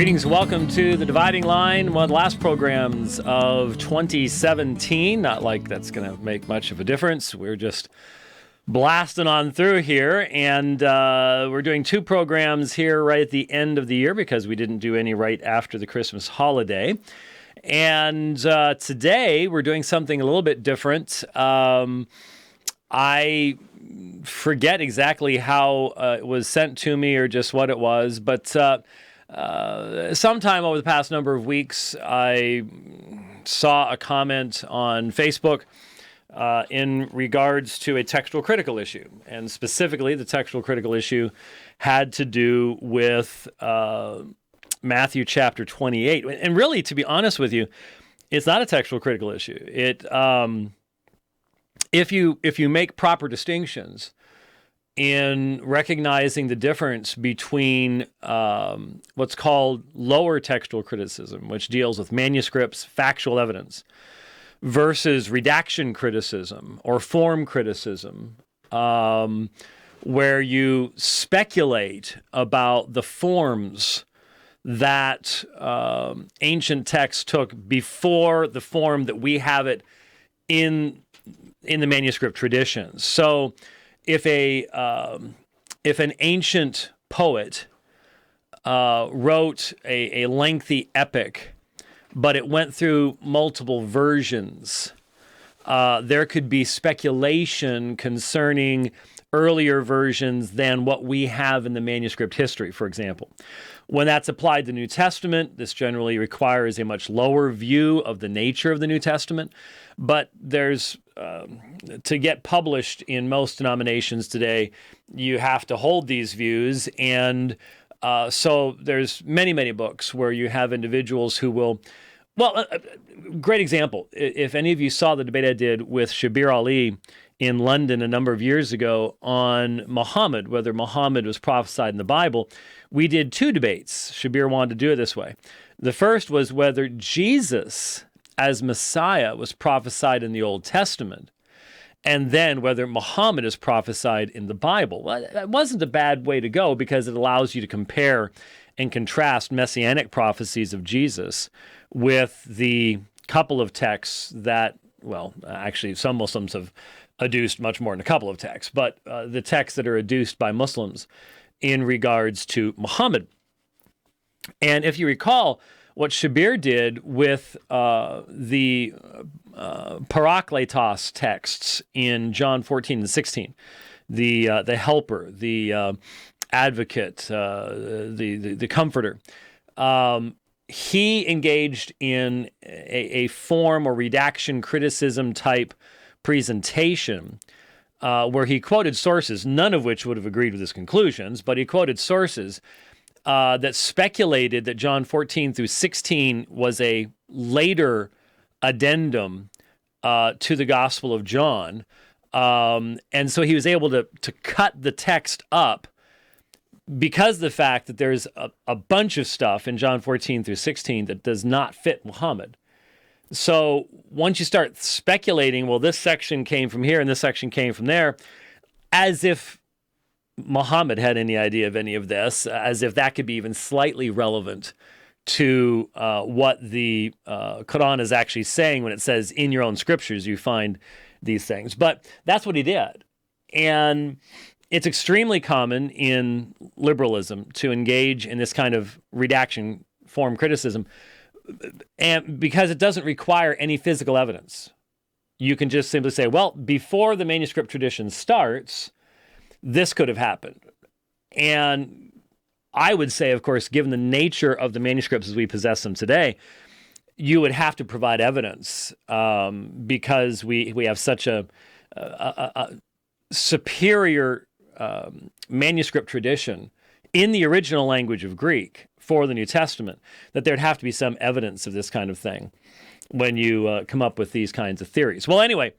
Greetings and welcome to The Dividing Line, one of the last programs of 2017. Not like that's going to make much of a difference. We're just blasting on through here, and we're doing two programs here right at the end of the year because we didn't do any right after the Christmas holiday. And today we're doing something a little bit different. I forget exactly how it was sent to me or just what it was, but sometime over the past number of weeks, I saw a comment on Facebook in regards to a textual critical issue. And specifically, the textual critical issue had to do with Matthew chapter 28. And really, to be honest with you, it's not a textual critical issue. If you make proper distinctions in recognizing the difference between what's called lower textual criticism, which deals with manuscripts, factual evidence, versus redaction criticism or form criticism, where you speculate about the forms that ancient texts took before the form that we have it in the manuscript traditions. So if an ancient poet wrote a lengthy epic, but it went through multiple versions, there could be speculation concerning earlier versions than what we have in the manuscript history, for example. When that's applied to the New Testament, this generally requires a much lower view of the nature of the New Testament. But there's, to get published in most denominations today, you have to hold these views. And so there's many, many books where you have individuals who will, well, great example. If any of you saw the debate I did with Shabir Ali in London a number of years ago on Muhammad, whether Muhammad was prophesied in the Bible, we did two debates. Shabir wanted to do it this way. The first was whether Jesus as Messiah was prophesied in the Old Testament, and then whether Muhammad is prophesied in the Bible. Well, that wasn't a bad way to go because it allows you to compare and contrast messianic prophecies of Jesus with the couple of texts that, well, actually some Muslims have adduced much more than a couple of texts, but the texts that are adduced by Muslims in regards to Muhammad. And if you recall, what Shabir did with the Parakletos texts in John 14 and 16, the helper, the advocate, the comforter, he engaged in a form or redaction criticism type presentation where he quoted sources, none of which would have agreed with his conclusions, but he quoted sources that speculated that John 14 through 16 was a later addendum to the Gospel of John. And so he was able to cut the text up because of the fact that there's a bunch of stuff in John 14 through 16 that does not fit Muhammad. So once you start speculating, well, this section came from here and this section came from there, as if Muhammad had any idea of any of this, as if that could be even slightly relevant to what the Quran is actually saying when it says in your own scriptures you find these things. But that's what he did. And it's extremely common in liberalism to engage in this kind of redaction form criticism, and because it doesn't require any physical evidence. You can just simply say, well, before the manuscript tradition starts, this could have happened. And I would say, of course, given the nature of the manuscripts as we possess them today, you would have to provide evidence because we have such a superior manuscript tradition in the original language of Greek for the New Testament, that there'd have to be some evidence of this kind of thing when you come up with these kinds of theories. Well, anyway,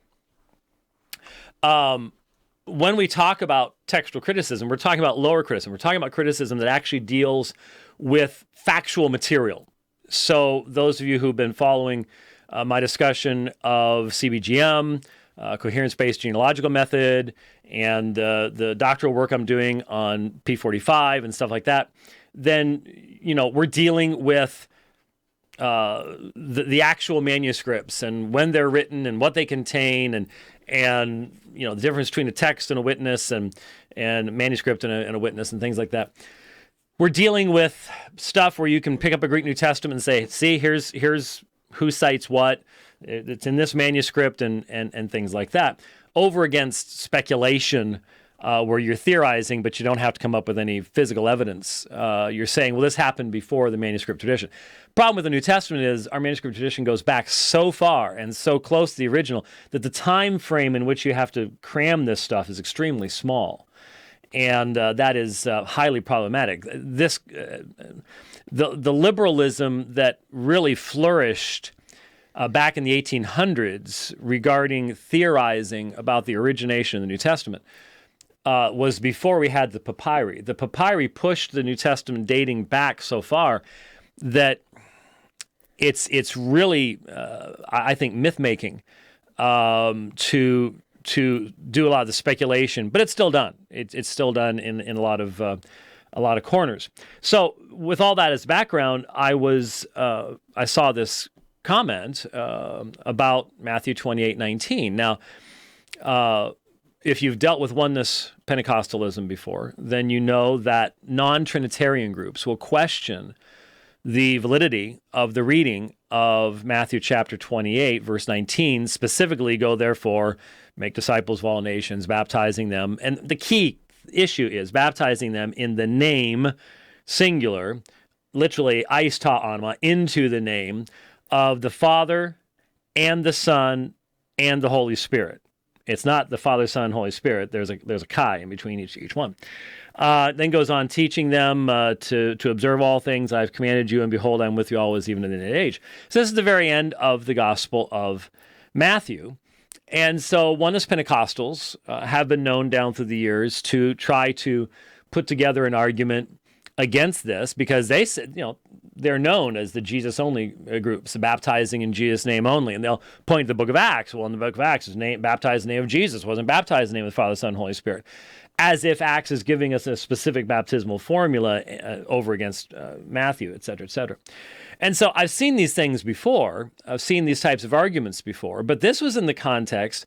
when we talk about textual criticism, we're talking about lower criticism. We're talking about criticism that actually deals with factual material. So those of you who've been following my discussion of CBGM, coherence-based genealogical method, and the doctoral work I'm doing on P45 and stuff like that, then we're dealing with the actual manuscripts and when they're written and what they contain and the difference between a text and a witness and manuscript and a witness and things like that. We're dealing with stuff where you can pick up a Greek New Testament and say, see, here's who cites what. It's in this manuscript and things like that. Over against speculation where you're theorizing, but you don't have to come up with any physical evidence. You're saying, well, this happened before the manuscript tradition. Problem with the New Testament is our manuscript tradition goes back so far and so close to the original that the time frame in which you have to cram this stuff is extremely small. And that is highly problematic. The liberalism that really flourished back in the 1800s regarding theorizing about the origination of the New Testament was before we had the papyri. The papyri pushed the New Testament dating back so far that it's really, I think, myth-making to do a lot of the speculation, but it's still done. It's still done in a lot of corners. So with all that as background, I saw this comment about Matthew 28:19. Now, if you've dealt with oneness Pentecostalism before, then you know that non-Trinitarian groups will question the validity of the reading of Matthew chapter 28, verse 19, specifically, go therefore, make disciples of all nations, baptizing them. And the key issue is baptizing them in the name, singular, literally, eis ta anma, into the name of the Father and the Son and the Holy Spirit. It's not the Father, Son, Holy Spirit. There's a chi in between each one. Then goes on teaching them to observe all things I've commanded you, and behold, I'm with you always, even to the end of the age. So this is the very end of the Gospel of Matthew. And so oneness Pentecostals have been known down through the years to try to put together an argument against this because they said, they're known as the Jesus-only groups, baptizing in Jesus' name only. And they'll point to the book of Acts. Well, in the book of Acts, it's baptized in the name of Jesus. It wasn't baptized in the name of the Father, Son, and Holy Spirit. As if Acts is giving us a specific baptismal formula over against Matthew, et cetera, et cetera. And so I've seen these things before. I've seen these types of arguments before. But this was in the context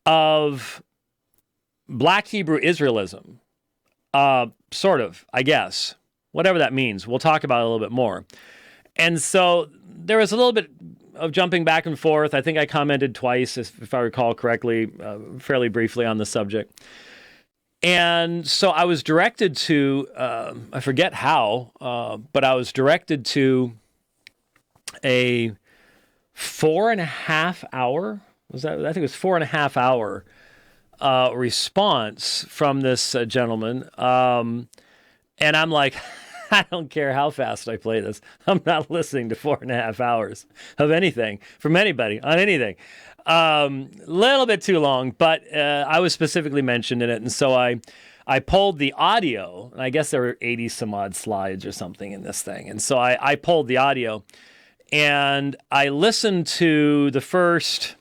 of Black Hebrew Israelism. Sort of, I guess. Whatever that means. We'll talk about it a little bit more. And so there was a little bit of jumping back and forth. I think I commented twice, if I recall correctly, fairly briefly on the subject. And so I was directed to, I forget how, but I was directed to a 4.5 hour, I think it was 4.5 hour response from this gentleman. And I'm like, I don't care how fast I play this. I'm not listening to 4.5 hours of anything from anybody on anything. Little bit too long, but I was specifically mentioned in it. And so I pulled the audio, and I guess there were 80 some odd slides or something in this thing. And so I pulled the audio and I listened to the first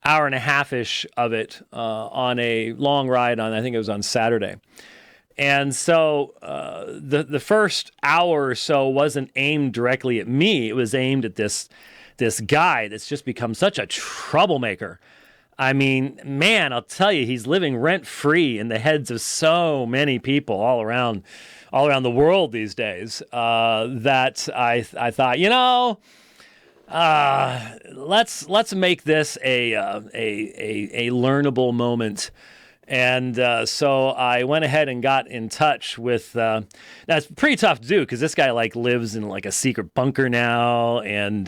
hour and a half-ish of it on a long ride I think it was on Saturday. And so the first hour or so wasn't aimed directly at me. It was aimed at this guy that's just become such a troublemaker. I mean, man, I'll tell you, he's living rent-free in the heads of so many people all around the world these days that I thought, let's make this a learnable moment. And so I went ahead and got in touch with. Now it's pretty tough to do because this guy lives in a secret bunker now, and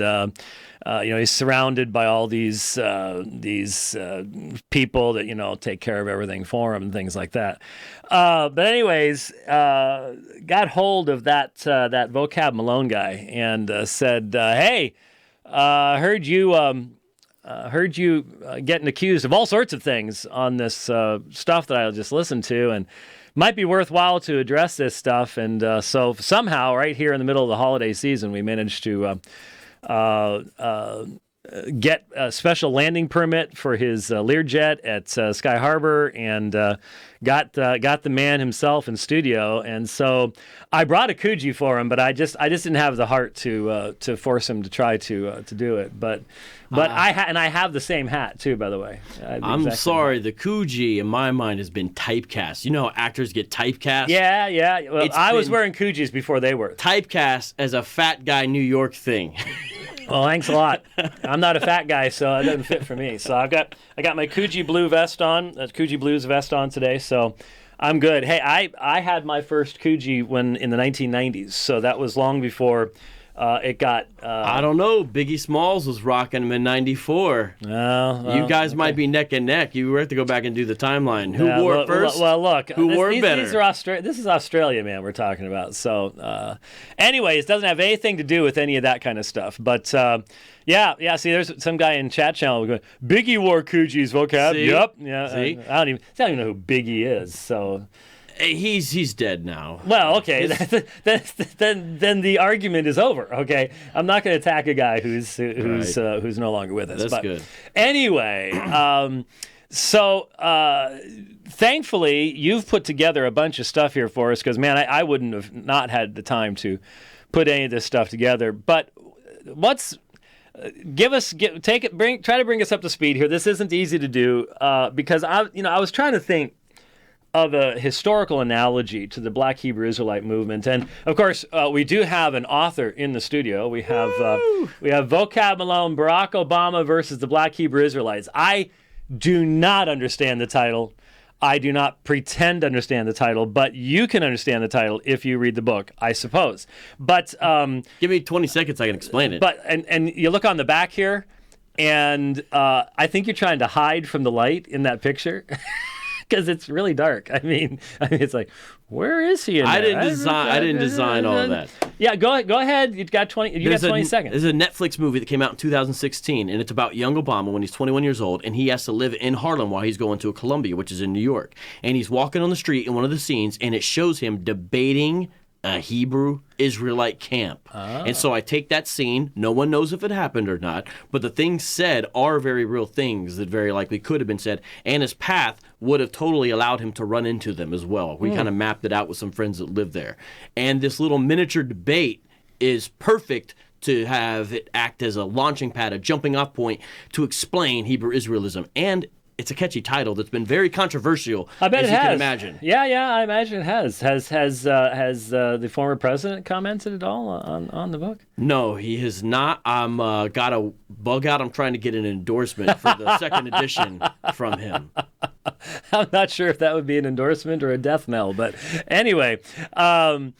he's surrounded by all these people that take care of everything for him and things like that. But anyways, got hold of that Vocab Malone guy and said, "Hey, heard you getting accused of all sorts of things on this stuff that I just listened to, and might be worthwhile to address this stuff." And so somehow, right here in the middle of the holiday season, we managed to get a special landing permit for his Learjet at Sky Harbor, and got the man himself in studio. And so I brought a Coogee for him, but I just didn't have the heart to force him to try to do it. But I have the same hat too, by the way. I'm sorry, the Coogee in my mind has been typecast. You know how actors get typecast? Yeah. Well, I was wearing Coogees before they were. Typecast as a fat guy New York thing. Well, thanks a lot. I'm not a fat guy, so it doesn't fit for me. So I got my Coogee blue vest on, Coogee Blues vest on today, so I'm good. Hey, I had my first Coogee in the 1990s, so that was long before it got... I don't know. Biggie Smalls was rocking them in 94. Well, you guys might be neck and neck. You have to go back and do the timeline. Who wore it first? Well, look. Who wore it better? This is Australia, man, we're talking about. So, anyways, it doesn't have anything to do with any of that kind of stuff. But, yeah. See, there's some guy in chat channel going, Biggie wore Coogees, vocab. See? Yep. Yeah. See? I don't even know who Biggie is, so... He's dead now. Well, okay, then the argument is over. Okay, I'm not going to attack a guy who's no longer with us. That's good. Anyway, so thankfully you've put together a bunch of stuff here for us, because man, I wouldn't have not had the time to put any of this stuff together. But try to bring us up to speed here. This isn't easy to do because I was trying to think of a historical analogy to the Black Hebrew Israelite movement. And of course, we do have an author in the studio. We have Vocab Malone, Barack Obama versus the Black Hebrew Israelites. I do not understand the title. I do not pretend to understand the title, but you can understand the title if you read the book, I suppose. But give me 20 seconds, I can explain it. But and you look on the back here, and I think you're trying to hide from the light in that picture. Because it's really dark. I mean, it's like, where is he? I didn't design all of that. Yeah, go ahead. You got 20 seconds. There's a Netflix movie that came out in 2016, and it's about young Obama when he's 21 years old, and he has to live in Harlem while he's going to Columbia, which is in New York. And he's walking on the street in one of the scenes, and it shows him debating a Hebrew Israelite camp. And so I take that scene. No one knows if it happened or not, but the things said are very real things that very likely could have been said, and his path would have totally allowed him to run into them as well. We kind of mapped it out with some friends that live there. And this little miniature debate is perfect to have it act as a launching pad, a jumping off point to explain Hebrew Israelism. And it's a catchy title that's been very controversial. I bet as it you has. can imagine. Yeah, I imagine it has. Has the former president commented at all on the book? No, he has not. I'm got a bug out. I'm trying to get an endorsement for the second edition from him. I'm not sure if that would be an endorsement or a death knell, but anyway. So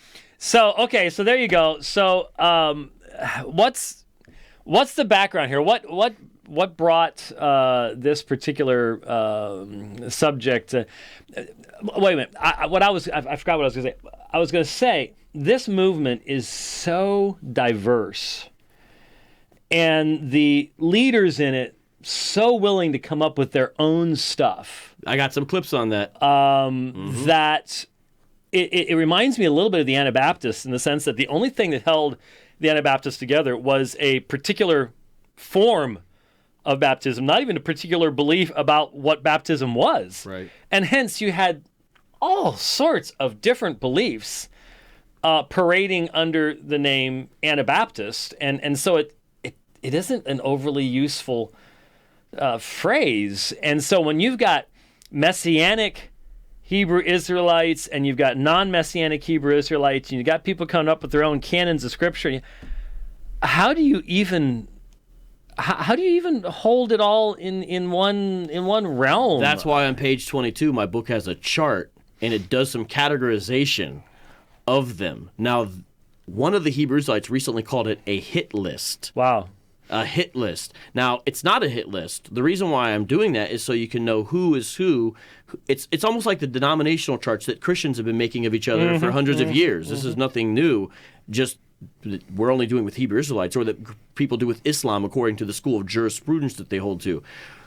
there you go. So what's the background here? What brought this particular subject? Wait a minute. I forgot what I was going to say. I was going to say this movement is so diverse, and the leaders in it so willing to come up with their own stuff. I got some clips on that. That it reminds me a little bit of the Anabaptists in the sense that the only thing that held the Anabaptists together was a particular form of baptism, not even a particular belief about what baptism was. Right. And hence you had all sorts of different beliefs parading under the name Anabaptist. And so it isn't an overly useful phrase. And so when you've got Messianic Hebrew Israelites and you've got non-Messianic Hebrew Israelites and you've got people coming up with their own canons of Scripture, how do you even hold it all in one realm? That's why on page 22 my book has a chart and it does some categorization of them. Now, one of the Hebrew Israelites recently called it a hit list. Wow. A hit list. Now, it's not a hit list. The reason why I'm doing that is so you can know who is who. It's almost like the denominational charts that Christians have been making of each other for hundreds of years. This is nothing new. Just we're only doing with Hebrew Israelites, or that people do with Islam according to the school of jurisprudence that they hold to.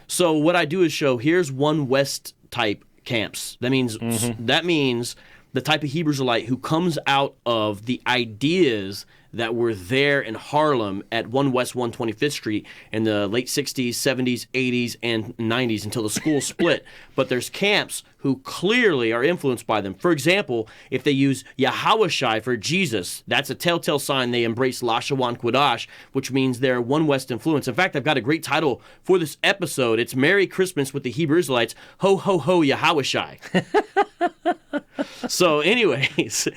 So what I do is show here's one West type camps. That means the type of Hebrew Israelite who comes out of the ideas that were there in Harlem at 1 West 125th Street in the late 60s, 70s, 80s, and 90s until the school split. But there's camps who clearly are influenced by them. For example, if they use Yahushai for Jesus, that's a telltale sign they embrace Lashawan Quadash, which means they're One West influence. In fact, I've got a great title for this episode. It's Merry Christmas with the Hebrew Israelites. Ho, ho, ho, Yahushai. So anyways,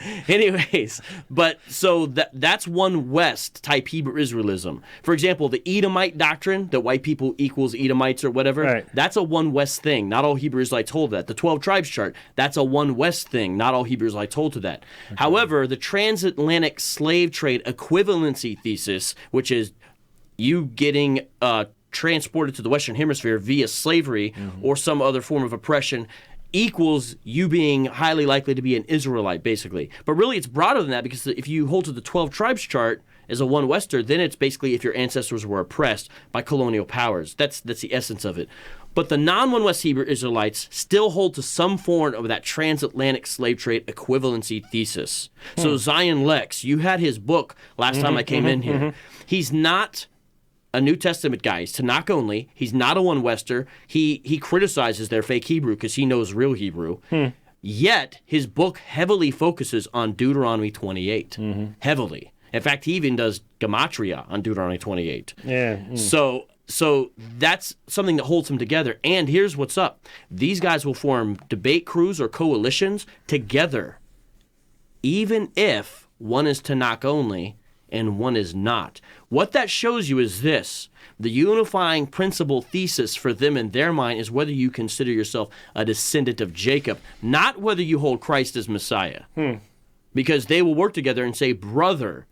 but so that's One West type Hebrew Israelism. For example, the Edomite doctrine, that white people equals Edomites or whatever, right. That's a One West thing. Not all Hebrew Israelites hold that. The 12 tribes chart, that's a One West thing. Not all Hebrew Israelites hold to that. Okay. However, the transatlantic slave trade equivalency thesis, which is you getting transported to the Western Hemisphere via slavery or some other form of oppression, equals you being highly likely to be an Israelite, basically. But really, it's broader than that, because if you hold to the 12 tribes chart as a one Wester, then it's basically if your ancestors were oppressed by colonial powers. That's the essence of it. But the non-One West Hebrew Israelites still hold to some form of that transatlantic slave trade equivalency thesis. So Zion Lex, you had his book last time I came in here. He's not a New Testament guy. He's Tanakh only. He's not a One Wester. He criticizes their fake Hebrew because he knows real Hebrew. Yet, his book heavily focuses on Deuteronomy 28. Heavily. In fact, he even does gematria on Deuteronomy 28. Yeah. So that's something that holds them together. And here's what's up. These guys will form debate crews or coalitions together, even if one is Tanakh only and one is not. What that shows you is this. The unifying principle thesis for them in their mind is whether you consider yourself a descendant of Jacob, not whether you hold Christ as Messiah. Because they will work together and say brother,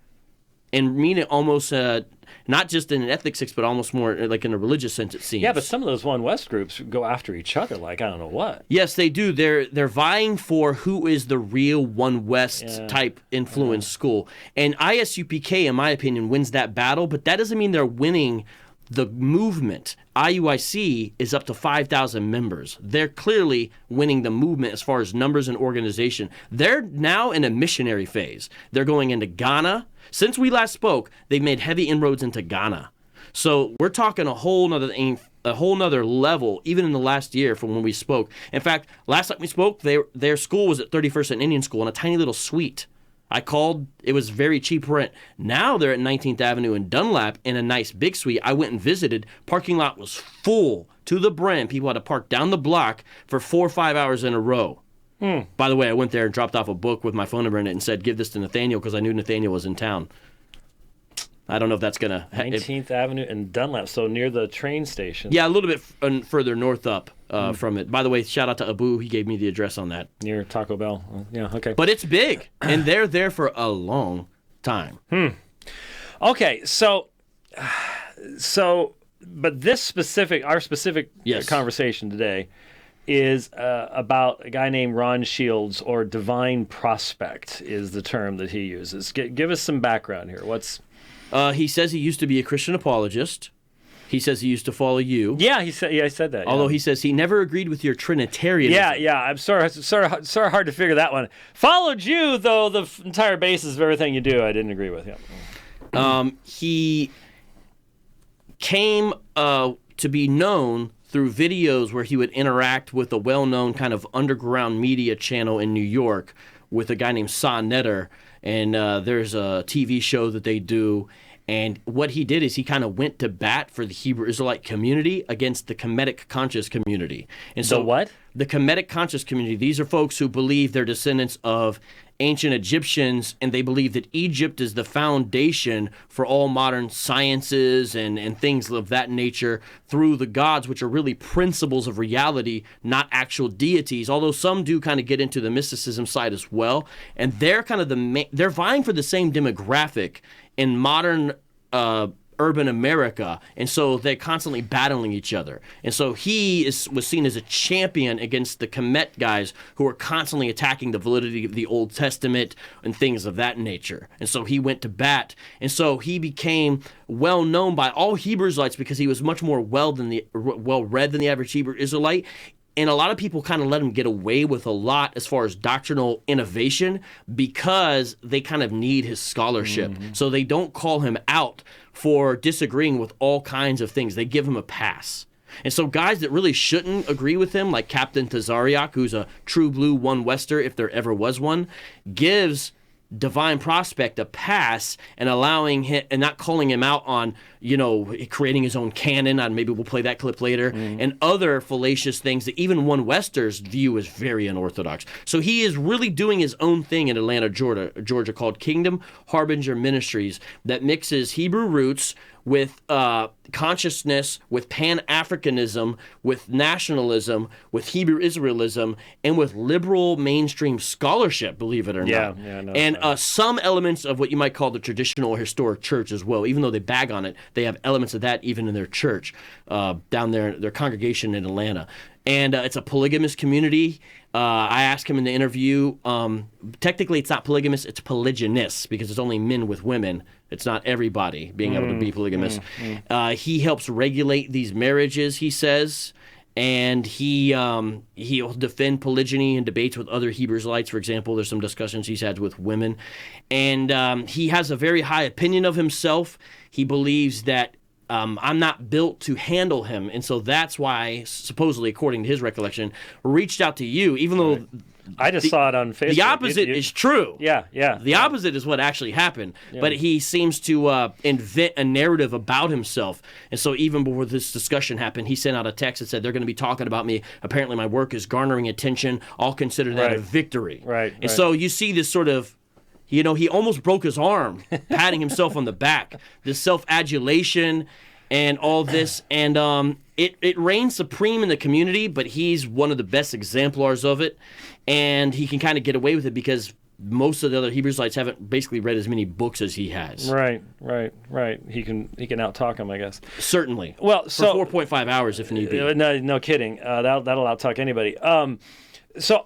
and mean it almost not just in an ethnic sense, but almost more like in a religious sense, it seems. Yeah, but some of those One West groups go after each other like I don't know what. Yes, they do. They're vying for who is the real One West type influence school. And ISUPK, in my opinion, wins that battle, but that doesn't mean they're winning the movement. IUIC is up to 5,000 members. They're clearly winning the movement as far as numbers and organization. They're now in a missionary phase. They're going into Ghana. Since we last spoke, they've made heavy inroads into Ghana. So we're talking a whole nother level, even in the last year from when we spoke. In fact, last time we spoke, their school was at 31st and Indian School in a tiny little suite. I called, it was very cheap rent. Now they're at 19th Avenue in Dunlap in a nice big suite. I went and visited. Parking lot was full to the brim. People had to park down the block for 4 or 5 hours in a row. By the way, I went there and dropped off a book with my phone number in it and said, give this to Nathaniel, because I knew Nathaniel was in town. I don't know if that's going to... 19th Avenue in Dunlap, so near the train station. Yeah, a little bit further north up from it. By the way, shout out to Abu. He gave me the address on that. Near Taco Bell. Yeah, okay. But it's big, and they're there for a long time. Okay, but our specific conversation today is about a guy named Ron Shields, or divine prospect is the term that he uses. Give us some background here. He says he used to be a Christian apologist. He says he used to follow you. Yeah, I said that. Although he says he never agreed with your Trinitarianism. Yeah. I'm sorry, hard to figure that one. Followed you, though the entire basis of everything you do, I didn't agree with. Yeah. He came to be known through videos where he would interact with a well-known kind of underground media channel in New York with a guy named Sa Netter, and there's a TV show that they do. And what he did is he kind of went to bat for the Hebrew Israelite community against the Kemetic conscious community. And so what? The Kemetic conscious community, these are folks who believe they're descendants of ancient Egyptians, and they believe that Egypt is the foundation for all modern sciences and things of that nature through the gods, which are really principles of reality, not actual deities, although some do kind of get into the mysticism side as well. And they're kind of they're vying for the same demographic in modern urban America, and so they're constantly battling each other. And so he was seen as a champion against the Kemet guys who were constantly attacking the validity of the Old Testament and things of that nature. And so he went to bat, and so he became well known by all Hebrew Israelites because he was much more well-read than the average Hebrew Israelite. And a lot of people kind of let him get away with a lot as far as doctrinal innovation because they kind of need his scholarship. So they don't call him out for disagreeing with all kinds of things. They give him a pass. And so guys that really shouldn't agree with him, like Captain Tazariak, who's a true blue one Wester, if there ever was one, gives Divine Prospect a pass and allowing him and not calling him out on, creating his own canon, and maybe we'll play that clip later, and other fallacious things that even one Westers view as very unorthodox. So he is really doing his own thing in Atlanta, Georgia, called Kingdom Harbinger Ministries, that mixes Hebrew roots with consciousness, with Pan-Africanism, with nationalism, with Hebrew Israelism, and with liberal mainstream scholarship, believe it or not. And some elements of what you might call the traditional or historic church as well. Even though they bag on it, they have elements of that even in their church, down there, their congregation in Atlanta. And it's a polygamous community. I asked him in the interview, technically it's not polygamous, it's polygynous, because it's only men with women. It's not everybody being able to be polygamous. He helps regulate these marriages, he says, and he'll defend polygyny in debates with other Hebrew Israelites. For example, there's some discussions he's had with women. And he has a very high opinion of himself. He believes that I'm not built to handle him. And so that's why, supposedly, according to his recollection, reached out to you, even though I just saw it on Facebook. The opposite is true. Yeah. The opposite is what actually happened. But he seems to invent a narrative about himself. And so even before this discussion happened, he sent out a text that said, they're going to be talking about me. Apparently my work is garnering attention. I'll consider that a victory. And so you see this sort of, he almost broke his arm, patting himself on the back. This self-adulation and all this. And it reigns supreme in the community, but he's one of the best exemplars of it. And he can kind of get away with it because most of the other Hebrew Israelites haven't basically read as many books as he has. Right. He can out-talk him, I guess. Certainly. Well, so for 4.5 hours if need be. No kidding. That'll out-talk anybody. So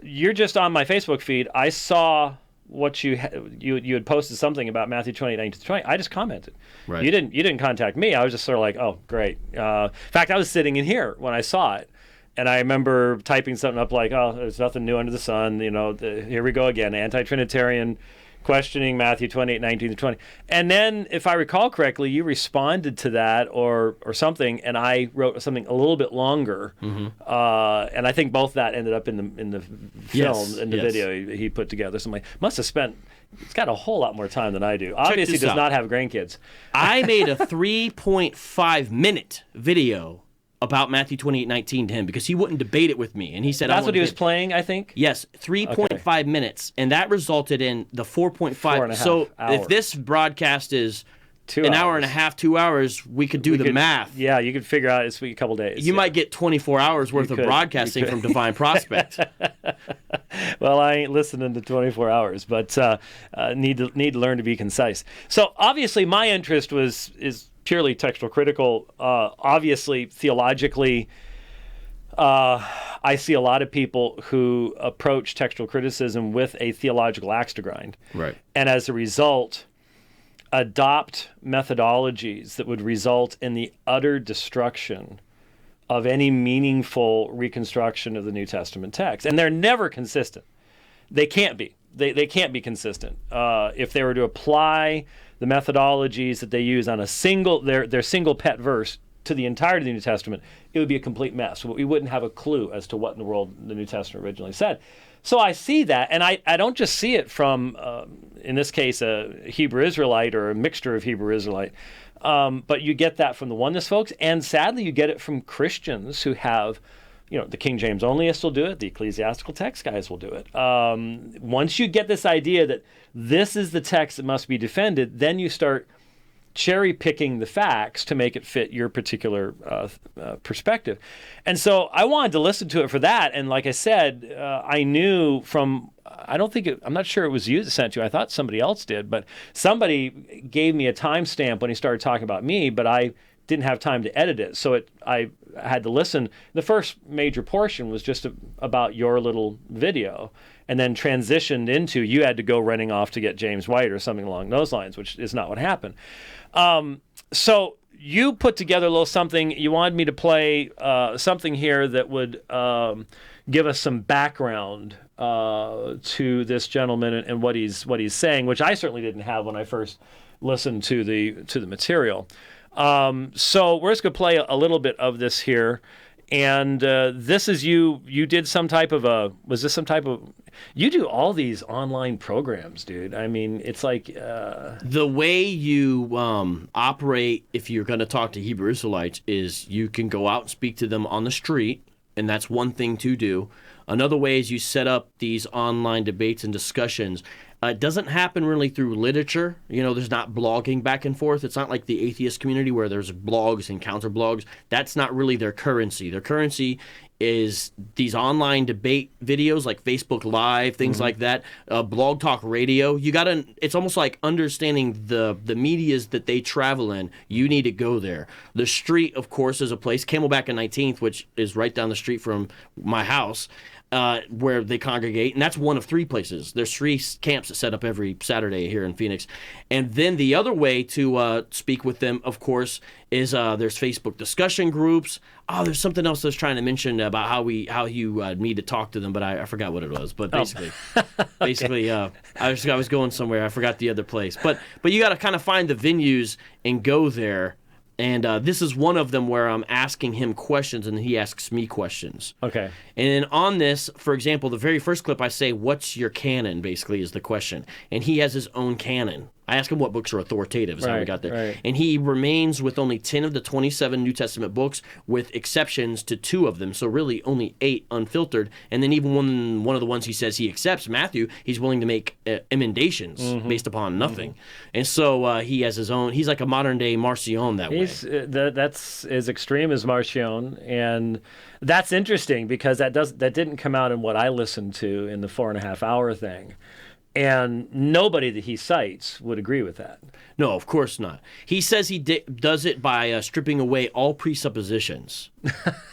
you're just on my Facebook feed. I saw what you had posted something about Matthew 28:19-20. I just commented. Right. You didn't contact me. I was just sort of like, oh, great. In fact, I was sitting in here when I saw it. And I remember typing something up like, oh, there's nothing new under the sun. Here we go again. Anti-Trinitarian questioning Matthew 28:19-20. And then, if I recall correctly, you responded to that or something, and I wrote something a little bit longer. And I think both that ended up in the film, in the video he put together. Something must have spent. He's got a whole lot more time than I do. Obviously, does not have grandkids. I made a 3.5-minute video about Matthew 28:19 to him because he wouldn't debate it with me, and he said that's what he was playing. I think 3.5 minutes, and that resulted in the 4.5. So if this broadcast is 2 an hours. hour and a half, 2 hours, we could do the math. Yeah, you could figure out it's a couple days. You might get 24 hours worth of broadcasting from Divine Prospect. Well, I ain't listening to 24 hours, but need to learn to be concise. So obviously, my interest is purely textual critical. Obviously, theologically, I see a lot of people who approach textual criticism with a theological axe to grind. Right. And as a result, adopt methodologies that would result in the utter destruction of any meaningful reconstruction of the New Testament text. And they're never consistent. They can't be. They can't be consistent. If they were to apply the methodologies that they use on their single pet verse to the entirety of the New Testament, it would be a complete mess. We wouldn't have a clue as to what in the world the New Testament originally said. So I see that, and I don't just see it from, in this case, a Hebrew Israelite or a mixture of Hebrew Israelite, but you get that from the oneness folks, and sadly you get it from Christians who have, the King James onlyists will do it, the ecclesiastical text guys will do it. Once you get this idea that this is the text that must be defended, then you start cherry picking the facts to make it fit your particular perspective. And so I wanted to listen to it for that. And like I said, I knew from, I'm not sure it was you that sent you. I thought somebody else did, but somebody gave me a timestamp when he started talking about me, but I didn't have time to edit it. So I had to listen. The first major portion was just about your little video, and then transitioned into you had to go running off to get James White or something along those lines, which is not what happened. So you put together a little something. You wanted me to play something here that would give us some background to this gentleman and what he's saying, which I certainly didn't have when I first listened to the material. So we're just going to play a little bit of this here. And this is you did some type of you do all these online programs, dude. I mean, it's like the way you operate if you're going to talk to Hebrew Israelites is you can go out and speak to them on the street, and that's one thing to do. Another way is you set up these online debates and discussions. It doesn't happen really through literature. There's not blogging back and forth. It's not like the atheist community where there's blogs and counter blogs. That's not really their currency. Their currency is these online debate videos like Facebook Live, things like that, blog talk radio. It's almost like understanding the medias that they travel in. You need to go there. The street, of course, is a place, Camelback and 19th, which is right down the street from my house, where they congregate, and that's one of three places. There's 3 camps that set up every Saturday here in Phoenix. And then the other way to speak with them, of course, is there's Facebook discussion groups. Oh, there's something else I was trying to mention about how you need to talk to them, but I forgot what it was. But basically, I was going somewhere. I forgot the other place. But you got to kind of find the venues and go there. And this is one of them where I'm asking him questions and he asks me questions. Okay. And then on this, for example, the very first clip I say, "What's your canon?" basically is the question. And he has his own canon. I ask him what books are authoritative, is how we got there. Right. And he remains with only 10 of the 27 New Testament books, with exceptions to 2 of them. So really only 8 unfiltered. And then even one of the ones he says he accepts, Matthew, he's willing to make emendations based upon nothing. And so he has his own. He's like a modern-day Marcion that way. That's as extreme as Marcion. And that's interesting because that didn't come out in what I listened to in the 4.5-hour thing. And nobody that he cites would agree with that. No, of course not. He says he does it by stripping away all presuppositions.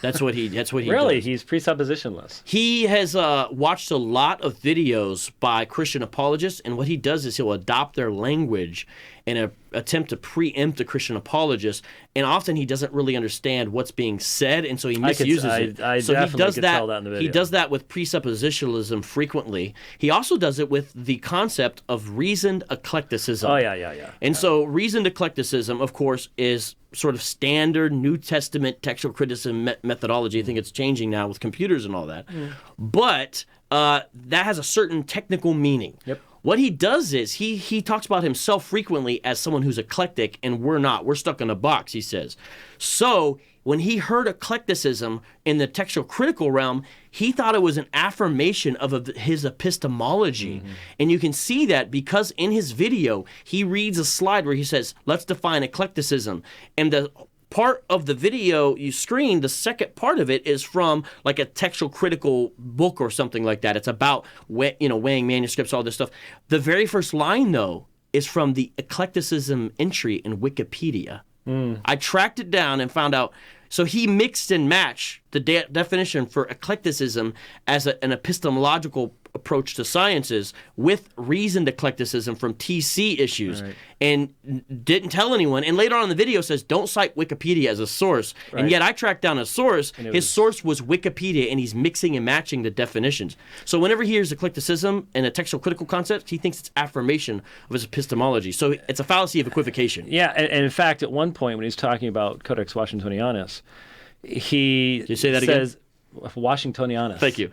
That's what he Really? does. He's presuppositionless. He has watched a lot of videos by Christian apologists, and what he does is he'll adopt their language and attempt to preempt the Christian apologist, and often he doesn't really understand what's being said, and so he misuses it. I so definitely he does could that. tell that in the video. He does that with presuppositionalism frequently. He also does it with the concept of reasoned eclecticism. Oh, yeah. And so reasoned eclecticism, of course, is sort of standard New Testament textual criticism methodology. I think it's changing now with computers and all that. But that has a certain technical meaning. Yep. What he does is he talks about himself frequently as someone who's eclectic, and we're not. We're stuck in a box, he says. So when he heard eclecticism in the textual critical realm, he thought it was an affirmation of his epistemology. And you can see that because in his video, he reads a slide where he says, "Let's define eclecticism." And the part of the video you screen, the second part of it is from like a textual critical book or something like that. It's about weighing manuscripts, all this stuff. The very first line, though, is from the eclecticism entry in Wikipedia. I tracked it down and found out. So he mixed and matched the definition for eclecticism as an epistemological approach to sciences with reasoned eclecticism from TC issues, and didn't tell anyone. And later on in the video says, don't cite Wikipedia as a source. And yet I tracked down a source. His source was Wikipedia, and he's mixing and matching the definitions. So whenever he hears eclecticism and a textual critical concept, he thinks it's affirmation of his epistemology. So it's a fallacy of equivocation. Yeah, and in fact, at one point when he's talking about Codex Washingtonianus, he Did you say that says, again? Washingtonianus. Thank you.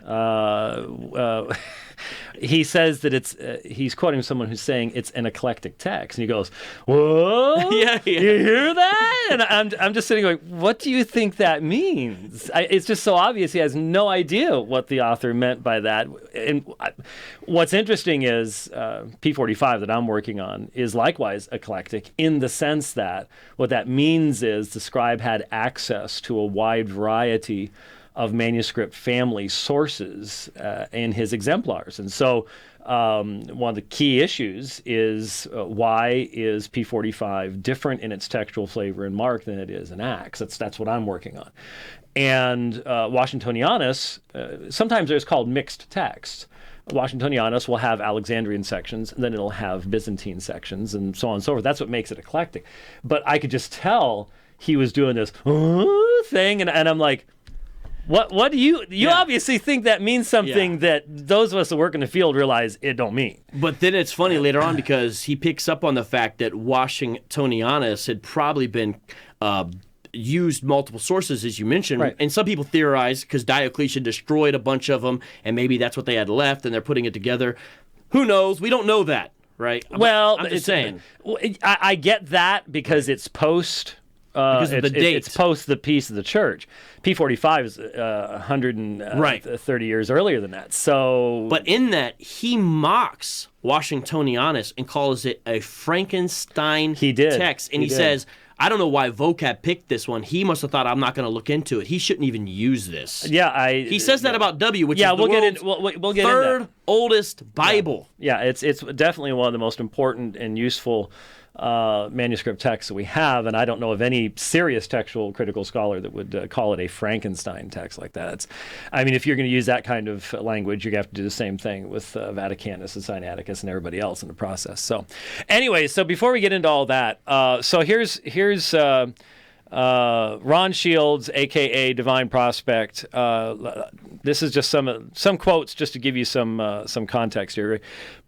He says that he's quoting someone who's saying it's an eclectic text, and he goes, "Whoa, Yeah. you hear that?" And I'm just sitting going, "What do you think that means?" It's just so obvious he has no idea what the author meant by that. And what's interesting is P45 that I'm working on is likewise eclectic in the sense that what that means is the scribe had access to a wide variety of manuscript family sources in his exemplars. And so one of the key issues is why is P45 different in its textual flavor in Mark than it is in Acts? That's what I'm working on. And Washingtonianus, sometimes there's called mixed texts. Washingtonianus will have Alexandrian sections, and then it'll have Byzantine sections, and so on and so forth. That's what makes it eclectic. But I could just tell he was doing this thing, and I'm like, what do you obviously think that means something that those of us that work in the field realize it don't mean. But then it's funny later on because he picks up on the fact that Washingtonianus had probably been used multiple sources, as you mentioned. Right. And some people theorize because Diocletian destroyed a bunch of them, and maybe that's what they had left, and they're putting it together. Who knows? We don't know that, right? Well, I'm just saying. I get that because it's post. Because of the date. It's post the peace of the church. P45 is 130 years earlier than that. So, but in that, he mocks Washingtonianus and calls it a Frankenstein text. And he says, I don't know why Vocab picked this one. He must have thought, I'm not going to look into it. He shouldn't even use this. Yeah, he says that about W, which is we'll the get world's we'll get third oldest Bible. Yeah, it's definitely one of the most important and useful manuscript texts that we have, and I don't know of any serious textual critical scholar that would call it a Frankenstein text like that. I mean, if you're going to use that kind of language, you're going to have to do the same thing with Vaticanus and Sinaiticus and everybody else in the process. So, anyway, so before we get into all that, so here's Ron Shields, a.k.a. Divine Prospect. This is just some quotes just to give you some context here.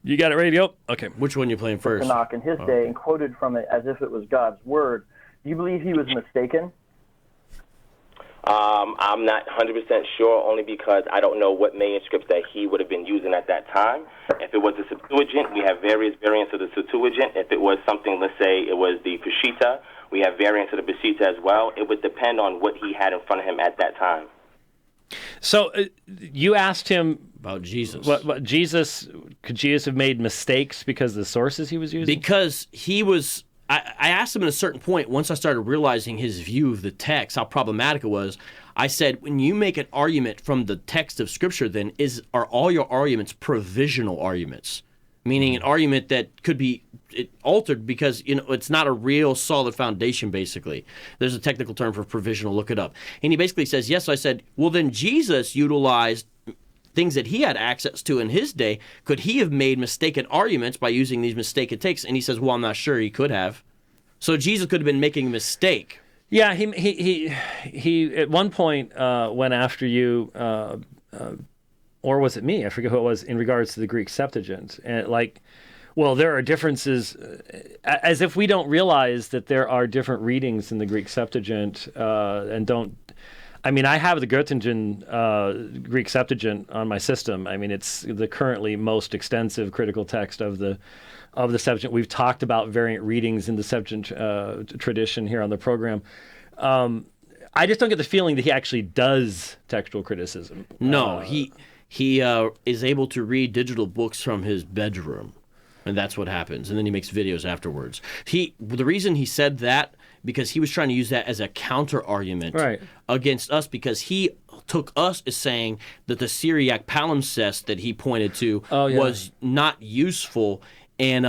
You got it ready? Okay. Which one are you playing first? Tanakh in his day and quoted from it as if it was God's word. Do you believe he was mistaken? I'm not 100% sure, only because I don't know what manuscripts that he would have been using at that time. If it was the Septuagint, we have various variants of the Septuagint. If it was something, let's say it was the Peshitta, we have variants of the Peshitta as well. It would depend on what he had in front of him at that time. So you asked him about Jesus. What Jesus, could Jesus have made mistakes because of the sources he was using? Because he was... I asked him at a certain point, once I started realizing his view of the text, how problematic it was, I said, when you make an argument from the text of Scripture, then are all your arguments provisional arguments? Meaning an argument that could be altered because it's not a real solid foundation, basically. There's a technical term for provisional, look it up. And he basically says, yes. So I said, well, then Jesus utilized things that he had access to in his day. Could he have made mistaken arguments by using these mistaken takes? And he says, well, I'm not sure he could have. So Jesus could have been making a mistake. Yeah, he at one point went after you, or was it me? I forget who it was, in regards to the Greek Septuagint. And there are differences, as if we don't realize that there are different readings in the Greek Septuagint and don't. I mean, I have the Göttingen Greek Septuagint on my system. I mean, it's the currently most extensive critical text of the Septuagint. We've talked about variant readings in the Septuagint tradition here on the program. I just don't get the feeling that he actually does textual criticism. No, he is able to read digital books from his bedroom, and that's what happens. And then he makes videos afterwards. The reason he said that, because he was trying to use that as a counter argument against us, because he took us as saying that the Syriac palimpsest that he pointed to was not useful in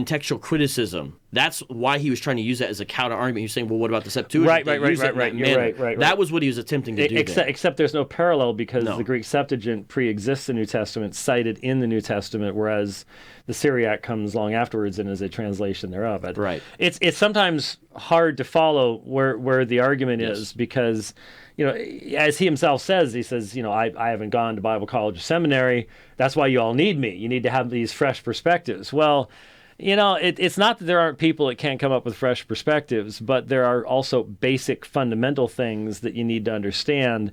textual criticism. That's why he was trying to use that as a counter argument. He was saying, well, what about the Septuagint? Right. You're right. That was what he was attempting to do. Except there's no parallel, because the Greek Septuagint pre-exists the New Testament, cited in the New Testament, whereas the Syriac comes along afterwards and is a translation thereof. Right. It's sometimes hard to follow where the argument is, because as he himself says, he says, I haven't gone to Bible college or seminary. That's why you all need me. You need to have these fresh perspectives. Well, it's not that there aren't people that can't come up with fresh perspectives, but there are also basic fundamental things that you need to understand.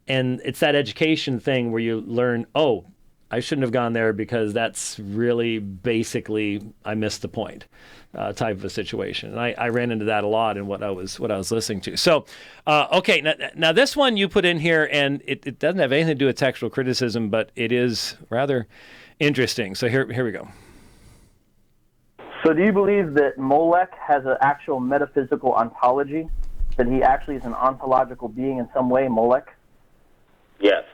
And it's that education thing where you learn, I shouldn't have gone there because that's really basically I missed the point type of a situation. And I ran into that a lot in what I was listening to. So, now this one you put in here, and it doesn't have anything to do with textual criticism, but it is rather interesting. So here we go. So do you believe that Molech has an actual metaphysical ontology? That he actually is an ontological being in some way, Molech? Yes.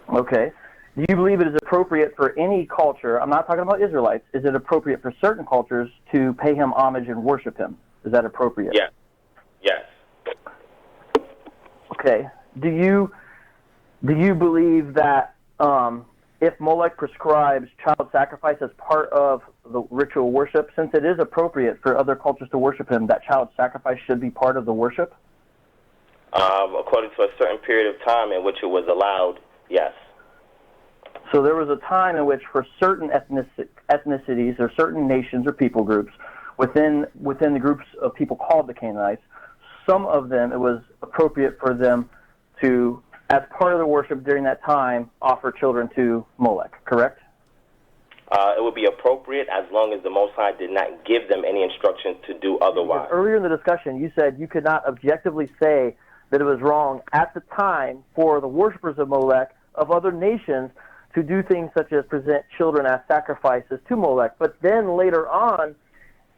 Okay. Do you believe it is appropriate for any culture, I'm not talking about Israelites, is it appropriate for certain cultures to pay him homage and worship him? Is that appropriate? Yes. Okay. Do you believe that if Molech prescribes child sacrifice as part of the ritual worship, since it is appropriate for other cultures to worship him, that child sacrifice should be part of the worship? According to a certain period of time in which it was allowed, yes. So there was a time in which for certain ethnicities or certain nations or people groups within the groups of people called the Canaanites, some of them, it was appropriate for them to, as part of the worship during that time, offer children to Molech, correct? It would be appropriate as long as the Most High did not give them any instructions to do otherwise. Earlier in the discussion, you said you could not objectively say that it was wrong at the time for the worshipers of Molech of other nations to do things such as present children as sacrifices to Molech. But then later on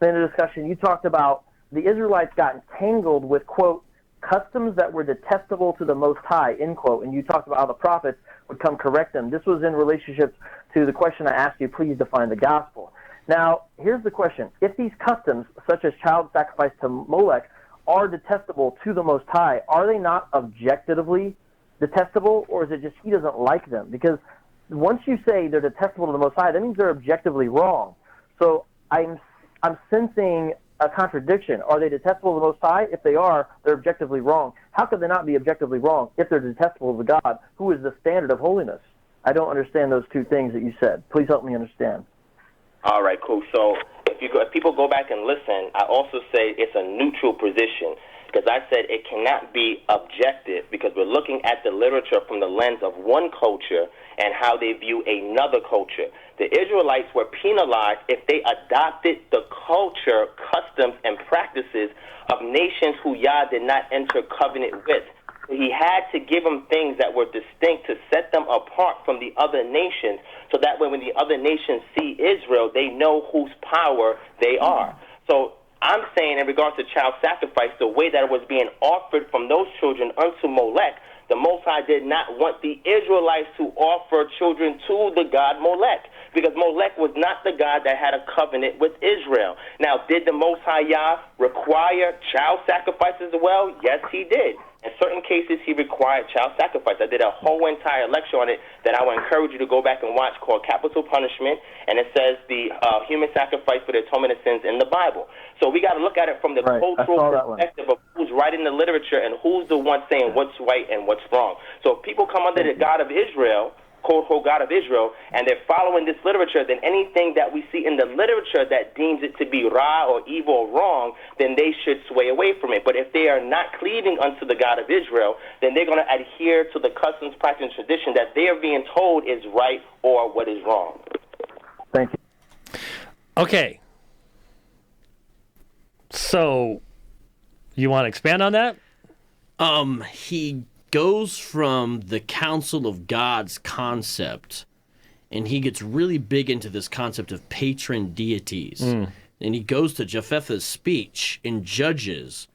in the discussion, you talked about the Israelites got entangled with, quote, customs that were detestable to the Most High, end quote, and you talked about how the prophets would come correct them. This was in relationship to the question I asked you, please define the gospel. Now, here's the question. If these customs, such as child sacrifice to Molech, are detestable to the Most High, are they not objectively detestable, or is it just he doesn't like them? Because once you say they're detestable to the Most High, that means they're objectively wrong. So I'm sensing a contradiction. Are they detestable to the Most High? If they are, they're objectively wrong. How could they not be objectively wrong if they're detestable to God, who is the standard of holiness? I don't understand those two things that you said. Please help me understand. All right, cool. So if people go back and listen, I also say it's a neutral position, because I said it cannot be objective because we're looking at the literature from the lens of one culture and how they view another culture. The Israelites were penalized if they adopted the culture, customs, and practices of nations who Yah did not enter covenant with. He had to give them things that were distinct to set them apart from the other nations, so that way when the other nations see Israel, they know whose power they are. So I'm saying in regards to child sacrifice, the way that it was being offered from those children unto Molech, the Most High did not want the Israelites to offer children to the god Molech, because Molech was not the god that had a covenant with Israel. Now, did the Most High Yah require child sacrifices as well? Yes, he did. In certain cases, he required child sacrifice. I did a whole entire lecture on it that I would encourage you to go back and watch, called Capital Punishment, and it says the human sacrifice for the atonement of sins in the Bible. So we got to look at it from the cultural perspective of who's writing the literature and who's the one saying what's right and what's wrong. So if people come under the God of Israel, quote-unquote God of Israel, and they're following this literature, then anything that we see in the literature that deems it to be ra or evil or wrong, then they should sway away from it. But if they are not cleaving unto the God of Israel, then they're going to adhere to the customs, practice, and tradition that they are being told is right or what is wrong. Thank you. Okay. So, you want to expand on that? He goes from the counsel of God's concept, and he gets really big into this concept of patron deities. And he goes to Jephthah's speech in Judges,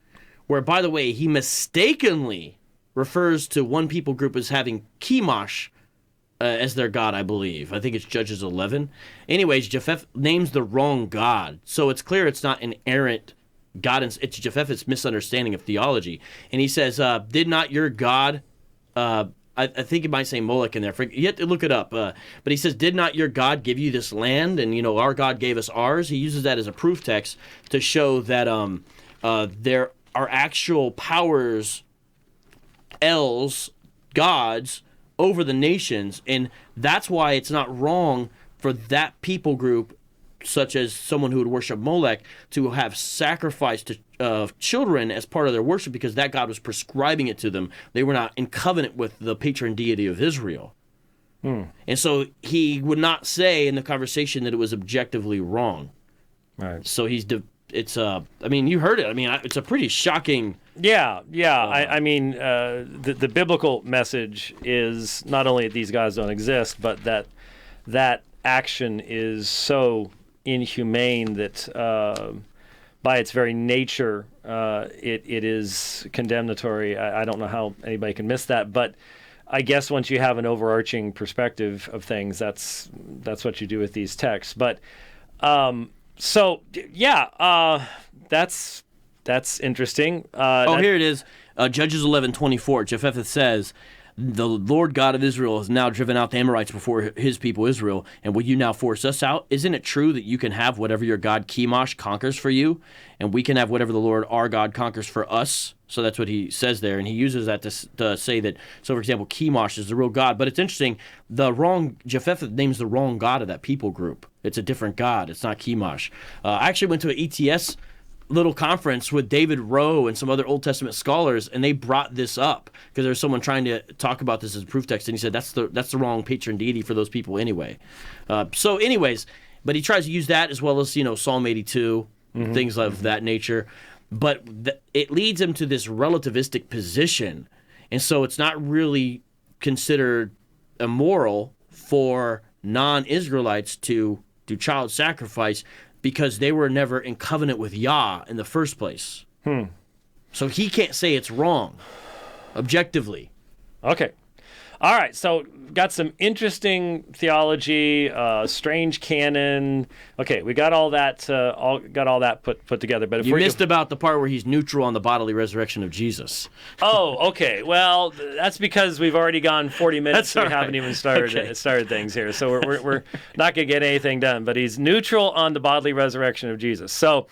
where, by the way, he mistakenly refers to one people group as having Chemosh as their god, I believe. I think it's Judges 11. Anyways, Jephthah names the wrong god, so it's clear it's not an errant God, it's Jephthah's misunderstanding of theology. And he says, did not your God, I think it might say Molech in there. You have to look it up. But he says, did not your God give you this land? And, our God gave us ours. He uses that as a proof text to show that there are actual powers, gods, over the nations. And that's why it's not wrong for that people group, such as someone who would worship Molech, to have sacrifice to children as part of their worship, because that God was prescribing it to them. They were not in covenant with the patron deity of Israel. And so he would not say in the conversation that it was objectively wrong. Right. So I mean, you heard it. I mean, it's a pretty shocking... Yeah. I mean, the biblical message is not only that these guys don't exist, but that action is so inhumane that by its very nature it is condemnatory. I don't know how anybody can miss that, but I guess once you have an overarching perspective of things, that's what you do with these texts. But that's interesting. Here it is. Judges 11:24. Jephthah says, the Lord God of Israel has now driven out the Amorites before his people Israel, and will you now force us out? Isn't it true that you can have whatever your God Chemosh conquers for you, and we can have whatever the Lord our God conquers for us? So that's what he says there, and he uses that to say that, so for example, Chemosh is the real God. But it's interesting, Japheth names the wrong God of that people group. It's a different God. It's not Chemosh. I actually went to an ETS little conference with David Rowe and some other Old Testament scholars, and they brought this up because there was someone trying to talk about this as a proof text, and he said that's the wrong patron deity for those people anyway. So anyways, but he tries to use that as well as Psalm 82, things of that nature. But it leads him to this relativistic position, and so it's not really considered immoral for non-Israelites to do child sacrifice, because they were never in covenant with Yah in the first place. So he can't say it's wrong, objectively. Okay. All right, so got some interesting theology, strange canon. Okay, we got all that put together. But if you missed about the part where he's neutral on the bodily resurrection of Jesus. Oh, okay. Well, that's because we've already gone 40 minutes and we haven't even started things here. So we're not going to get anything done. But he's neutral on the bodily resurrection of Jesus. So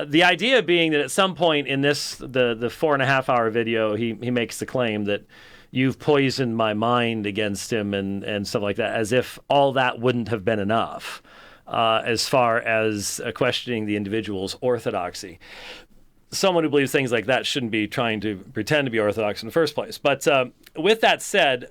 the idea being that at some point in the 4.5-hour video, he makes the claim that you've poisoned my mind against him and stuff like that, as if all that wouldn't have been enough as far as questioning the individual's orthodoxy. Someone who believes things like that shouldn't be trying to pretend to be orthodox in the first place. But with that said,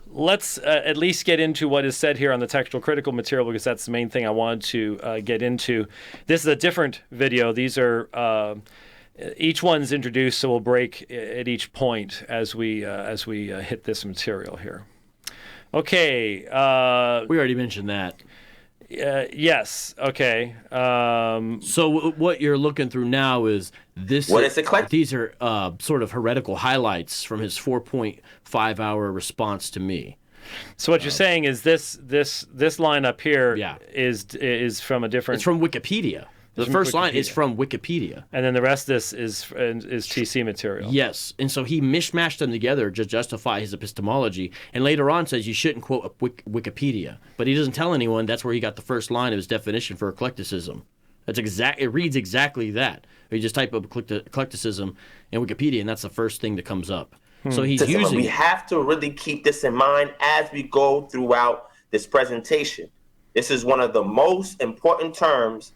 let's at least get into what is said here on the textual critical material, because that's the main thing I wanted to get into. This is a different video. These are... each one's introduced, so we'll break at each point as we hit this material here. Okay. We already mentioned that. Yes. Okay. So what you're looking through now is this. What is eclectic? These are sort of heretical highlights from his 4.5-hour response to me. So what you're saying is this line up here is from a different. It's from Wikipedia. The first line is from Wikipedia. And then the rest of this is TC material. Yes. And so he mishmashed them together to justify his epistemology. And later on says you shouldn't quote Wikipedia. But he doesn't tell anyone that's where he got the first line of his definition for eclecticism. It reads exactly that. You just type up eclecticism in Wikipedia, and that's the first thing that comes up. So he's using We have to really keep this in mind as we go throughout this presentation. This is one of the most important terms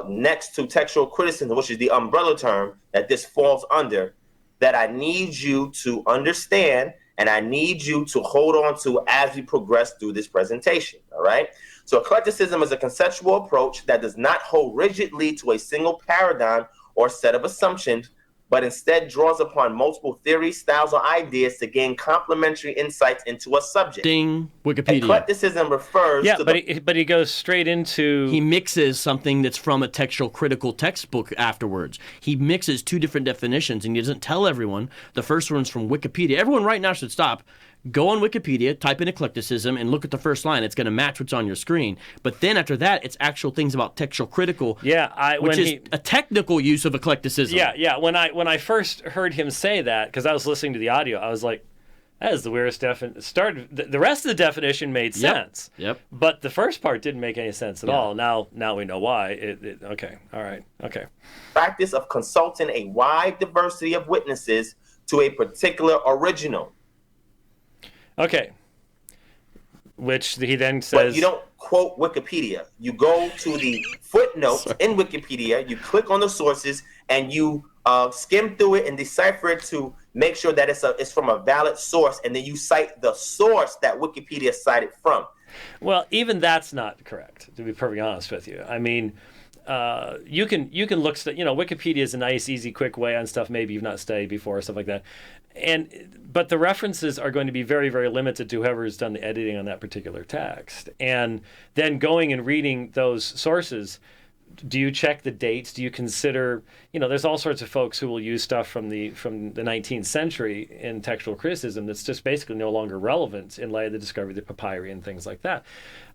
next to textual criticism, which is the umbrella term that this falls under, that I need you to understand and I need you to hold on to as we progress through this presentation, all right? So eclecticism is a conceptual approach that does not hold rigidly to a single paradigm or set of assumptions, but instead draws upon multiple theories, styles, or ideas to gain complementary insights into a subject. Ding, Wikipedia. Eclecticism refers to but he goes straight into... He mixes something that's from a textual critical textbook afterwards. He mixes two different definitions, and he doesn't tell everyone. The first one's from Wikipedia. Everyone right now should stop. Go on Wikipedia, type in eclecticism, and look at the first line. It's going to match what's on your screen. But then after that, it's actual things about textual critical, which is a technical use of eclecticism. Yeah. When I first heard him say that, because I was listening to the audio, I was like, that is the weirdest definition. The rest of the definition made sense. Yep. But the first part didn't make any sense at all. Now we know why. Okay. All right. Okay. practice of consulting a wide diversity of witnesses to a particular original. Okay. Which he then says... But you don't quote Wikipedia. You go to the footnotes in Wikipedia, you click on the sources, and you skim through it and decipher it to make sure that it's from a valid source, and then you cite the source that Wikipedia cited from. Well, even that's not correct, to be perfectly honest with you. I mean... you can look, Wikipedia is a nice, easy, quick way on stuff maybe you've not studied before or stuff like that. But the references are going to be very, very limited to whoever has done the editing on that particular text. And then going and reading those sources, do you check the dates? Do you consider, there's all sorts of folks who will use stuff from the 19th century in textual criticism that's just basically no longer relevant in light of the discovery of the papyri and things like that.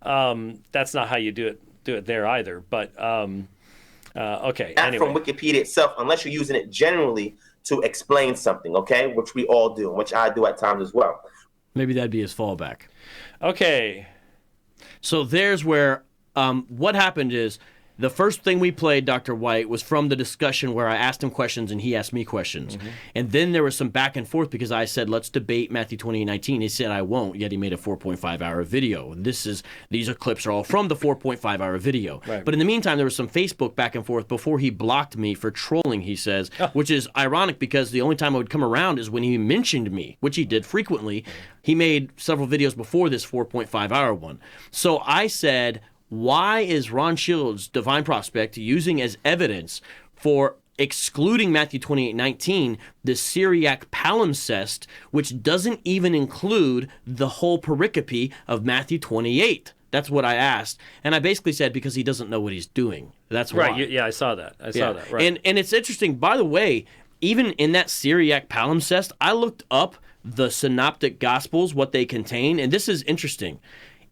That's not how you do it there either. But okay. Not anyway. from Wikipedia itself, unless you're using it generally to explain something, okay? Which we all do, which I do at times as well. Maybe that'd be his fallback. Okay. So there's where what happened is the first thing we played, Dr. White, was from the discussion where I asked him questions and he asked me questions. Mm-hmm. And then there was some back and forth because I said, let's debate Matthew 28:19. He said, I won't, yet he made a 4.5-hour video. These clips are all from the 4.5-hour video. Right. But in the meantime, there was some Facebook back and forth before he blocked me for trolling, he says, which is ironic because the only time I would come around is when he mentioned me, which he did frequently. He made several videos before this 4.5-hour one. So I said, why is Ron Shields' Divine Prospect using as evidence for excluding Matthew 28:19 the Syriac palimpsest, which doesn't even include the whole pericope of Matthew 28? That's what I asked. And I basically said because he doesn't know what he's doing. That's why. Right. Yeah, I saw that. I saw that. Right. And it's interesting, by the way, even in that Syriac palimpsest, I looked up the synoptic gospels, what they contain, and this is interesting.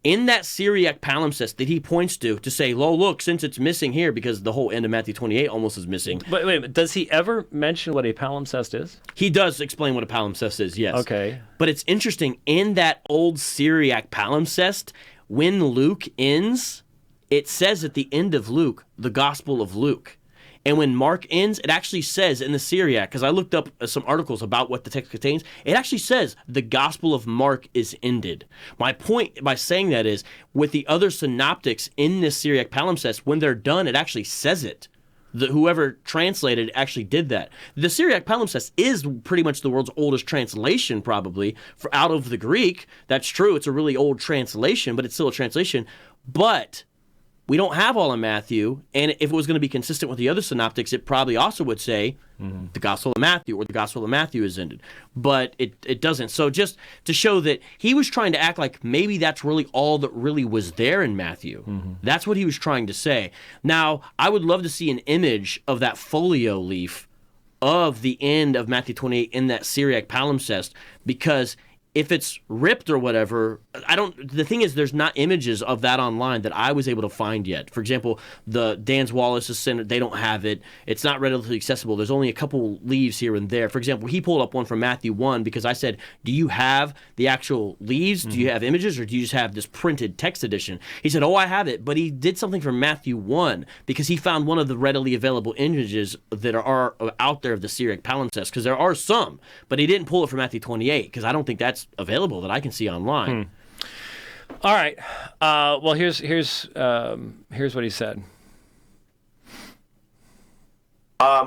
In that Syriac palimpsest that he points to say, oh, look, since it's missing here, because the whole end of Matthew 28 almost is missing. But wait, does he ever mention what a palimpsest is? He does explain what a palimpsest is, yes. Okay. But it's interesting, in that old Syriac palimpsest, when Luke ends, it says at the end of Luke, the Gospel of Luke. And when Mark ends, it actually says in the Syriac, because I looked up some articles about what the text contains, it actually says the Gospel of Mark is ended. My point by saying that is, with the other synoptics in this Syriac palimpsest, when they're done, it actually says it. Whoever translated actually did that. The Syriac palimpsest is pretty much the world's oldest translation, probably, out of the Greek. That's true. It's a really old translation, but it's still a translation. But we don't have all of Matthew, and if it was going to be consistent with the other synoptics, it probably also would say the Gospel of Matthew, or the Gospel of Matthew is ended. But it doesn't. So just to show that he was trying to act like maybe that's really all that really was there in Matthew. Mm-hmm. That's what he was trying to say. Now, I would love to see an image of that folio leaf of the end of Matthew 28 in that Syriac palimpsest, because if it's ripped or whatever, the thing is, there's not images of that online that I was able to find yet. For example, the Dan's Wallace's Center, they don't have it. It's not readily accessible. There's only a couple leaves here and there. For example, he pulled up one from Matthew 1 because I said, do you have the actual leaves? Mm-hmm. Do you have images, or do you just have this printed text edition? He said, oh, I have it. But he did something from Matthew 1 because he found one of the readily available images that are out there of the Syriac palimpsest, because there are some. But he didn't pull it from Matthew 28 because I don't think that's available that I can see online. All right. Well, here's what he said.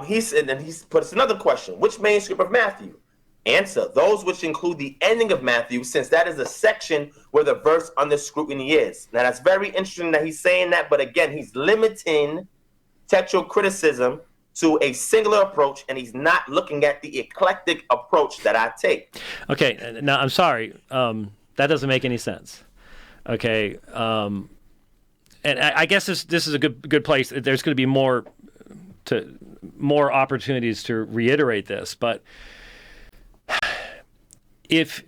He said, and he puts another question: which manuscript of Matthew? Answer: those which include the ending of Matthew, since that is a section where the verse under scrutiny is. Now, that's very interesting that he's saying that, but again, he's limiting textual criticism to a singular approach, and he's not looking at the eclectic approach that I take. Okay, now I'm sorry, that doesn't make any sense. Okay, and I guess this is a good place. There's going to be more opportunities to reiterate this, but if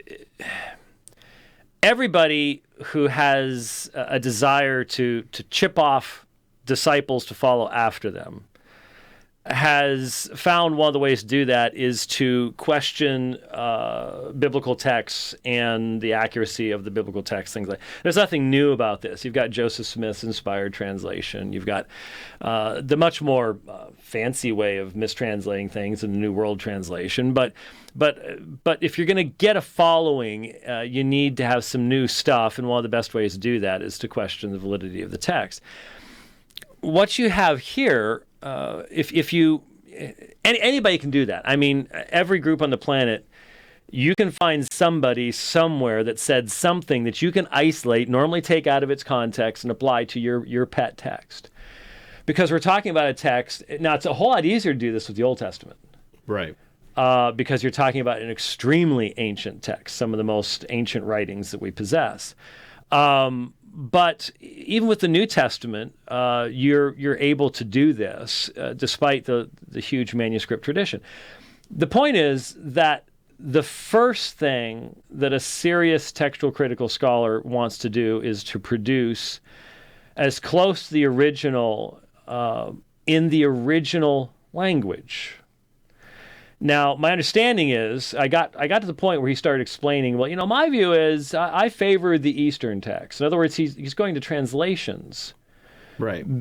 everybody who has a desire to chip off disciples to follow after them has found one of the ways to do that is to question biblical texts and the accuracy of the biblical text, things like that. There's nothing new about this. You've got Joseph Smith's inspired translation. You've got the much more fancy way of mistranslating things in the New World Translation. But if you're going to get a following, you need to have some new stuff, and one of the best ways to do that is to question the validity of the text. What you have here, if you anybody can do that. I mean, every group on the planet, you can find somebody somewhere that said something that you can isolate, normally take out of its context, and apply to your pet text. Because we're talking about a text. Now, it's a whole lot easier to do this with the Old Testament, right? Because you're talking about an extremely ancient text, some of the most ancient writings that we possess. But even with the New Testament, you're able to do this despite the huge manuscript tradition. The point is that the first thing that a serious textual critical scholar wants to do is to produce as close to the original in the original language. Now, my understanding is I got to the point where he started explaining, well, my view is I favor the Eastern text. In other words, he's going to translations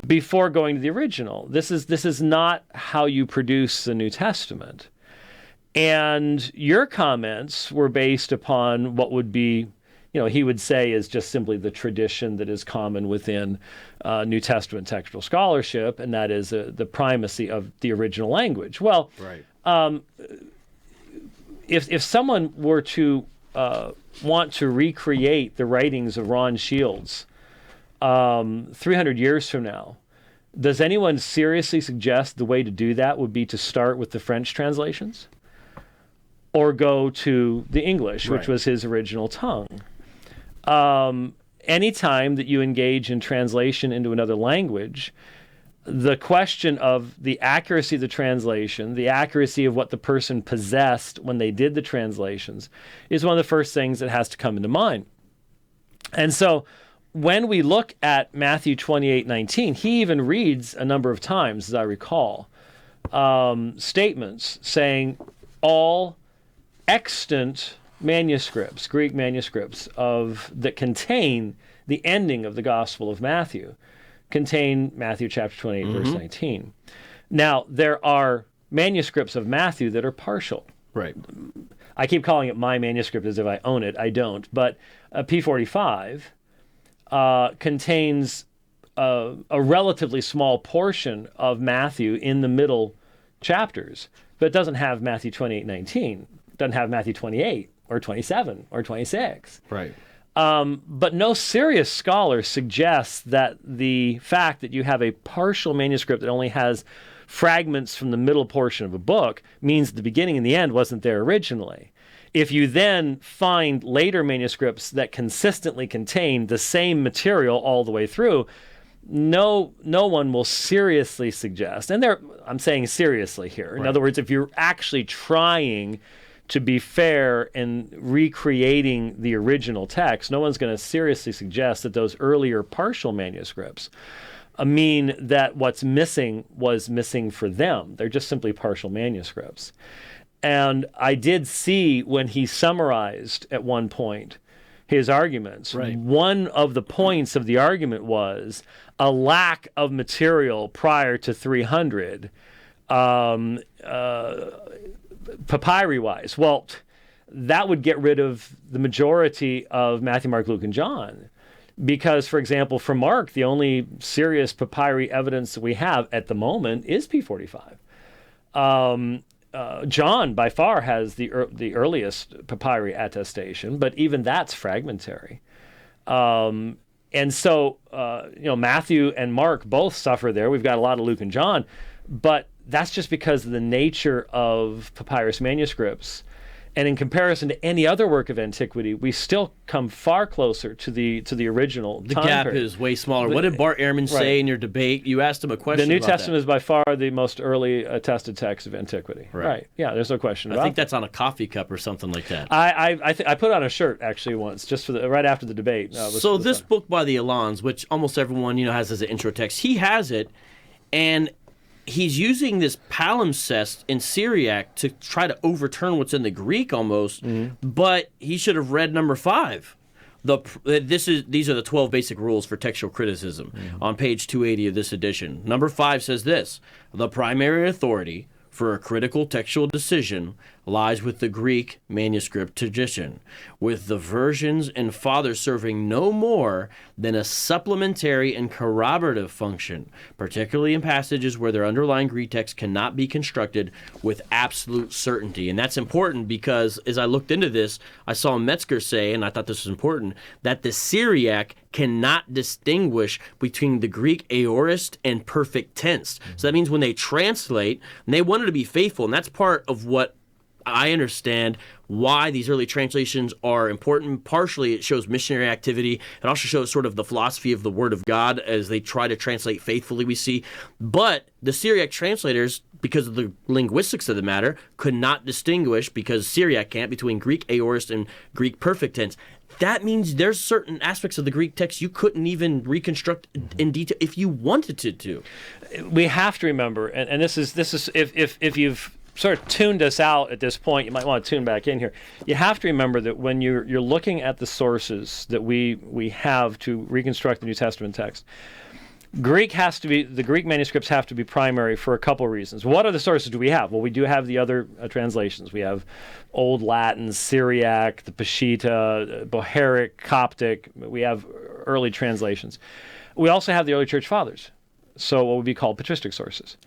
before going to the original. This is not how you produce the New Testament. And your comments were based upon what would be, he would say is just simply the tradition that is common within New Testament textual scholarship, and that is the primacy of the original language. Well, if someone were to want to recreate the writings of Ron Shields 300 years from now, does anyone seriously suggest the way to do that would be to start with the French translations? Or go to the English, which was his original tongue? Anytime that you engage in translation into another language, the question of the accuracy of the translation, the accuracy of what the person possessed when they did the translations, is one of the first things that has to come into mind. And so when we look at Matthew 28:19, he even reads a number of times, as I recall, statements saying all extant manuscripts, Greek manuscripts that contain the ending of the Gospel of Matthew, contain Matthew chapter 28, verse 19. Now, there are manuscripts of Matthew that are partial. Right. I keep calling it my manuscript as if I own it. I don't. But P45 contains a relatively small portion of Matthew in the middle chapters, but it doesn't have Matthew 28:19. Doesn't have Matthew 28 or 27 or 26. Right. But no serious scholar suggests that the fact that you have a partial manuscript that only has fragments from the middle portion of a book means the beginning and the end wasn't there originally. If you then find later manuscripts that consistently contain the same material all the way through, no one will seriously suggest, and I'm saying seriously here. In other words, if you're actually trying to be fair in recreating the original text, no one's going to seriously suggest that those earlier partial manuscripts mean that what's missing was missing for them. They're just simply partial manuscripts. And I did see when he summarized at one point his arguments, one of the points of the argument was a lack of material prior to 300. Papyri-wise, well, that would get rid of the majority of Matthew, Mark, Luke, and John. Because, for example, for Mark, the only serious papyri evidence that we have at the moment is P45. John, by far, has the earliest papyri attestation, but even that's fragmentary. And so, Matthew and Mark both suffer there. We've got a lot of Luke and John, but that's just because of the nature of papyrus manuscripts. And in comparison to any other work of antiquity, we still come far closer to the original. The gap is way smaller. What did Bart Ehrman say in your debate? You asked him a question. The New Testament is by far the most early attested text of anticity. Right. Yeah, there's no question about it. I think that's on a coffee cup or something like that. I put on a shirt actually once, just for right after the debate. So this book by the Alans, which almost everyone has as an intro text, he has it, and he's using this palimpsest in Syriac to try to overturn what's in the Greek almost, but he should have read number 5. These are the 12 basic rules for textual criticism on page 280 of this edition. Number 5 says this: the primary authority for a critical textual decision lies with the Greek manuscript tradition, with the versions and fathers serving no more than a supplementary and corroborative function, particularly in passages where their underlying Greek text cannot be constructed with absolute certainty. And that's important because as I looked into this, I saw Metzger say, and I thought this was important, that the Syriac cannot distinguish between the Greek aorist and perfect tense. So that means when they translate, and they wanted to be faithful, and that's part of what I understand why these early translations are important. Partially, it shows missionary activity. It also shows sort of the philosophy of the Word of God as they try to translate faithfully, we see. But the Syriac translators, because of the linguistics of the matter, could not distinguish, because Syriac can't, between Greek aorist and Greek perfect tense. That means there's certain aspects of the Greek text you couldn't even reconstruct in detail if you wanted to. We have to remember, and this is if you've sort of tuned us out at this point. You might want to tune back in here. You have to remember that when you're looking at the sources that we have to reconstruct the New Testament text, the Greek manuscripts have to be primary for a couple reasons. What other sources do we have? Well, we do have the other translations. We have Old Latin, Syriac, the Peshitta, Bohairic, Coptic. We have early translations. We also have the early church fathers, so what would be called patristic sources.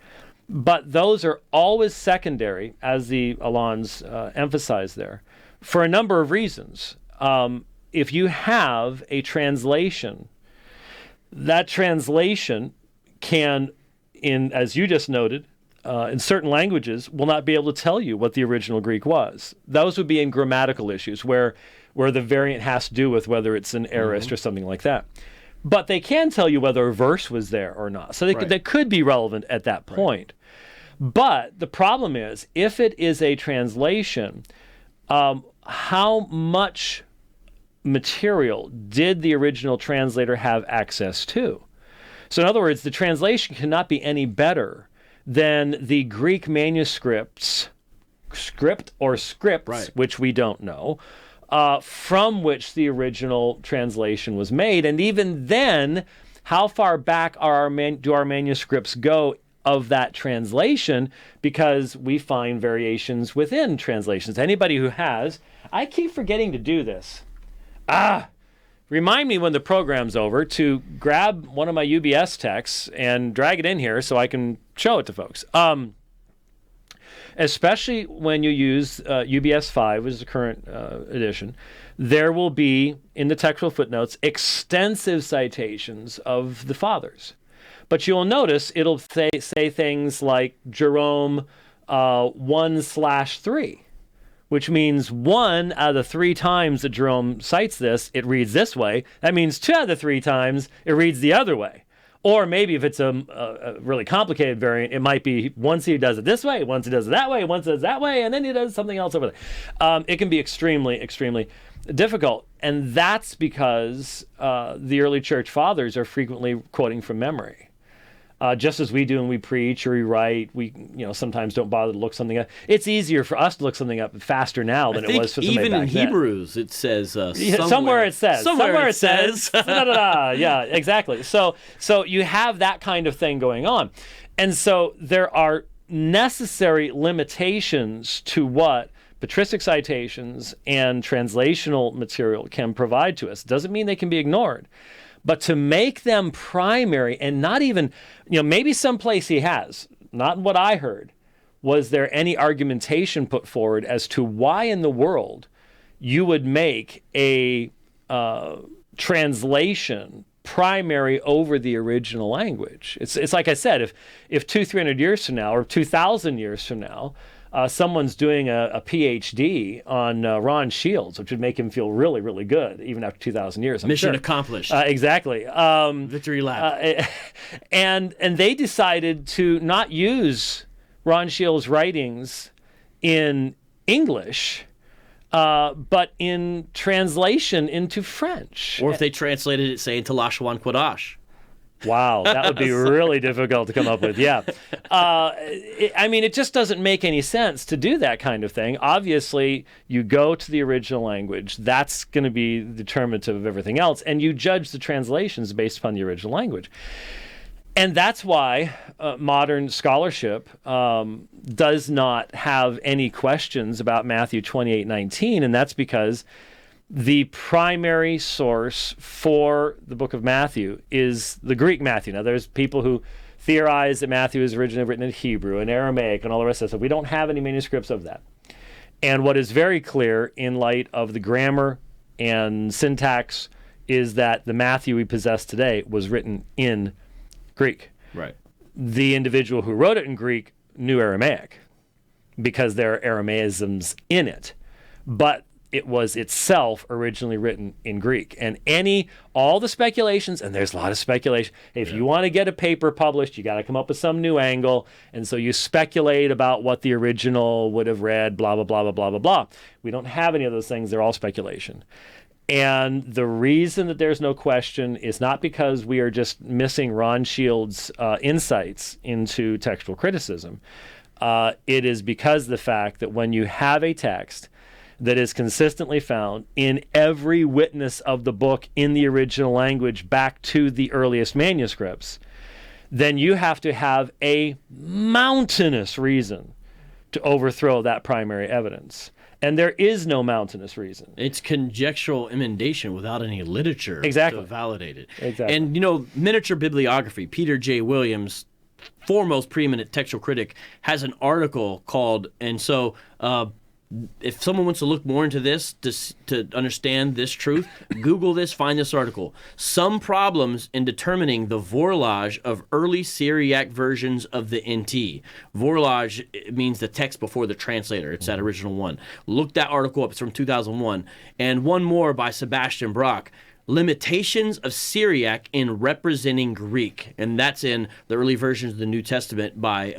But those are always secondary, as the Alans emphasize there, for a number of reasons. If you have a translation, that translation can, as you just noted, in certain languages, will not be able to tell you what the original Greek was. Those would be in grammatical issues where the variant has to do with whether it's an aorist or something like that. But they can tell you whether a verse was there or not. So they could be relevant at that point. Right. But the problem is, if it is a translation, how much material did the original translator have access to? So in other words, the translation cannot be any better than the Greek manuscripts, scripts, which we don't know, from which the original translation was made. And even then, how far back do our manuscripts go of that translation? Because we find variations within translations. Anybody who has, I keep forgetting to do this. Remind me when the program's over to grab one of my UBS texts and drag it in here so I can show it to folks. Especially when you use UBS 5, which is the current edition, there will be, in the textual footnotes, extensive citations of the fathers. But you'll notice it'll say things like Jerome 1/3. Which means 1 out of the 3 times that Jerome cites this, it reads this way. That means 2 out of the 3 times it reads the other way. Or maybe if it's a really complicated variant, it might be once he does it this way, once he does it that way, once he does it that way, and then he does something else over there. It can be extremely, extremely difficult. And that's because the early church fathers are frequently quoting from memory. Just as we do when we preach or we write, we sometimes don't bother to look something up. It's easier for us to look something up faster now than it was for somebody back then. Even in Hebrews, it says somewhere it says. Somewhere it says. Yeah, exactly. So you have that kind of thing going on. And so there are necessary limitations to what patristic citations and translational material can provide to us. Doesn't mean they can be ignored. But to make them primary and not even, maybe someplace he has, not what I heard, was there any argumentation put forward as to why in the world you would make a translation primary over the original language? It's like I said, if 200-300 years from now or 2,000 years from now, someone's doing a PhD on Ron Shields, which would make him feel really, really good, even after 2,000 years. Mission accomplished. Exactly. Victory lap. And they decided to not use Ron Shields' writings in English, but in translation into French. Or if they translated it, say, into Lashwan Quadash. Wow, that would be really difficult to come up with. Yeah. It just doesn't make any sense to do that kind of thing. Obviously, you go to the original language. That's going to be determinative of everything else. And you judge the translations based upon the original language. And that's why modern scholarship does not have any questions about Matthew 28:19. And that's because the primary source for the book of Matthew is the Greek Matthew. Now, there's people who theorize that Matthew is originally written in Hebrew and Aramaic and all the rest of that stuff. We don't have any manuscripts of that. And what is very clear in light of the grammar and syntax is that the Matthew we possess today was written in Greek. Right. The individual who wrote it in Greek knew Aramaic because there are Aramaisms in it. But it was itself originally written in Greek. And all the speculations, and there's a lot of speculation. If you want to get a paper published, you got to come up with some new angle. And so you speculate about what the original would have read, blah, blah, blah, blah, blah, blah, blah. We don't have any of those things. They're all speculation. And the reason that there's no question is not because we are just missing Ron Shields' insights into textual criticism. it is because of the fact that when you have a text that is consistently found in every witness of the book in the original language back to the earliest manuscripts, then you have to have a mountainous reason to overthrow that primary evidence. And there is no mountainous reason. It's conjectural emendation without any literature Exactly. to validate it. Exactly. And, miniature bibliography, Peter J. Williams, foremost preeminent textual critic, has an article called, and so if someone wants to look more into this to understand this truth, Google this, find this article. Some problems in determining the vorlage of early Syriac versions of the NT. Vorlage means the text before the translator. It's that original one. Look that article up. It's from 2001. And one more by Sebastian Brock. Limitations of Syriac in representing Greek, and that's in the early versions of the New Testament by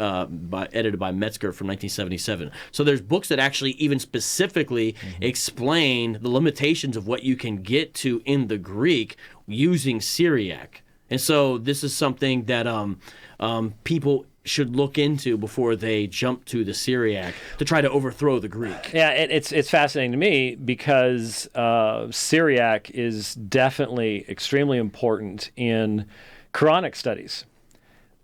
edited by Metzger from 1977. So there's books that actually even specifically explain the limitations of what you can get to in the Greek using Syriac. And so this is something that people should look into before they jump to the Syriac to try to overthrow the Greek. Yeah, it's fascinating to me because Syriac is definitely extremely important in Quranic studies,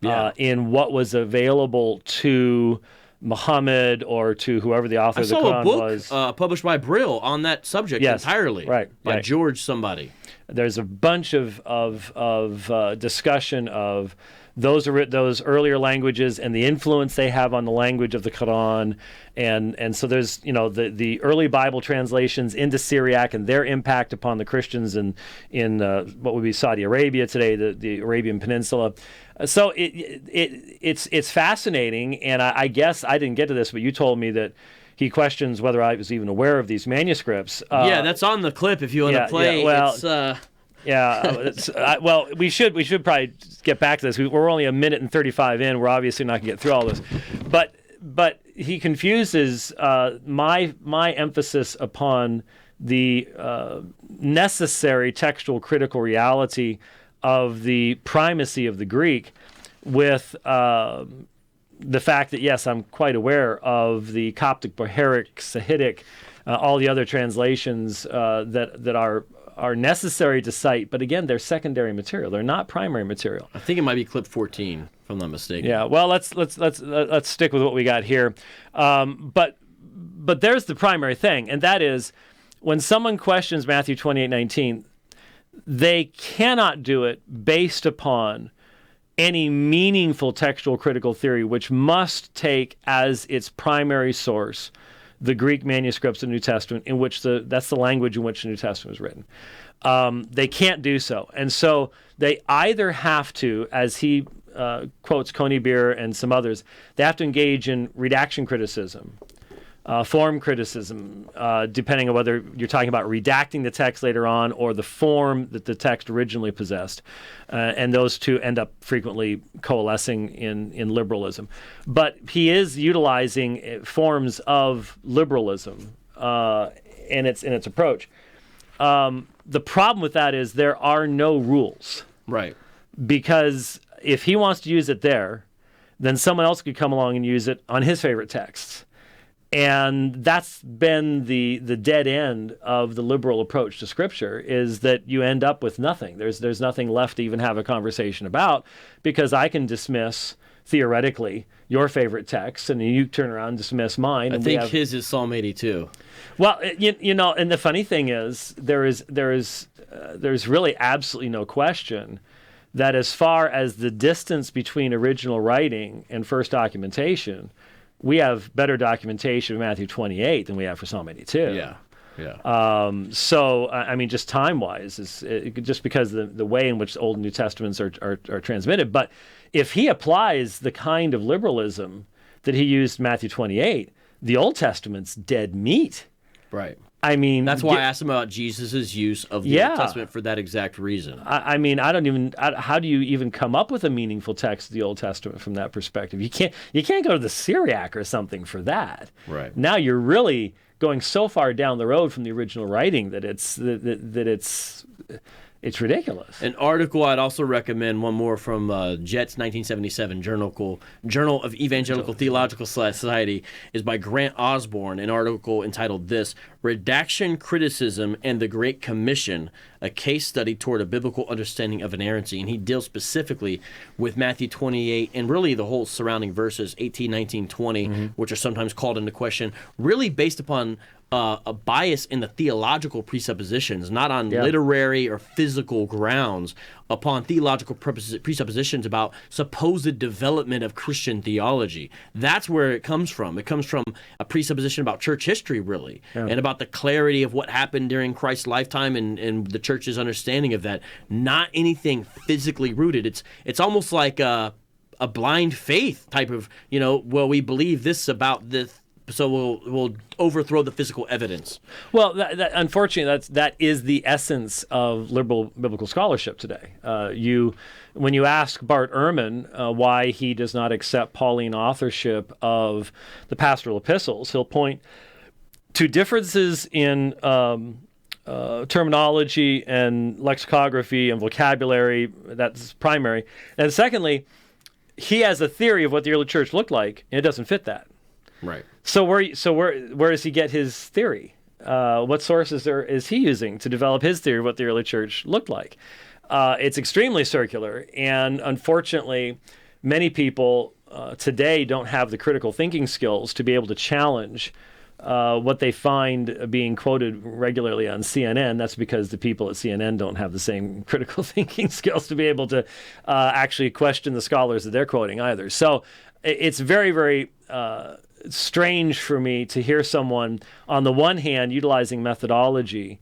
in what was available to Muhammad or to whoever the author of the Quran was. I saw a book published by Brill on that subject entirely. Right. By George somebody. There's a bunch of discussion of those earlier languages and the influence they have on the language of the Quran, and so there's the early Bible translations into Syriac and their impact upon the Christians in what would be Saudi Arabia today, the Arabian Peninsula. So it's fascinating, and I guess I didn't get to this, but you told me that he questions whether I was even aware of these manuscripts. Yeah, that's on the clip if you want to play. Well, we should probably get back to this. We're only a minute and 35 in. We're obviously not going to get through all this, but he confuses my emphasis upon the necessary textual critical reality of the primacy of the Greek with the fact that, yes, I'm quite aware of the Coptic, Bohairic, Sahidic, all the other translations that are necessary to cite, but again, they're secondary material. They're not primary material. I think it might be clip 14, if I'm not mistaken. Yeah. Well, let's stick with what we got here. But there's the primary thing, and that is when someone questions Matthew 28:19, they cannot do it based upon any meaningful textual critical theory, which must take as its primary source the Greek manuscripts of the New Testament, in which that's the language in which the New Testament was written. They can't do so. And so they either have to, as he quotes Coney Beer and some others, they have to engage in redaction criticism, form criticism, depending on whether you're talking about redacting the text later on or the form that the text originally possessed. And those two end up frequently coalescing in liberalism. But he is utilizing forms of liberalism in its approach. The problem with that is there are no rules. Right. Because if he wants to use it there, then someone else could come along and use it on his favorite texts. And that's been the dead end of the liberal approach to Scripture, is that you end up with nothing. There's nothing left to even have a conversation about, because I can dismiss, theoretically, your favorite text, and you turn around and dismiss mine. I think his is Psalm 82. Well, and the funny thing is, there's really absolutely no question that as far as the distance between original writing and first documentation, we have better documentation of Matthew 28 than we have for Psalm 82. Yeah. So, I mean, just time-wise, just because the way in which Old and New Testaments are transmitted. But if he applies the kind of liberalism that he used in Matthew 28, the Old Testament's dead meat. Right. I mean, that's why I asked him about Jesus' use of the Old Testament for that exact reason. I mean, how do you even come up with a meaningful text of the Old Testament from that perspective? You can't go to the Syriac or something for that. Right. Now you're really going so far down the road from the original writing that it's It's ridiculous. An article I'd also recommend, one more from Jet's 1977 Journal of Evangelical Theological Society, is by Grant Osborne, an article entitled this, Redaction, Criticism, and the Great Commission, a case study toward a biblical understanding of inerrancy. And he deals specifically with Matthew 28 and really the whole surrounding verses, 18, 19, 20, which are sometimes called into question, really based upon a bias in the theological presuppositions, not on literary or physical grounds, upon theological presuppositions about supposed development of Christian theology. That's where it comes from. It comes from a presupposition about church history, really, and about the clarity of what happened during Christ's lifetime and the church's understanding of that. Not anything physically rooted. It's almost like a blind faith type of, well, we believe this about this, so we'll overthrow the physical evidence. Well, unfortunately, that is the essence of liberal biblical scholarship today. When you ask Bart Ehrman why he does not accept Pauline authorship of the pastoral epistles, he'll point to differences in terminology and lexicography and vocabulary. That's primary. And secondly, he has a theory of what the early church looked like, and it doesn't fit that. Right. So where does he get his theory? What sources is he using to develop his theory of what the early church looked like? It's extremely circular, and unfortunately, many people today don't have the critical thinking skills to be able to challenge what they find being quoted regularly on CNN. That's because the people at CNN don't have the same critical thinking skills to be able to actually question the scholars that they're quoting either. So it's very, very strange for me to hear someone, on the one hand, utilizing methodology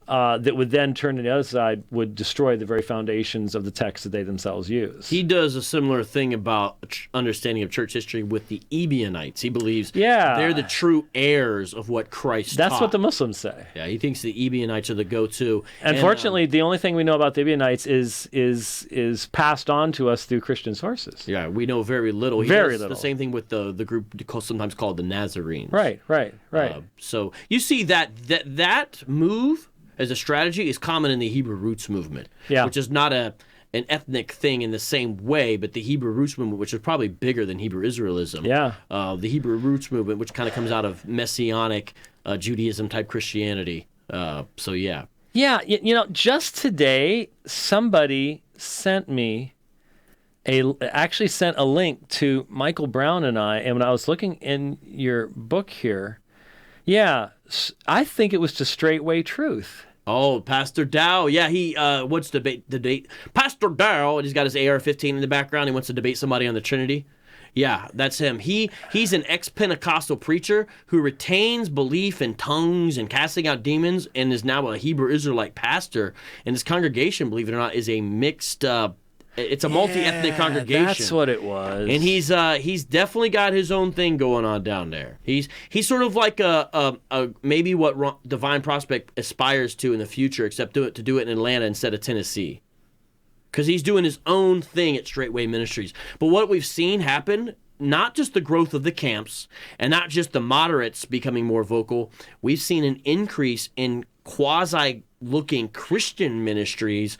that would then turn to the other side, would destroy the very foundations of the text that they themselves use. He does a similar thing about understanding of church history with the Ebionites. He believes they're the true heirs of what Christ That's taught. what the Muslims say. Yeah, he thinks the Ebionites are the go-to. Unfortunately, the only thing we know about the Ebionites is passed on to us through Christian sources. Yeah, we know very little. He Very does little. The same thing with the group sometimes called the Nazarenes. Right. So you see that move as a strategy is common in the Hebrew roots movement, which is not an ethnic thing in the same way, but the Hebrew roots movement, which is probably bigger than Hebrew Israelism. The Hebrew roots movement, which kind of comes out of Messianic Judaism type Christianity. Yeah, just today, somebody sent me actually sent a link to Michael Brown and and when I was looking in your book here, I think it was to Straightway Truth. Oh, Pastor Dow. Yeah, he wants to debate. Pastor Dow, and he's got his AR-15 in the background. He wants to debate somebody on the Trinity. Yeah, that's him. He's an ex-Pentecostal preacher who retains belief in tongues and casting out demons and is now a Hebrew Israelite pastor. And his congregation, believe it or not, is a mixed it's a multi-ethnic congregation. That's what it was. And he's definitely got his own thing going on down there. He's sort of like a maybe what Divine Prospect aspires to in the future, except to do it in Atlanta instead of Tennessee. Because he's doing his own thing at Straightway Ministries. But what we've seen happen, not just the growth of the camps and not just the moderates becoming more vocal, we've seen an increase in quasi-looking Christian ministries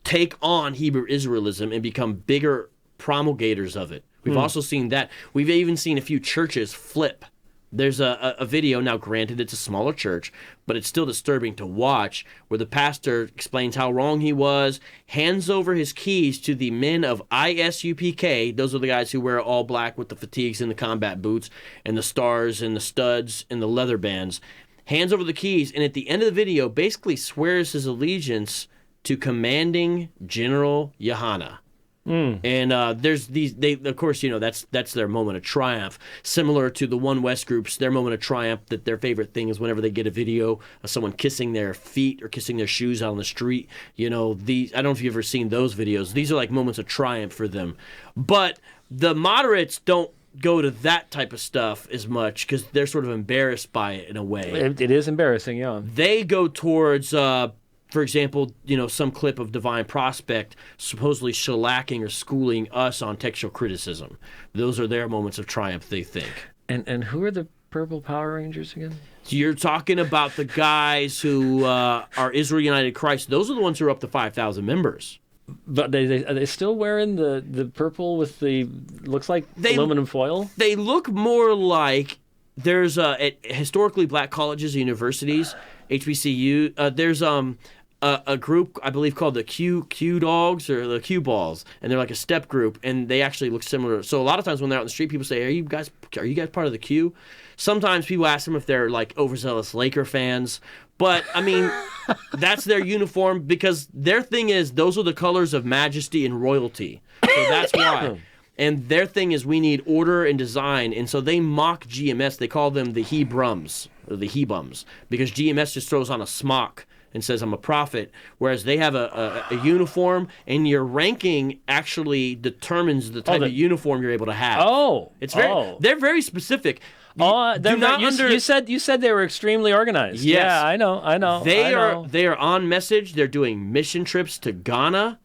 take on Hebrew Israelism and become bigger promulgators of it. We've also seen that. We've even seen a few churches flip. There's a video, now granted it's a smaller church, but it's still disturbing to watch, where the pastor explains how wrong he was, hands over his keys to the men of ISUPK. Those are the guys who wear all black with the fatigues and the combat boots and the stars and the studs and the leather bands. Hands over the keys, and at the end of the video basically swears his allegiance to commanding General Yohana. And there's these, of course, that's their moment of triumph. Similar to the One West groups, their moment of triumph, that their favorite thing is whenever they get a video of someone kissing their feet or kissing their shoes out on the street. I don't know if you've ever seen those videos. These are like moments of triumph for them. But the moderates don't go to that type of stuff as much because they're sort of embarrassed by it in a way. It is embarrassing, yeah. They go towards for example, some clip of Divine Prospect supposedly shellacking or schooling us on textual criticism. Those are their moments of triumph, they think. And who are the Purple Power Rangers again? You're talking about the guys who are Israel United Christ. Those are the ones who are up to 5,000 members. But are they still wearing the purple with the looks like aluminum foil? They look more like there's at historically black colleges and universities, HBCU. There's a group I believe called the Q Dogs or the Q Balls, and they're like a step group, and they actually look similar. So a lot of times when they're out in the street, people say, "Are you guys part of the Q?" Sometimes people ask them if they're like overzealous Laker fans, but I mean, that's their uniform because their thing is those are the colors of majesty and royalty. So that's why. And their thing is we need order and design, and so they mock GMS. They call them the Hebrums or the Hebums because GMS just throws on a smock and says, I'm a prophet, whereas they have a uniform, and your ranking actually determines the type of uniform you're able to have. They're very specific. You said they were extremely organized. Yes. Yeah, I know. They are on message. They're doing mission trips to Ghana.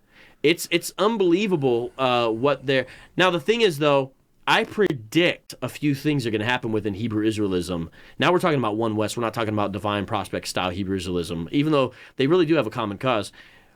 It's unbelievable what they're... Now, the thing is, though, I predict a few things are going to happen within Hebrew Israelism. Now we're talking about One West. We're not talking about Divine Prospect style Hebrew Israelism, even though they really do have a common cause.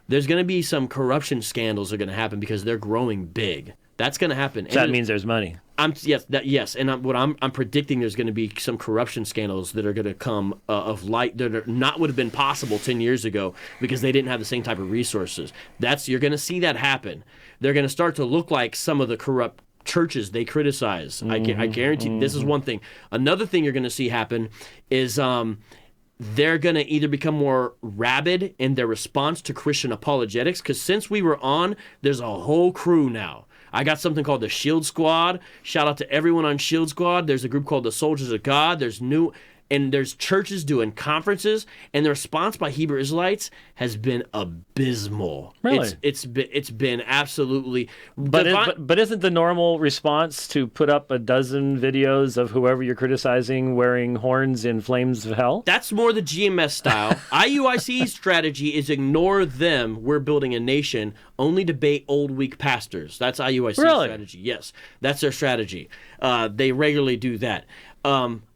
There's going to be some corruption scandals are going to happen because they're growing big. That's going to happen. So that means there's money. Yes. And I'm predicting there's going to be some corruption scandals that are going to come of light that would have been possible 10 years ago because they didn't have the same type of resources. You're going to see that happen. They're going to start to look like some of the corrupt churches they criticize. I guarantee this is one thing. Another thing you're going to see happen is they're going to either become more rabid in their response to Christian apologetics, because since we were on, there's a whole crew now. I got something called the Shield Squad. Shout out to everyone on Shield Squad. There's a group called the Soldiers of God. There's churches doing conferences, and the response by Hebrew Israelites has been abysmal. Really? It's been absolutely. But isn't the normal response to put up a dozen videos of whoever you're criticizing wearing horns in flames of hell? That's more the GMS style. IUIC's strategy is ignore them. We're building a nation. Only debate old weak pastors. That's IUIC's strategy. Yes, that's their strategy. They regularly do that.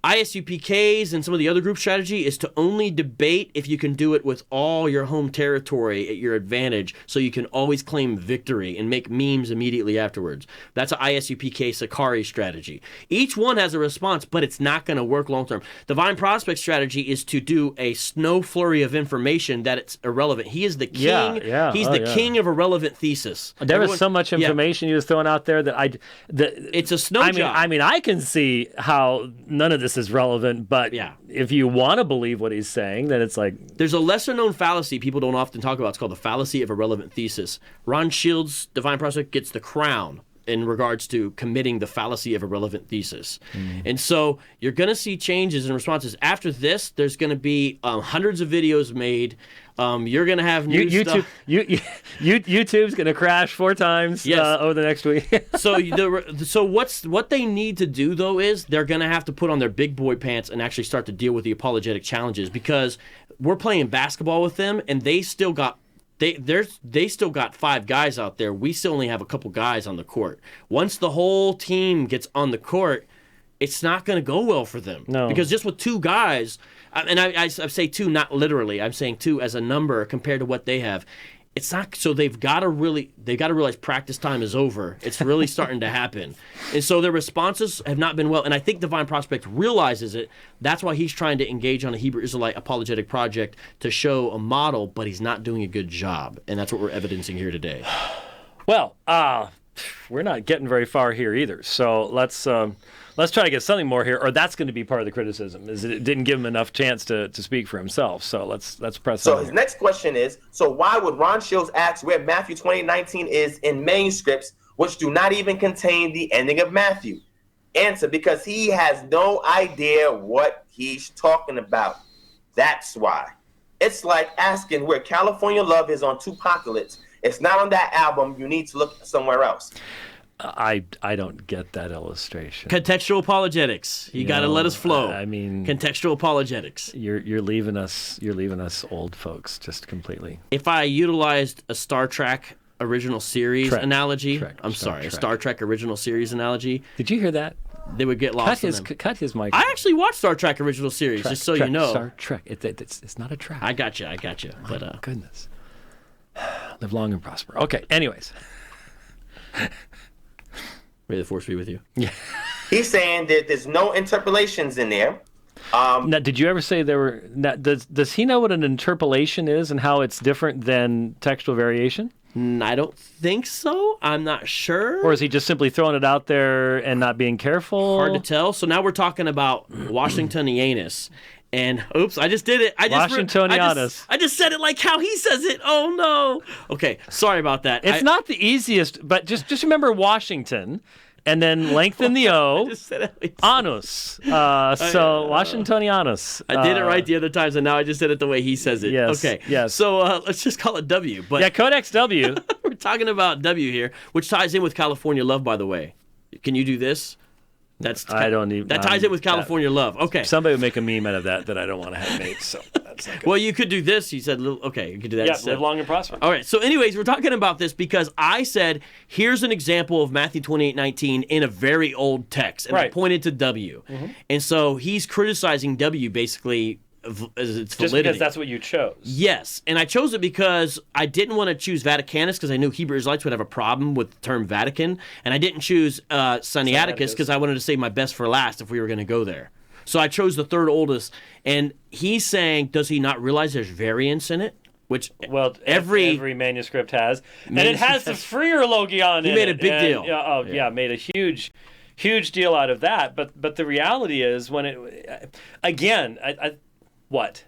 ISUPK's and some of the other group strategy is to only debate if you can do it with all your home territory at your advantage, so you can always claim victory and make memes immediately afterwards. That's an ISUPK Sakari strategy. Each one has a response, but it's not going to work long term. Divine Prospect strategy is to do a snow flurry of information that it's irrelevant. He is the king. He's the king of irrelevant thesis. There was so much information he was throwing out there that it's a snow job. I mean, I can see how none of this is relevant, but if you want to believe what he's saying, then it's like... There's a lesser-known fallacy people don't often talk about. It's called the fallacy of irrelevant thesis. Ron Shields' Divine Prospect gets the crown in regards to committing the fallacy of irrelevant thesis. And so you're going to see changes in responses. After this, there's going to be hundreds of videos made. You're going to have new stuff. YouTube's going to crash 4 times over the next week. So what they need to do, though, is they're going to have to put on their big boy pants and actually start to deal with the apologetic challenges, because we're playing basketball with them, and they still got they still got 5 guys out there. We still only have a couple guys on the court. Once the whole team gets on the court, it's not going to go well for them. No. Because just with 2 guys, and I say 2 not literally, I'm saying 2 as a number compared to what they have. It's not, so they've got to realize practice time is over. It's really starting to happen. And so their responses have not been well. And I think Divine Prospect realizes it. That's why he's trying to engage on a Hebrew Israelite apologetic project to show a model, but he's not doing a good job. And that's what we're evidencing here today. Well, we're not getting very far here either. So let's try to get something more here, or that's going to be part of the criticism, is that it didn't give him enough chance to speak for himself. So let's press on. So his next question is, so why would Ron Shields ask where Matthew 28:19 is in manuscripts which do not even contain the ending of Matthew? Answer, because he has no idea what he's talking about. That's why. It's like asking where California Love is on Tupacalypse. It's not on that album. You need to look somewhere else. I don't get that illustration. Contextual apologetics. You got to let us flow. I mean, contextual apologetics. You're leaving us old folks just completely. If I utilized a Star Trek original series analogy, a Star Trek original series analogy. Did you hear that? they would get lost in them. Cut his mic. I actually watched Star Trek original series, just so you know. Star Trek. It's not a track. I got you. But goodness. Live long and prosper. Okay, anyways. May the force be with you. Yeah. He's saying that there's no interpolations in there. Now, did you ever say there were... Now, does he know what an interpolation is and how it's different than textual variation? I don't think so. I'm not sure. Or is he just simply throwing it out there and not being careful? Hard to tell. So now we're talking about Washingtonianus. And oops, I just did it. Washingtonianus. I just said it like how he says it. Oh no. Okay, sorry about that. It's not the easiest, but just remember Washington, and then lengthen the O. I just said it. Anus. Washingtonianus. I did it right the other times, and now I just said it the way he says it. Yes. Okay. Yes. So let's just call it W. But yeah, Codex W. We're talking about W here, which ties in with California Love, by the way. Can you do this? That ties in with California Love. Okay. Somebody would make a meme out of that I don't want to have made. So that's not good. Well, you could do this. You said, okay, you could do that. Yeah, instead. live long and prosper. All right. So, anyways, we're talking about this because I said, here's an example of Matthew 28:19 in a very old text, and I pointed to W. Mm-hmm. And so he's criticizing W basically as its validity. Just because that's what you chose. Yes, and I chose it because I didn't want to choose Vaticanus because I knew Hebrew Israelites would have a problem with the term Vatican, and I didn't choose Sinaiticus because I wanted to save my best for last if we were going to go there. So I chose the third oldest, and he's saying, does he not realize there's variance in it? Which every manuscript has, and it has the freer logion in it. He made a big deal. Made a huge deal out of that. But the reality is when it again, What?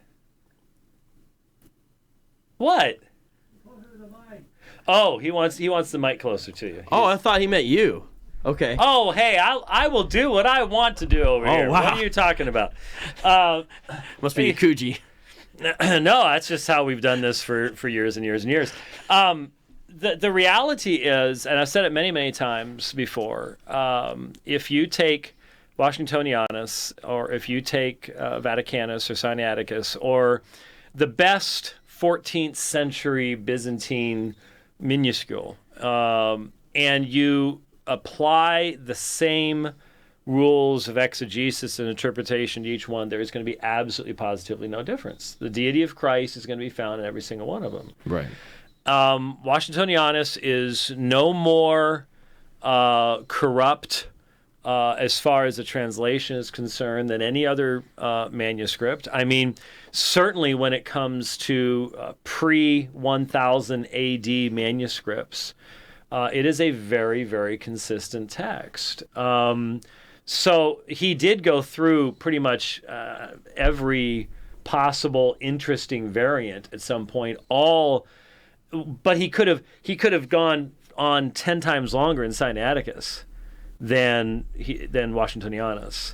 Oh, he wants the mic closer to you. I thought he meant you. Okay. Oh, hey, I will do what I want to do over here. Wow. What are you talking about? Must be Yakuji. No, that's just how we've done this for years and years and years. The reality is, and I've said it many, many times before, if you take Washingtonianus, or if you take Vaticanus or Sinaiticus, or the best 14th century Byzantine minuscule, and you apply the same rules of exegesis and interpretation to each one, there is going to be absolutely positively no difference. The deity of Christ is going to be found in every single one of them. Right. Washingtonianus is no more corrupt as far as the translation is concerned than any other manuscript. I mean, certainly when it comes to pre-1000 AD manuscripts, it is a very, very consistent text. So he did go through pretty much every possible interesting variant at some point, but he could have gone on 10 times longer in Sinaiticus than Washingtonianus.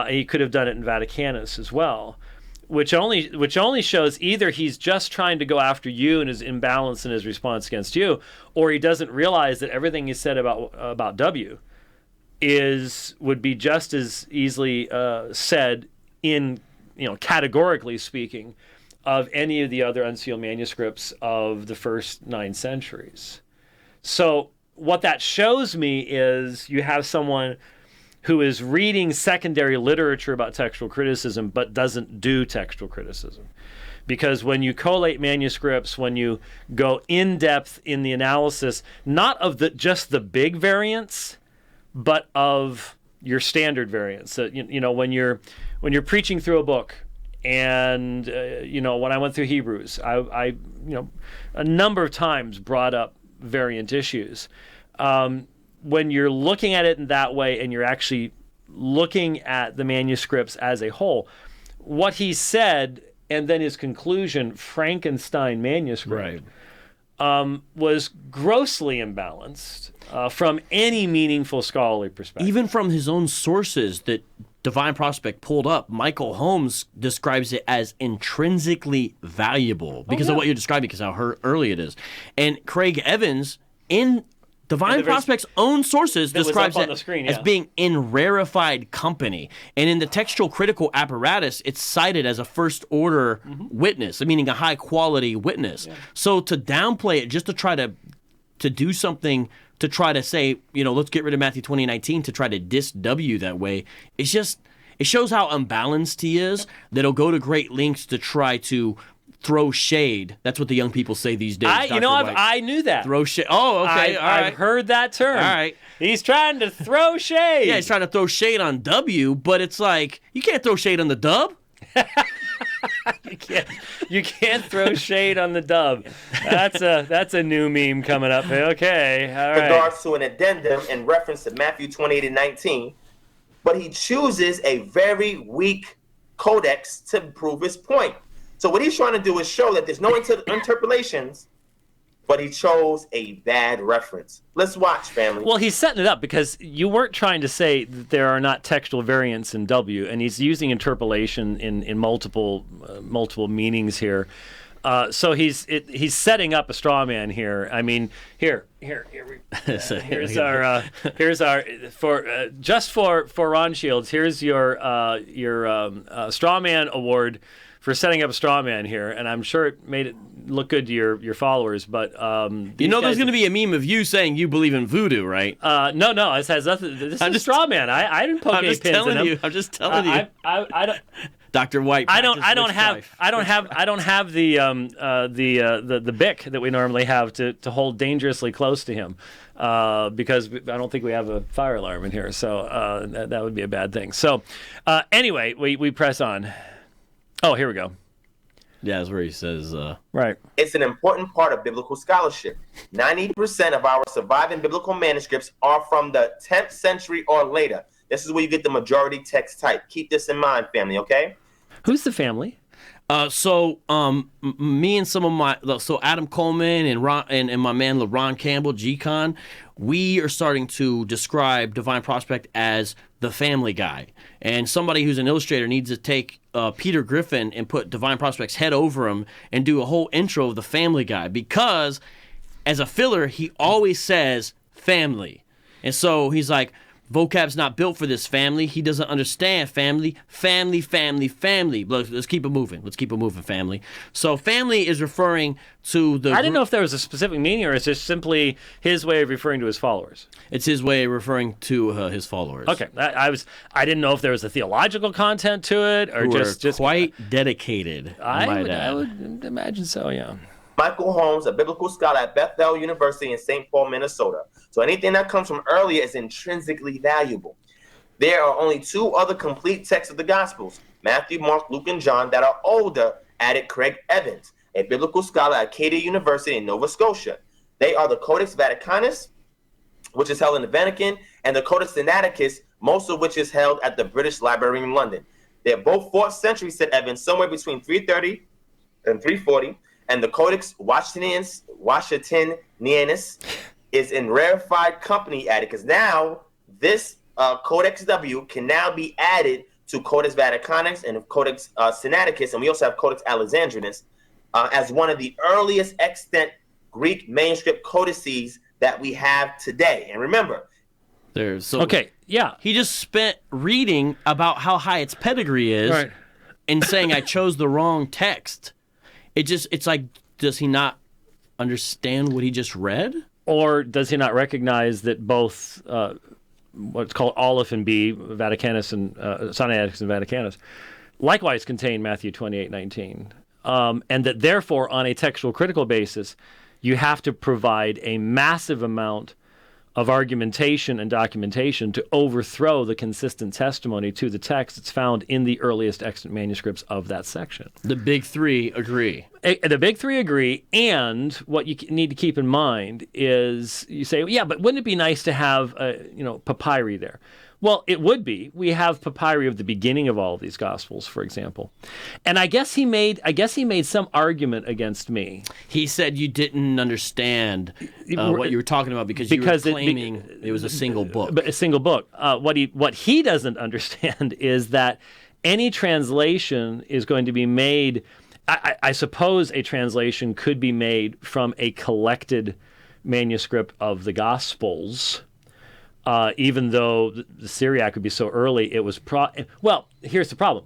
He could have done it in Vaticanus as well, which only shows either he's just trying to go after you and is imbalanced in his response against you, or he doesn't realize that everything he said about W would be just as easily said in, categorically speaking, of any of the other unsealed manuscripts of the first 9 centuries. So what that shows me is you have someone who is reading secondary literature about textual criticism but doesn't do textual criticism. Because when you collate manuscripts, when you go in depth in the analysis, not of just the big variants, but of your standard variants. So, when you're preaching through a book, and when I went through Hebrews, I a number of times brought up variant issues. When you're looking at it in that way and you're actually looking at the manuscripts as a whole, what he said and then his conclusion, Frankenstein manuscript, was grossly imbalanced from any meaningful scholarly perspective. Even from his own sources that Divine Prospect pulled up, Michael Holmes describes it as intrinsically valuable because of what you're describing, because how early it is. And Craig Evans, in Divine Prospect's own sources, describes it as being in rarefied company. And in the textual critical apparatus, it's cited as a first order witness, meaning a high quality witness. Yeah. So to downplay it just to try to do something to try to say, let's get rid of Matthew 20:19 to try to diss W that way. It's just, it shows how unbalanced he is, that he'll go to great lengths to try to throw shade. That's what the young people say these days. I knew that. Throw shade. Oh, okay. I've heard that term. All right. He's trying to throw shade. Yeah, he's trying to throw shade on W, but it's like, you can't throw shade on the dub. You can't throw shade on the dub. That's a new meme coming up. Okay, all right. Regards to an addendum in reference to Matthew 28:19, but he chooses a very weak codex to prove his point. So what he's trying to do is show that there's no interpolations, but he chose a bad reference. Let's watch, family. Well, he's setting it up because you weren't trying to say that there are not textual variants in W, and he's using interpolation in multiple meanings here. So he's setting up a straw man here. I mean, here's our just for Ron Shields. Here's your straw man award for setting up a straw man here, and I'm sure it made it look good to your followers. But there's going to be a meme of you saying you believe in voodoo, right? No, this has nothing. This is a straw man. I didn't poke any pins in him. I'm just telling you. I don't. Dr. White. I don't have the bic that we normally have to hold dangerously close to him, because I don't think we have a fire alarm in here. So that would be a bad thing. So anyway, we press on. Oh, here we go. Yeah, that's where he says... Right. It's an important part of biblical scholarship. 90% of our surviving biblical manuscripts are from the 10th century or later. This is where you get the majority text type. Keep this in mind, family, okay? Who's the family? Me and some of my... So Adam Coleman and my man LeBron Campbell, G-Con, we are starting to describe Divine Prospect as the family guy. And somebody who's an illustrator needs to take Peter Griffin and put Divine Prospect's head over him and do a whole intro of the family guy, because as a filler, he always says family. And so he's like, Vocab's not built for this family. He doesn't understand family. Let's keep it moving, family. So family is referring to the... I didn't know if there was a specific meaning, or is this simply his way of referring to his followers? It's his way of referring to his followers. Okay. I didn't know if there was a theological content to it, or just quite dedicated. I would imagine so, yeah. Michael Holmes, a biblical scholar at Bethel University in St. Paul, Minnesota. So anything that comes from earlier is intrinsically valuable. There are only two other complete texts of the Gospels, Matthew, Mark, Luke, and John, that are older, added Craig Evans, a biblical scholar at Acadia University in Nova Scotia. They are the Codex Vaticanus, which is held in the Vatican, and the Codex Sinaiticus, most of which is held at the British Library in London. They're both 4th century, said Evans, somewhere between 330 and 340. And the Codex Washingtonianus is in rarefied company added, because now this Codex W can now be added to Codex Vaticanus and Codex Sinaiticus, and we also have Codex Alexandrinus as one of the earliest extant Greek manuscript codices that we have today. And remember, okay, yeah, he just spent reading about how high its pedigree is, right, and saying I chose the wrong text. It's like, does he not understand what he just read? Or does he not recognize that both what's called Aleph and B, Vaticanus and Sinaiticus and Vaticanus, likewise contain Matthew 28:19, and that therefore, on a textual critical basis, you have to provide a massive amount of argumentation and documentation to overthrow the consistent testimony to the text that's found in the earliest extant manuscripts of that section. The big three agree. The big three agree, and what you need to keep in mind is, you say, yeah, but wouldn't it be nice to have papyri there? Well, it would be. We have papyri of the beginning of all of these Gospels, for example. And I guess he made some argument against me. He said you didn't understand what you were talking about because you were claiming it was a single book. A single book. What he doesn't understand is that any translation is going to be made. I suppose a translation could be made from a collected manuscript of the Gospels. Even though the Syriac would be so early, it was well, here's the problem.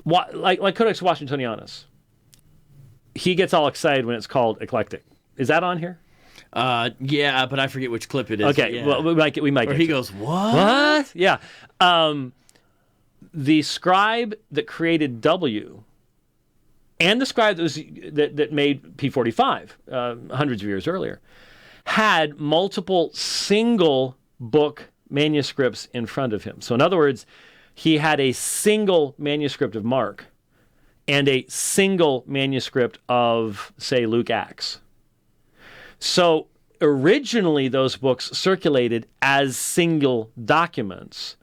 Like Codex Washingtonianus, he gets all excited when it's called eclectic. Is that on here? Yeah, but I forget which clip it is. Okay, Yeah. well, we might Where get he to it. goes, what? What? Yeah. The scribe that created W and the scribe that made P45 hundreds of years earlier had multiple single book manuscripts in front of him. So in other words, he had a single manuscript of Mark and a single manuscript of, say, Luke Acts. So originally those books circulated as single documents,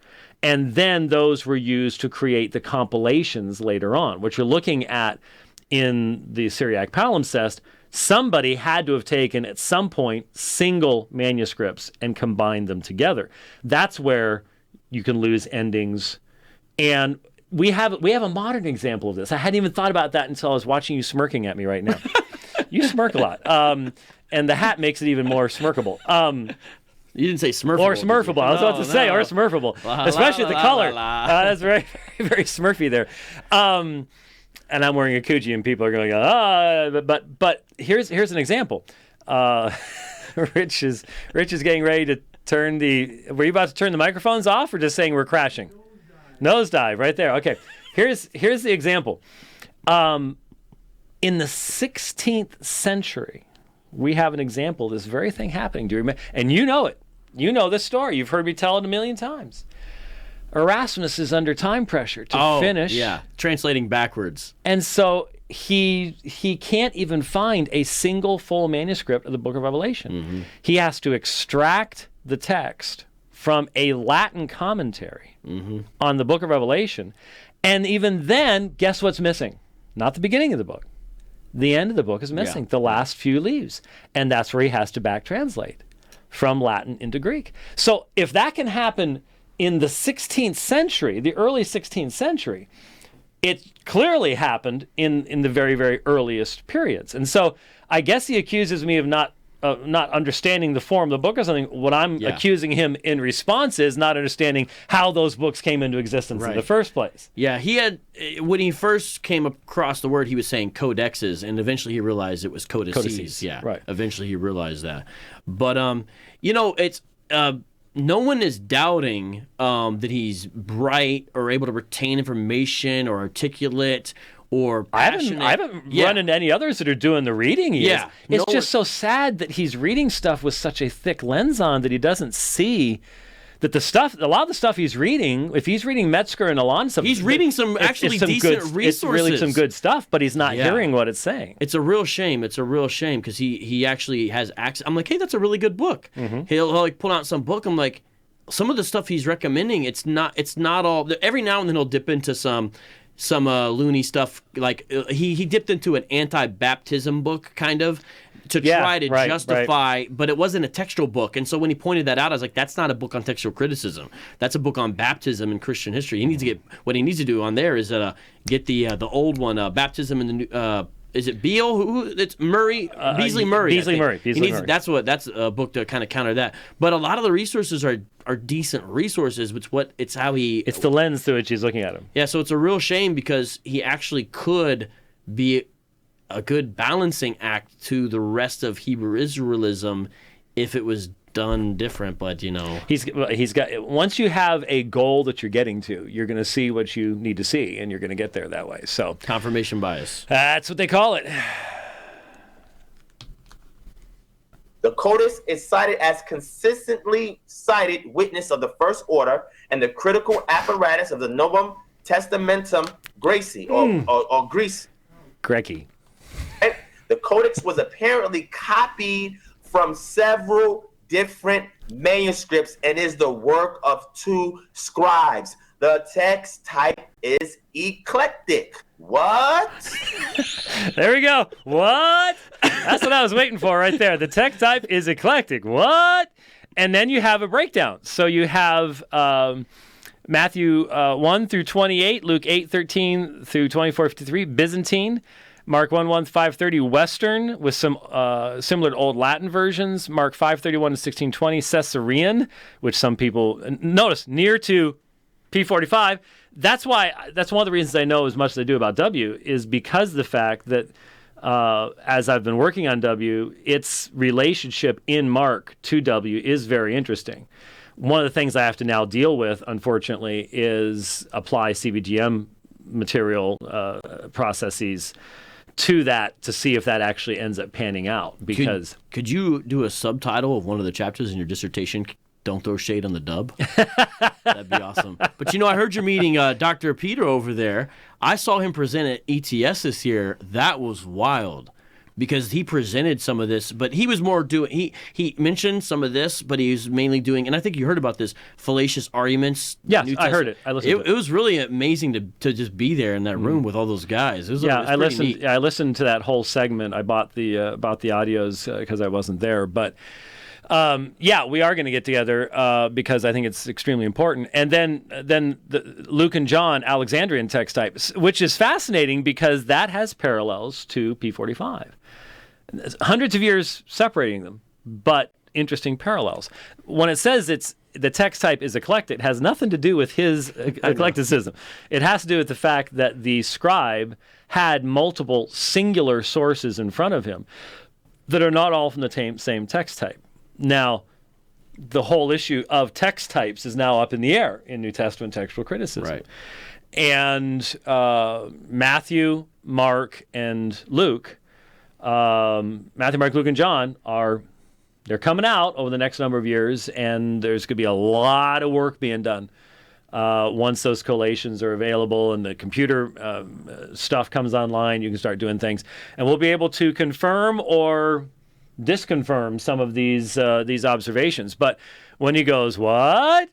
and then those were used to create the compilations later on. What you're looking at in the Syriac palimpsest, somebody had to have taken at some point single manuscripts and combined them together. That's where you can lose endings. And we have a modern example of this. I hadn't even thought about that until I was watching you smirking at me right now. You smirk a lot. And the hat makes it even more smirkable. You didn't say Smurfable. Or Smurfable. I was about to say, or Smurfable. Especially the color. That's very, very Smurfy there. And I'm wearing a Coogi, and people are going, but here's an example. Rich is getting ready to turn were you about to turn the microphones off, or just saying we're crashing? Nosedive right there. Okay. Here's the example. In the 16th century, we have an example of this very thing happening. Do you remember? And you know it. You know this story. You've heard me tell it a million times. Erasmus is under time pressure to finish. Yeah, translating backwards. And so he can't even find a single full manuscript of the book of Revelation. Mm-hmm. He has to extract the text from a Latin commentary on the book of Revelation. And even then, guess what's missing? Not the beginning of the book. The end of the book is missing, the last few leaves. And that's where he has to back translate from Latin into Greek. So if that can happen in the 16th century, the early 16th century, it clearly happened in the very, very earliest periods. And so I guess he accuses me of not understanding the form of the book or something. What I'm accusing him in response is not understanding how those books came into existence in the first place. Yeah, he had, when he first came across the word, he was saying codexes, and eventually he realized it was codices. Yeah, right. Eventually he realized that. But, it's... no one is doubting that he's bright or able to retain information or articulate or passionate. I haven't run into any others that are doing the reading. It's just so sad that he's reading stuff with such a thick lens on that he doesn't see that a lot of the stuff he's reading, if he's reading Metzger and Alon stuff, he's reading some actually decent resources. It's really some good stuff, but he's not hearing what it's saying. It's a real shame. It's a real shame because he actually has access. I'm like, hey, that's a really good book. Mm-hmm. He'll like pull out some book. I'm like, some of the stuff he's recommending, it's not all. Every now and then he'll dip into some loony stuff. Like he dipped into an anti-baptism book kind of to try to justify, but it wasn't a textual book. And so when he pointed that out, I was like, that's not a book on textual criticism. That's a book on baptism and Christian history. He needs to what he needs to do on there is get the old one, baptism in the new. Is it Beale? Who? It's Murray. Beasley Murray. Beasley Murray. That's a book to kind of counter that. But a lot of the resources are decent resources. It's the lens through which he's looking at them. Yeah. So it's a real shame because he actually could be a good balancing act to the rest of Hebrew Israelism if it was done different. But he's got. Once you have a goal that you're getting to, you're going to see what you need to see, and you're going to get there that way. So confirmation bias. That's what they call it. The Codex is cited as consistently cited witness of the first order and the critical apparatus of the Novum Testamentum Gracie or Greece. Grecci. The Codex was apparently copied from several different manuscripts and is the work of two scribes. The text type is eclectic. What? There we go. What? That's what I was waiting for right there. The text type is eclectic. What? And then you have a breakdown. So you have Matthew 1 through 28, Luke 8:13 through 24:53, Byzantine, Mark 1:1 5:30, Western with some similar to Old Latin versions, Mark 5:31 to 16:20, Caesarean, which some people notice near to P45. That's one of the reasons I know as much as I do about W is because of the fact that as I've been working on W, its relationship in Mark to W is very interesting. One of the things I have to now deal with, unfortunately, is apply CBGM material processes to that to see if that actually ends up panning out. Because could you do a subtitle of one of the chapters in your dissertation? Don't throw shade on the dub. That'd be awesome. But I heard you're meeting Dr. Peter over there. I saw him present at ETS this year. That was wild because he presented some of this, but he was more doing. He mentioned some of this, but he was mainly doing. And I think you heard about this fallacious arguments. Yes, I heard it. I listened. It was really amazing to just be there in that room with all those guys. It was, I listened. Neat. I listened to that whole segment. I bought the audios because I wasn't there, but. We are going to get together because I think it's extremely important. And then the Luke and John Alexandrian text types, which is fascinating because that has parallels to P45. Hundreds of years separating them, but interesting parallels. When it says the text type is eclectic, it has nothing to do with his eclecticism. It has to do with the fact that the scribe had multiple singular sources in front of him that are not all from the same text type. Now, the whole issue of text types is now up in the air in New Testament textual criticism. Right. And Matthew, Mark, and Luke, Matthew, Mark, Luke, and John they're coming out over the next number of years, and there's going to be a lot of work being done once those collations are available and the computer stuff comes online. You can start doing things, and we'll be able to confirm or disconfirm some of these observations. But when he goes, what?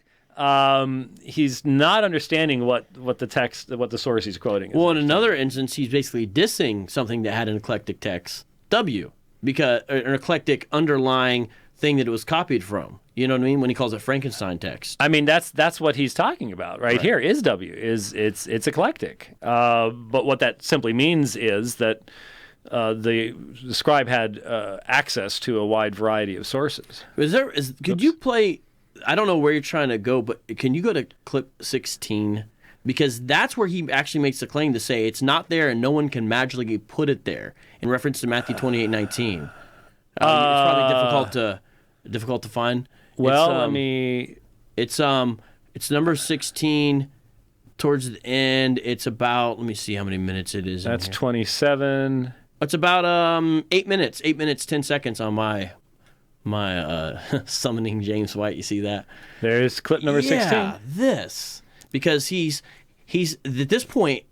He's not understanding what the source he's quoting is. Well, in another instance, he's basically dissing something that had an eclectic text, W, because an eclectic underlying thing that it was copied from. You know what I mean? When he calls it Frankenstein text. I mean, that's what he's talking about right here. Is W it's eclectic. But what that simply means is that the scribe had access to a wide variety of sources. Could you play? I don't know where you're trying to go, but can you go to clip 16? Because that's where he actually makes the claim to say it's not there and no one can magically put it there in reference to Matthew 28:19. It's probably difficult to find. Well, it's number 16. Towards the end, it's about. Let me see how many minutes it is. That's 27. It's about 8 minutes. 8 minutes 10 seconds on my summoning James White. You see that? There's clip number 16. Yeah, this because he's at this point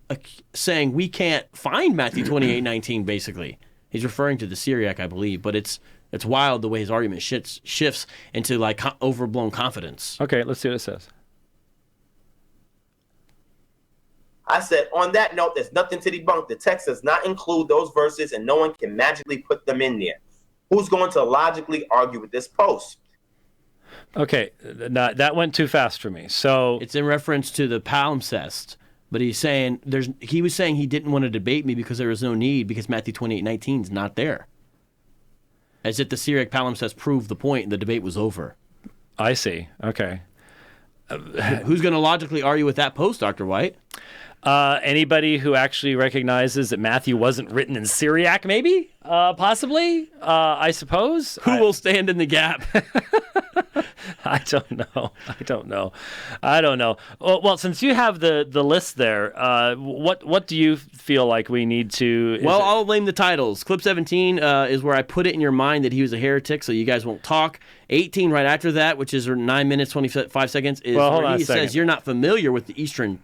saying we can't find Matthew 28:19. Basically, he's referring to the Syriac, I believe. But it's wild the way his argument shifts into like overblown confidence. Okay, let's see what it says. I said, on that note, there's nothing to debunk. The text does not include those verses, and no one can magically put them in there. Who's going to logically argue with this post? Okay, that went too fast for me. So it's in reference to the palimpsest, but he was saying he didn't want to debate me because there was no need because Matthew 28:19 is not there. As if the Syriac palimpsest proved the point and the debate was over. I see. Okay. Who's going to logically argue with that post, Dr. White? Anybody who actually recognizes that Matthew wasn't written in Syriac, maybe? Possibly? I suppose? Who will stand in the gap? I don't know. Well, since you have the list there, what do you feel like we need to... Well, I'll name the titles. Clip 17 is where I put it in your mind that he was a heretic, so you guys won't talk. 18 right after that, which is 9 minutes, 25 seconds, is where he says you're not familiar with the Eastern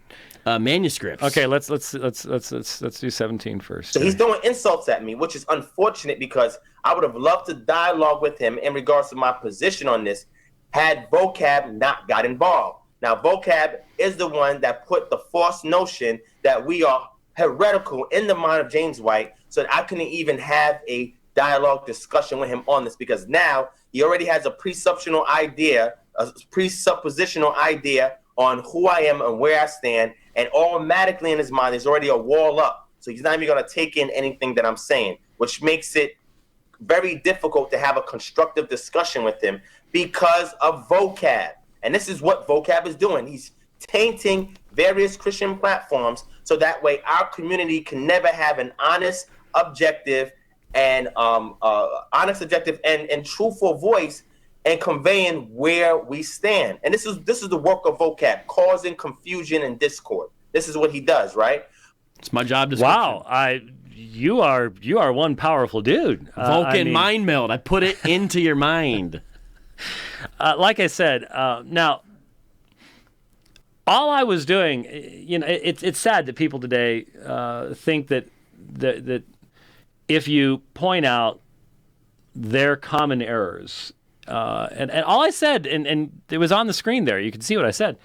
manuscripts. Okay, let's do 17 first. So he's throwing insults at me, which is unfortunate because I would have loved to dialogue with him in regards to my position on this had Vocab not got involved. Now, Vocab is the one that put the false notion that we are heretical in the mind of James White so that I couldn't even have a dialogue discussion with him on this because now he already has a presuppositional idea on who I am and where I stand, and automatically in his mind there's already a wall up. So he's not even going to take in anything that I'm saying, which makes it very difficult to have a constructive discussion with him because of Vocab. And this is what Vocab is doing. He's tainting various Christian platforms so that way our community can never have an honest, objective and honest, objective, and truthful voice, and conveying where we stand. And this is the work of Vocab, causing confusion and discord. This is what he does, right? It's my job description. Wow, you are one powerful dude. Vulcan mind meld. I put it into your mind. Like I said, now all I was doing, it's sad that people today think that if you point out their common errors, and all I said, and it was on the screen there, you can see what I said.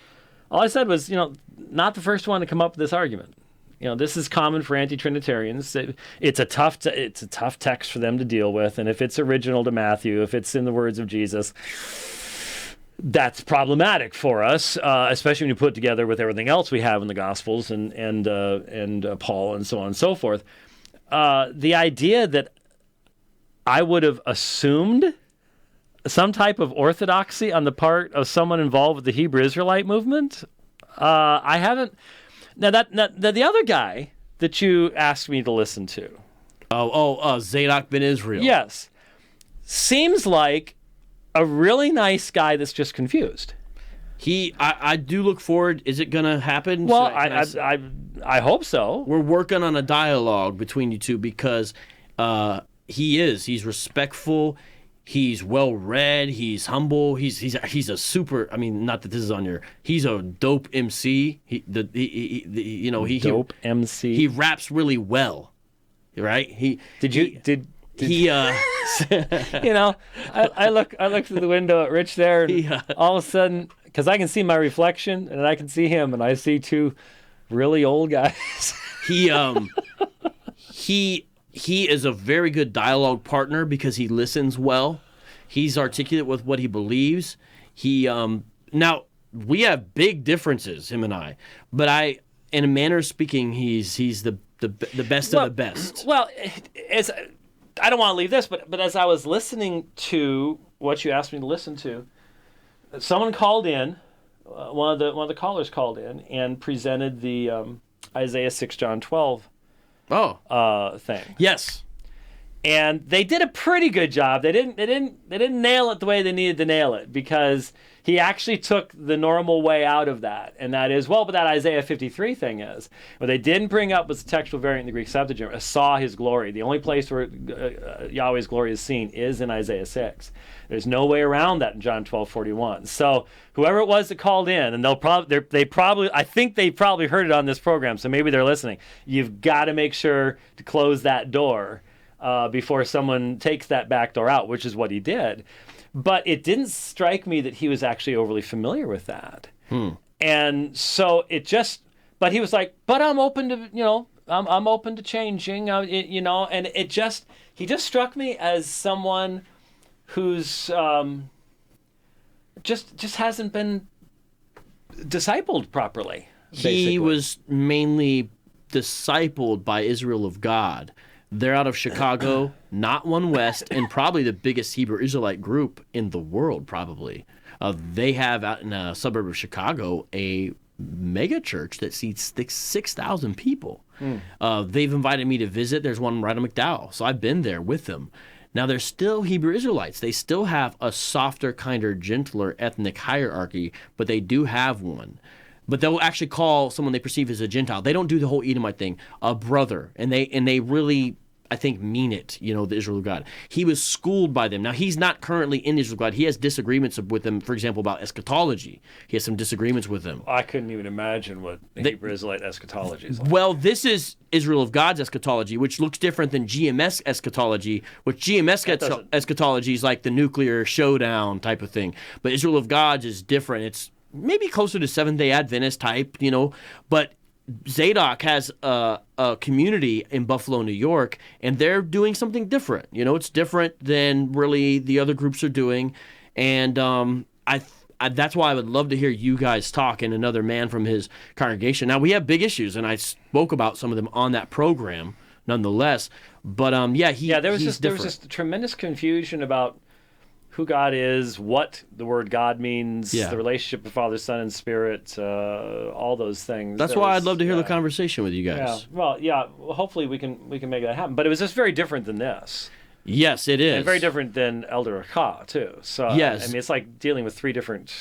All I said was, not the first one to come up with this argument. This is common for anti-Trinitarians. It's a tough text for them to deal with, and if it's original to Matthew, if it's in the words of Jesus, that's problematic for us, especially when you put it together with everything else we have in the Gospels and Paul and so on and so forth. The idea that I would have assumed some type of orthodoxy on the part of someone involved with the Hebrew Israelite movement, I haven't. Now the other guy that you asked me to listen to, Zadok ben Israel. Yes, seems like a really nice guy that's just confused. I do look forward. Is it gonna happen? Well, I hope so. We're working on a dialogue between you two because he's respectful. He's well read. He's humble. He's a super. I mean, not that this is on your. He's a dope MC. Dope MC. He raps really well, right? I look through the window at Rich there, and all of a sudden, because I can see my reflection and I can see him, and I see two really old guys. He is a very good dialogue partner because he listens well. He's articulate with what he believes. Now we have big differences, him and I, but in a manner of speaking, he's the best of the best. Well, I don't want to leave this, but as I was listening to what you asked me to listen to, someone called in. One of the callers called in and presented the Isaiah 6, John 12 thing. Yes, and they did a pretty good job. They didn't nail it the way they needed to nail it, because he actually took the normal way out of that, and that is, but that Isaiah 53 thing is, what they didn't bring up was the textual variant in the Greek Septuagint, saw his glory. The only place where Yahweh's glory is seen is in Isaiah 6. There's no way around that in John 12:41. So whoever it was that called in, and I think they probably heard it on this program, so maybe they're listening. You've got to make sure to close that door before someone takes that back door out, which is what he did. But it didn't strike me that he was actually overly familiar with that. And so but he was like, but I'm open to, I'm open to changing, and he just struck me as someone who's just hasn't been discipled properly. Basically. He was mainly discipled by Israel of God. They're out of Chicago, not One West, and probably the biggest Hebrew Israelite group in the world, probably. They have out in a suburb of Chicago a mega church that seats 6,000 people. They've invited me to visit. There's one right on McDowell, so I've been there with them. Now, they're still Hebrew Israelites. They still have a softer, kinder, gentler ethnic hierarchy, but they do have one. But they'll actually call someone they perceive as a Gentile. They don't do the whole Edomite thing, a brother. And they really, I think, mean it, the Israel of God. He was schooled by them. Now, he's not currently in Israel of God. He has disagreements with them, for example, about eschatology. He has some disagreements with them. I couldn't even imagine what Hebrew Israelite eschatology is like. Well, this is Israel of God's eschatology, which looks different than GMS eschatology, which GMS eschatology is like the nuclear showdown type of thing. But Israel of God's is different. It's maybe closer to Seventh-day Adventist type, but Zadok has a community in Buffalo, New York, and they're doing something different. It's different than really the other groups are doing, and that's why I would love to hear you guys talk and another man from his congregation. Now, we have big issues, and I spoke about some of them on that program, nonetheless. But there was just tremendous confusion about who God is, what the word God means, Yeah. the relationship of Father, Son, and Spirit, all those things. That's why I'd love to hear the conversation with you guys. Yeah. Well, yeah. Hopefully we can make that happen. But it was just very different than this. Yes, it is. And very different than Elder Akha, too. So, Yes. I mean, it's like dealing with three different,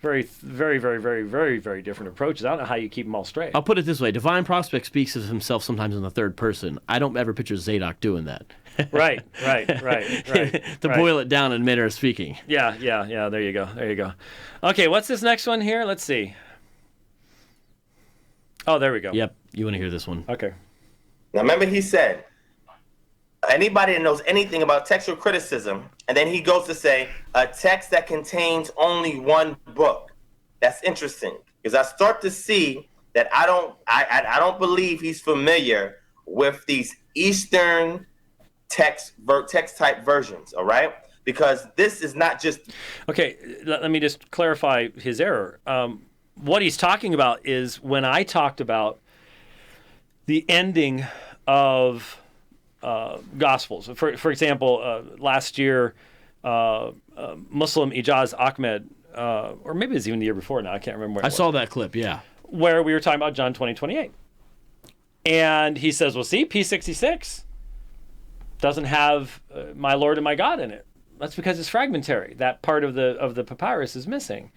very, very, very, very, very, very different approaches. I don't know how you keep them all straight. I'll put it this way. Divine Prospect speaks of himself sometimes in the third person. I don't ever picture Zadok doing that. Right. To boil it down in manner of speaking. Yeah. There you go. Okay, what's this next one here? Let's see. Oh, there we go. Yep, you want to hear this one. Okay. Now, remember, he said, anybody that knows anything about textual criticism, and then he goes to say, a text that contains only one book. That's interesting, because I start to see that I don't believe he's familiar with these Eastern text type versions, all right? Because this is not just... Okay, let me just clarify his error. What he's talking about is when I talked about the ending of Gospels. For example, last year, Muslim Ijaz Ahmed, or maybe it was even the year before now, I can't remember. I saw that clip, yeah. Where we were talking about John 20:28. And he says, well, see, P66 doesn't have my Lord and my God in it. That's because it's fragmentary. That part of the papyrus is missing.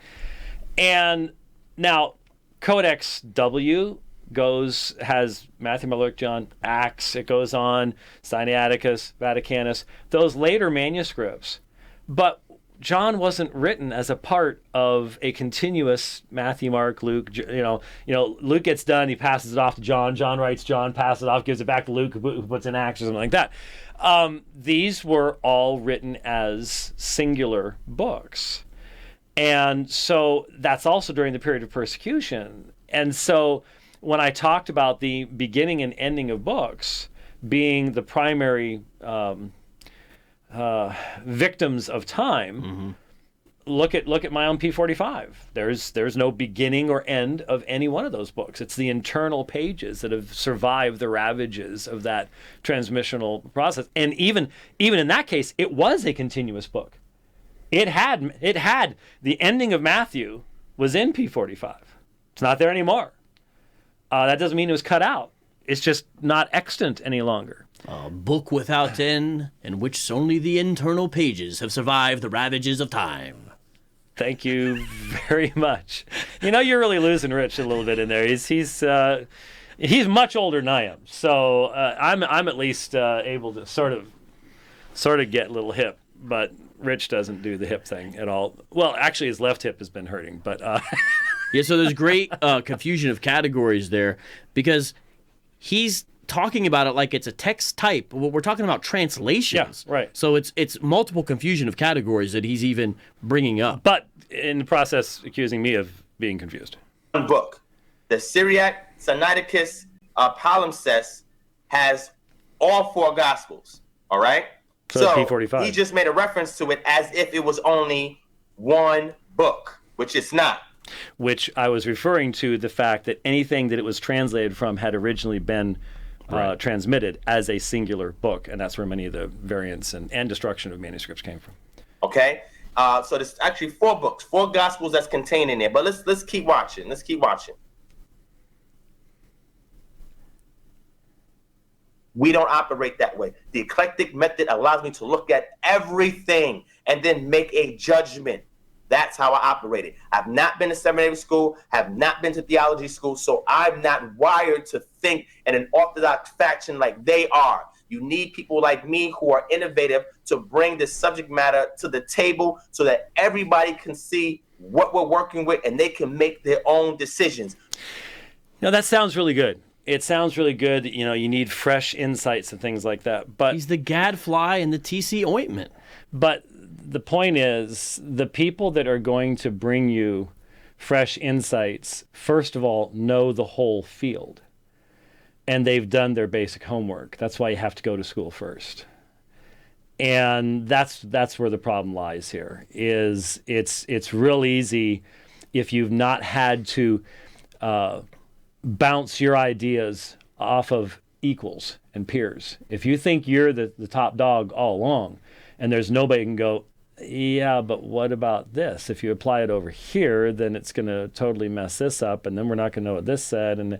And now Codex W has Matthew, Mark, Luke, John, Acts. It goes on, Sinaiticus, Vaticanus, those later manuscripts. But John wasn't written as a part of a continuous Matthew, Mark, Luke. Luke gets done, he passes it off to John. John writes John, passes it off, gives it back to Luke, who puts in Acts or something like that. These were all written as singular books. And so that's also during the period of persecution. And so when I talked about the beginning and ending of books being the primary victims of time, look at my own P45. There's no beginning or end of any one of those books. It's the internal pages that have survived the ravages of that transmissional process. And even in that case, it was a continuous book. It had the ending of Matthew was in P45. It's not there anymore. That doesn't mean it was cut out. It's just not extant any longer. A book without end, in which only the internal pages have survived the ravages of time. Thank you very much. You're really losing Rich a little bit in there. He's much older than I am, so I'm at least able to sort of get a little hip, but Rich doesn't do the hip thing at all. Well, actually, his left hip has been hurting, but yeah. So there's great confusion of categories there because he's talking about it like it's a text type. Well, we're talking about translations. Yeah, right. So it's multiple confusion of categories that he's even bringing up. But in the process, accusing me of being confused. One book. The Syriac, Sinaiticus, Palimpsest has all four Gospels, all right? So P45. He just made a reference to it as if it was only one book, which it's not. Which I was referring to the fact that anything that it was translated from had originally been transmitted as a singular book, and that's where many of the variants and destruction of manuscripts came from. Okay, so there's actually four books, four Gospels that's contained in there. But let's keep watching. We don't operate that way. The eclectic method allows me to look at everything and then make a judgment. That's how I operated. I've not been to seminary school, have not been to theology school, so I'm not wired to think in an orthodox fashion like they are. You need people like me who are innovative to bring this subject matter to the table so that everybody can see what we're working with and they can make their own decisions. That sounds really good. It sounds really good. You need fresh insights and things like that. But he's the gadfly in the TC ointment. But the point is, the people that are going to bring you fresh insights, first of all, know the whole field. And they've done their basic homework. That's why you have to go to school first. And that's where the problem lies here. It's real easy if you've not had to bounce your ideas off of equals and peers. If you think you're the top dog all along, and there's nobody who can go, yeah, but what about this? If you apply it over here, then it's going to totally mess this up, and then we're not going to know what this said. And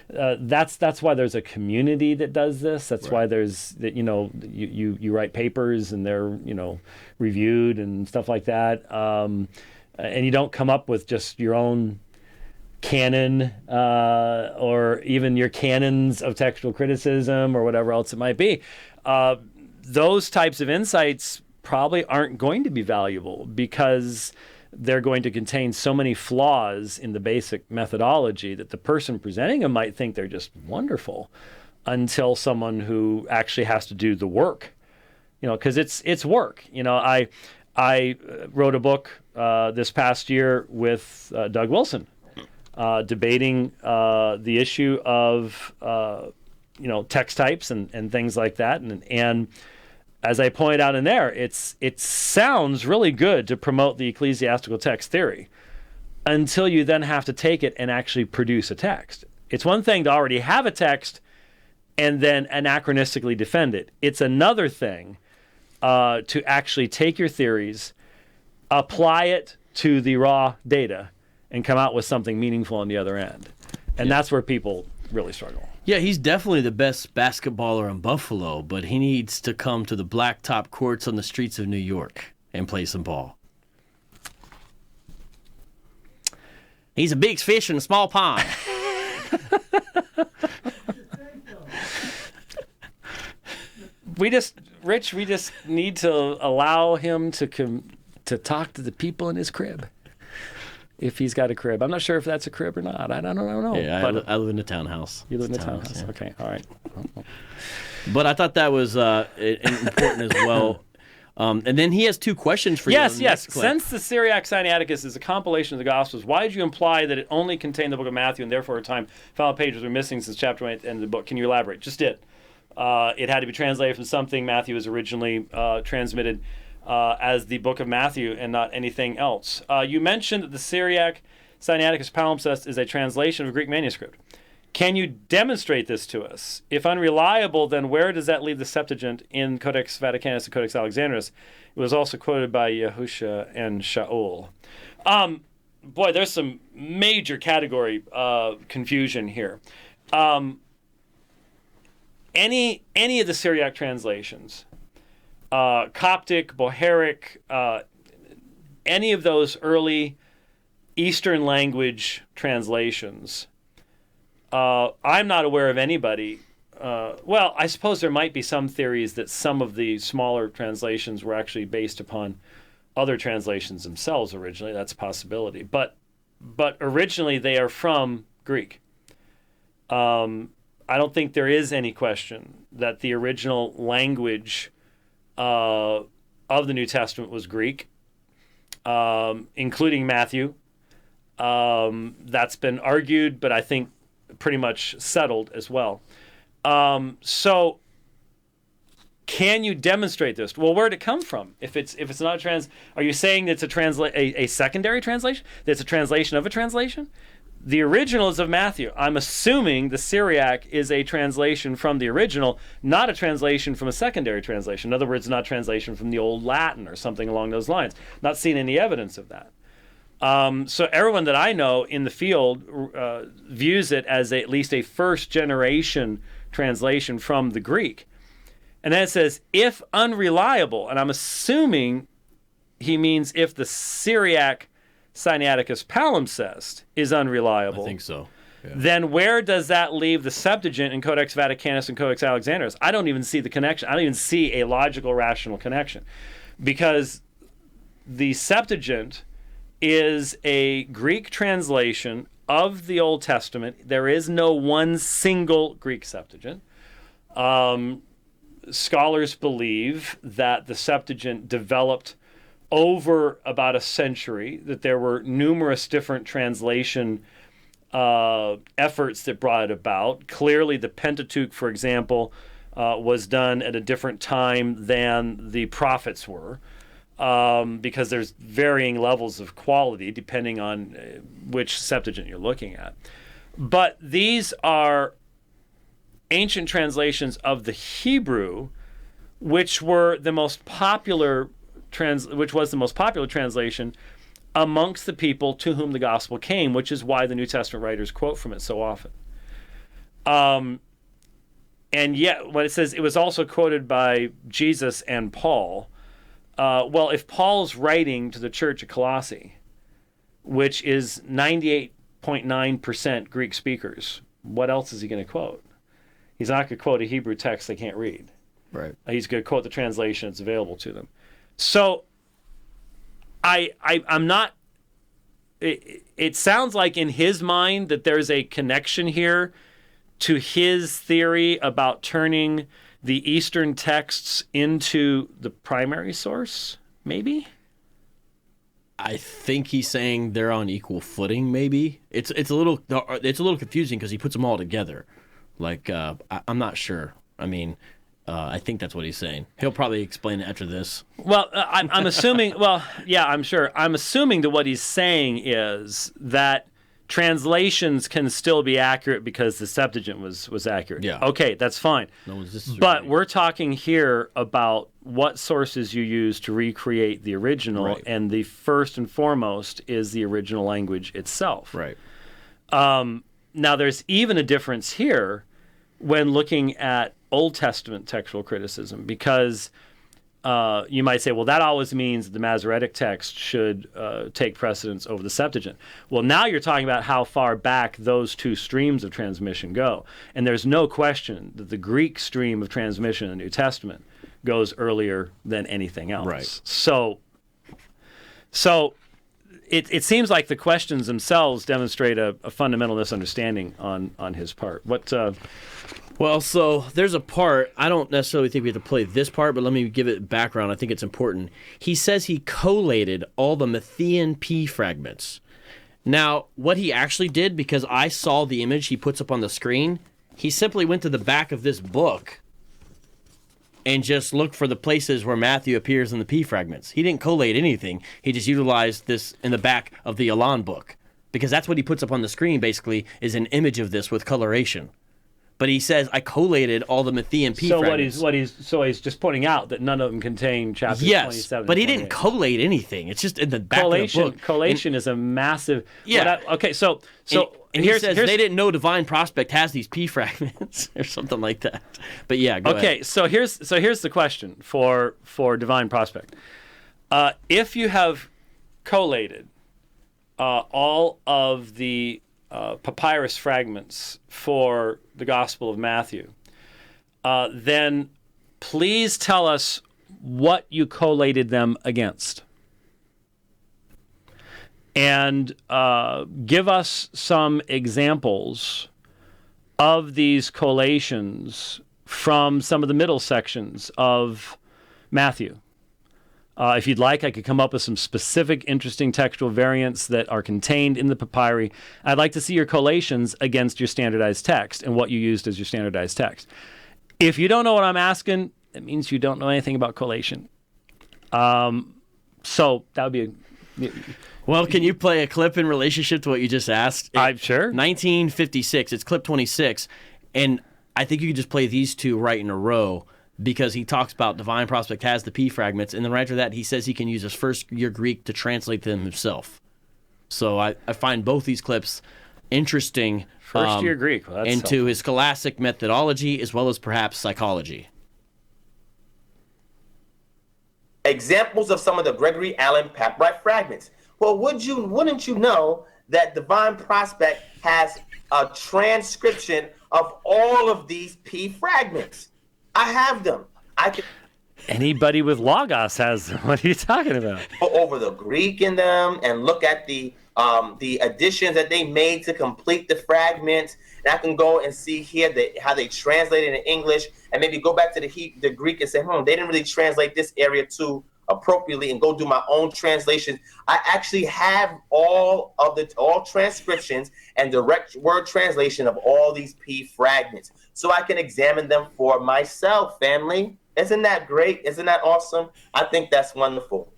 that's why there's a community that does this. That's why there's that you write papers and they're reviewed and stuff like that. And you don't come up with just your own canon or even your canons of textual criticism or whatever else it might be. Those types of insights probably aren't going to be valuable because they're going to contain so many flaws in the basic methodology that the person presenting them might think they're just wonderful until someone who actually has to do the work, because it's work. I wrote a book this past year with Doug Wilson, debating the issue of text types and things like that, and as I pointed out in there, it sounds really good to promote the ecclesiastical text theory until you then have to take it and actually produce a text. It's one thing to already have a text and then anachronistically defend it. It's another thing to actually take your theories, apply it to the raw data, and come out with something meaningful on the other end. And that's where people really struggle. Yeah, he's definitely the best basketballer in Buffalo, but he needs to come to the blacktop courts on the streets of New York and play some ball. He's a big fish in a small pond. We just need to allow him to talk to the people in his crib. If he's got a crib. I'm not sure if that's a crib or not. I don't know. Yeah, but I live in a townhouse. You live in a townhouse? Yeah. Okay, all right. But I thought that was important as well. And then he has two questions for you. Yes. Since the Syriac Sinaiticus is a compilation of the Gospels, why did you imply that it only contained the book of Matthew and therefore at time found pages were missing since chapter 1 end of the book? Can you elaborate? Just did. It had to be translated from something Matthew was originally transmitted as the book of Matthew and not anything else. You mentioned that the Syriac Sinaiticus palimpsest is a translation of a Greek manuscript. Can you demonstrate this to us? If unreliable, then where does that leave the Septuagint in Codex Vaticanus and Codex Alexandrinus? It was also quoted by Yahusha and Shaul. Boy, there's some major category confusion here. Any of the Syriac translations, Coptic, Bohairic, any of those early Eastern language translations, I'm not aware of anybody. Well, I suppose there might be some theories that some of the smaller translations were actually based upon other translations themselves originally. That's a possibility. But originally they are from Greek. I don't think there is any question that the original language of the New Testament was Greek, including Matthew. That's been argued, but I think pretty much settled as well. So can you demonstrate this? Well, where'd it come from? If it's not are you saying it's a secondary translation? That's a translation of a translation? The original is of Matthew. I'm assuming the Syriac is a translation from the original, not a translation from a secondary translation. In other words, not translation from the Old Latin or something along those lines. Not seeing any evidence of that. So everyone that I know in the field views it as at least a first-generation translation from the Greek. And then it says, if unreliable, and I'm assuming he means if the Syriac Sinaiticus palimpsest is unreliable. I think so. Yeah. Then where does that leave the Septuagint in Codex Vaticanus and Codex Alexandrinus? I don't even see the connection. I don't even see a logical, rational connection. Because the Septuagint is a Greek translation of the Old Testament. There is no one single Greek Septuagint. Scholars believe that the Septuagint developed over about a century, that there were numerous different translation efforts that brought it about. Clearly, the Pentateuch, for example, was done at a different time than the prophets were, because there's varying levels of quality depending on which Septuagint you're looking at. But these are ancient translations of the Hebrew, which were the most popular which was the most popular translation amongst the people to whom the gospel came, which is why the New Testament writers quote from it so often. And yet, when it says it was also quoted by Jesus and Paul, well, if Paul's writing to the church of Colossae, which is 98.9% Greek speakers, what else is he going to quote? He's not going to quote a Hebrew text they can't read. Right. He's going to quote the translation that's available to them. So I'm not... It sounds like in his mind that there's a connection here to his theory about turning the Eastern texts into the primary source, maybe? I think he's saying they're on equal footing. Maybe it's a little confusing because he puts them all together. Like I'm not sure. I mean, I think that's what he's saying. He'll probably explain it after this. Well, I'm assuming. Well, yeah, I'm sure. I'm assuming that what he's saying is that translations can still be accurate because the Septuagint was accurate. Yeah. Okay, that's fine. No one's disagreeing. But we're talking here about what sources you use to recreate the original, Right. and the first and foremost is the original language itself. Right. Now, there's even a difference here when looking at Old Testament textual criticism, because you might say, well, that always means the Masoretic text should take precedence over the Septuagint. Well, now you're talking about how far back those two streams of transmission go. And there's no question that the Greek stream of transmission in the New Testament goes earlier than anything else. Right. So it seems like the questions themselves demonstrate a fundamental misunderstanding on his part. Well, so there's a part, I don't necessarily think we have to play this part, but let me give it background. I think it's important. He says he collated all the Matthean P fragments. Now, what he actually did, because I saw the image he puts up on the screen, he simply went to the back of this book and just looked for the places where Matthew appears in the P fragments. He didn't collate anything. He just utilized this in the back of the Elan book, because that's what he puts up on the screen, basically, is an image of this with coloration. But he says, I collated all the Matthean P fragments. So he's just pointing out that none of them contain chapters 27 but he and didn't 28. collate anything. It's just in the back of the book. Collation is a massive... Yeah. And he says they didn't know Divine Prospect has these P fragments or something like that. But yeah, go ahead. Okay, so here's the question for Divine Prospect. If you have collated all of the papyrus fragments for the Gospel of Matthew, then please tell us what you collated them against. And give us some examples of these collations from some of the middle sections of Matthew. If you'd like, I could come up with some specific, interesting textual variants that are contained in the papyri. I'd like to see your collations against your standardized text and what you used as your standardized text. If you don't know what I'm asking, it means you don't know anything about collation. So that would be Well, can you play a clip in relationship to what you just asked? I'm sure. 1956, it's clip 26, and I think you could just play these two right in a row, because he talks about Divine Prospect has the P fragments, and then right after that, he says he can use his first-year Greek to translate them himself. So I find both these clips interesting. First-year Greek. Well, that's into helpful. his scholastic methodology, as well as perhaps psychology. Examples of some of the Gregory Allen papyrus fragments. Well, wouldn't you know that Divine Prospect has a transcription of all of these P fragments? I have them. I can Anybody with Logos has them. What are you talking about? go over the Greek in them and look at the additions that they made to complete the fragments. And I can go and see here how they translated in English, and maybe go back to the Greek and say, they didn't really translate this area too appropriately, and go do my own translation. I actually have all transcriptions and direct word translation of all these P fragments, so I can examine them for myself, family. Isn't that great? Isn't that awesome? I think that's wonderful.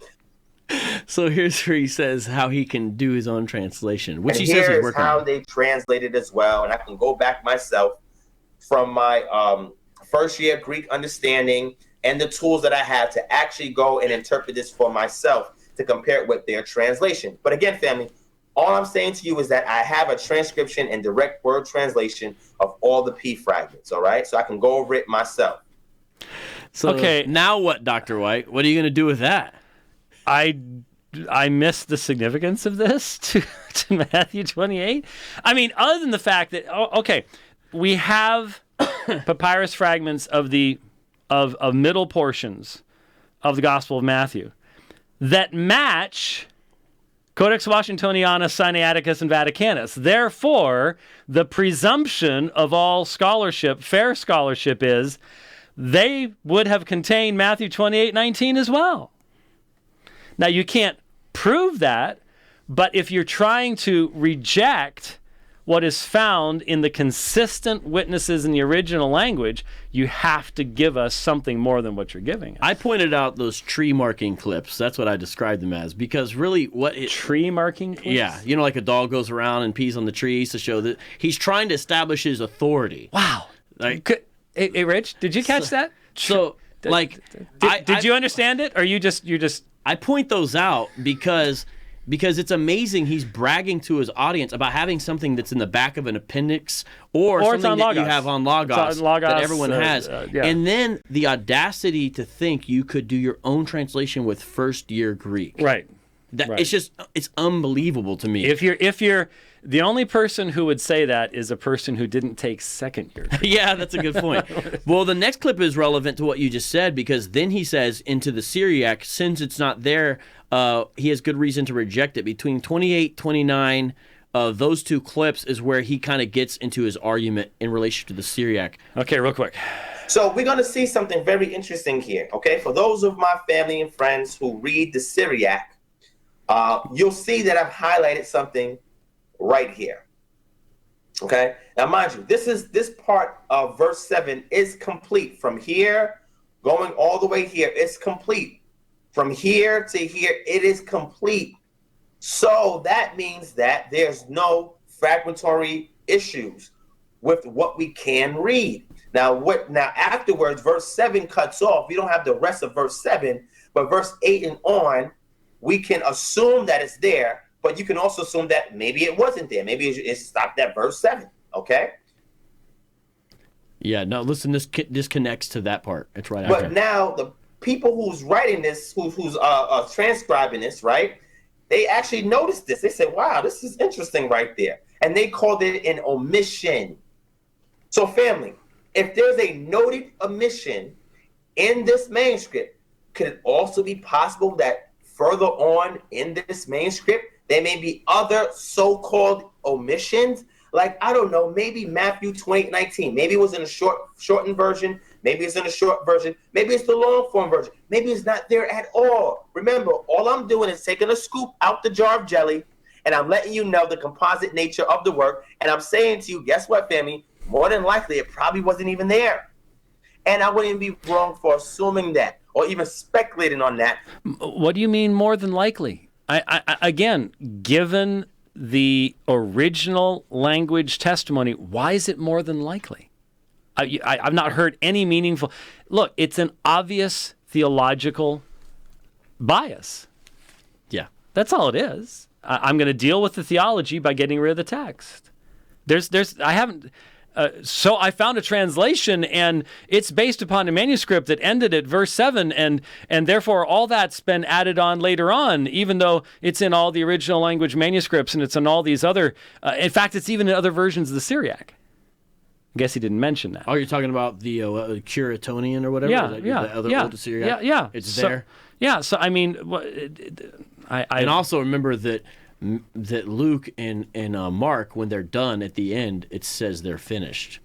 So here's where he says how he can do his own translation, which And he says he's here's working how on. they translate it as well, and I can go back myself from my first year Greek understanding and the tools that I have to actually go and interpret this for myself to compare it with their translation. But again, family, all I'm saying to you is that I have a transcription and direct word translation of all the P fragments, all right? So I can go over it myself. So Okay. now what, Dr. White? What are you going to do with that? I missed the significance of this to Matthew 28. I mean, other than the fact that we have papyrus fragments of middle portions of the Gospel of Matthew that match Codex Washingtonianus, Sinaiticus, and Vaticanus. Therefore, the presumption of all scholarship, fair scholarship, is they would have contained Matthew 28:19 as well. Now, you can't prove that, but if you're trying to reject what is found in the consistent witnesses in the original language, you have to give us something more than what you're giving us. I pointed out those tree marking clips. That's what I described them as, because really Tree marking clips? Yeah, like a dog goes around and pees on the trees to show that he's trying to establish his authority. Wow. Like, Hey, Rich, did you catch that? So, Did you understand it, or you just... I point those out because it's amazing he's bragging to his audience about having something that's in the back of an appendix or something that you have on Logos, that everyone has. Yeah. And then the audacity to think you could do your own translation with first-year Greek. Right. Right. It's unbelievable to me. If you're the only person who would say that is a person who didn't take second year. Yeah, that's a good point. Well, the next clip is relevant to what you just said, because then he says into the Syriac, since it's not there, he has good reason to reject it. Between 28, 29, those two clips is where he kind of gets into his argument in relation to the Syriac. Okay, real quick. So we're going to see something very interesting here, okay? For those of my family and friends who read the Syriac, you'll see that I've highlighted something right here. Okay. Now, mind you, this part of verse 7 is complete. From here, going all the way here, it's complete. From here to here, it is complete. So that means that there's no fragmentary issues with what we can read. Now afterwards, verse 7 cuts off. We don't have the rest of verse 7, but verse 8 and on, we can assume that it's there, but you can also assume that maybe it wasn't there. Maybe it stopped at verse 7, okay? Yeah, no, listen, this connects to that part. It's right But after. now the people who's writing this, who's transcribing this, right, they actually noticed this. They said, wow, this is interesting right there. And they called it an omission. So family, if there's a noted omission in this manuscript, could it also be possible that further on in this manuscript, there may be other so-called omissions? Like, I don't know, maybe Matthew 28:19. Maybe it was in a shortened version. Maybe it's in a short version. Maybe it's the long form version. Maybe it's not there at all. Remember, all I'm doing is taking a scoop out the jar of jelly, and I'm letting you know the composite nature of the work. And I'm saying to you, guess what, family? More than likely, it probably wasn't even there. And I wouldn't be wrong for assuming that or even speculating on that. What do you mean more than likely? Again, given the original language testimony, why is it more than likely? I've not heard any meaningful... Look, it's an obvious theological bias. Yeah. That's all it is. I'm going to deal with the theology by getting rid of the text. So I found a translation, and it's based upon a manuscript that ended at verse 7, and therefore all that's been added on later on, even though it's in all the original language manuscripts, and it's in all these other... in fact, it's even in other versions of the Syriac. I guess he didn't mention that. Oh, you're talking about the Curetonian or whatever? Yeah, Is that yeah, the other yeah, old Syriac? yeah. It's So, there. Yeah, so I mean... And also remember that Luke and Mark, when they're done at the end, it says they're finished.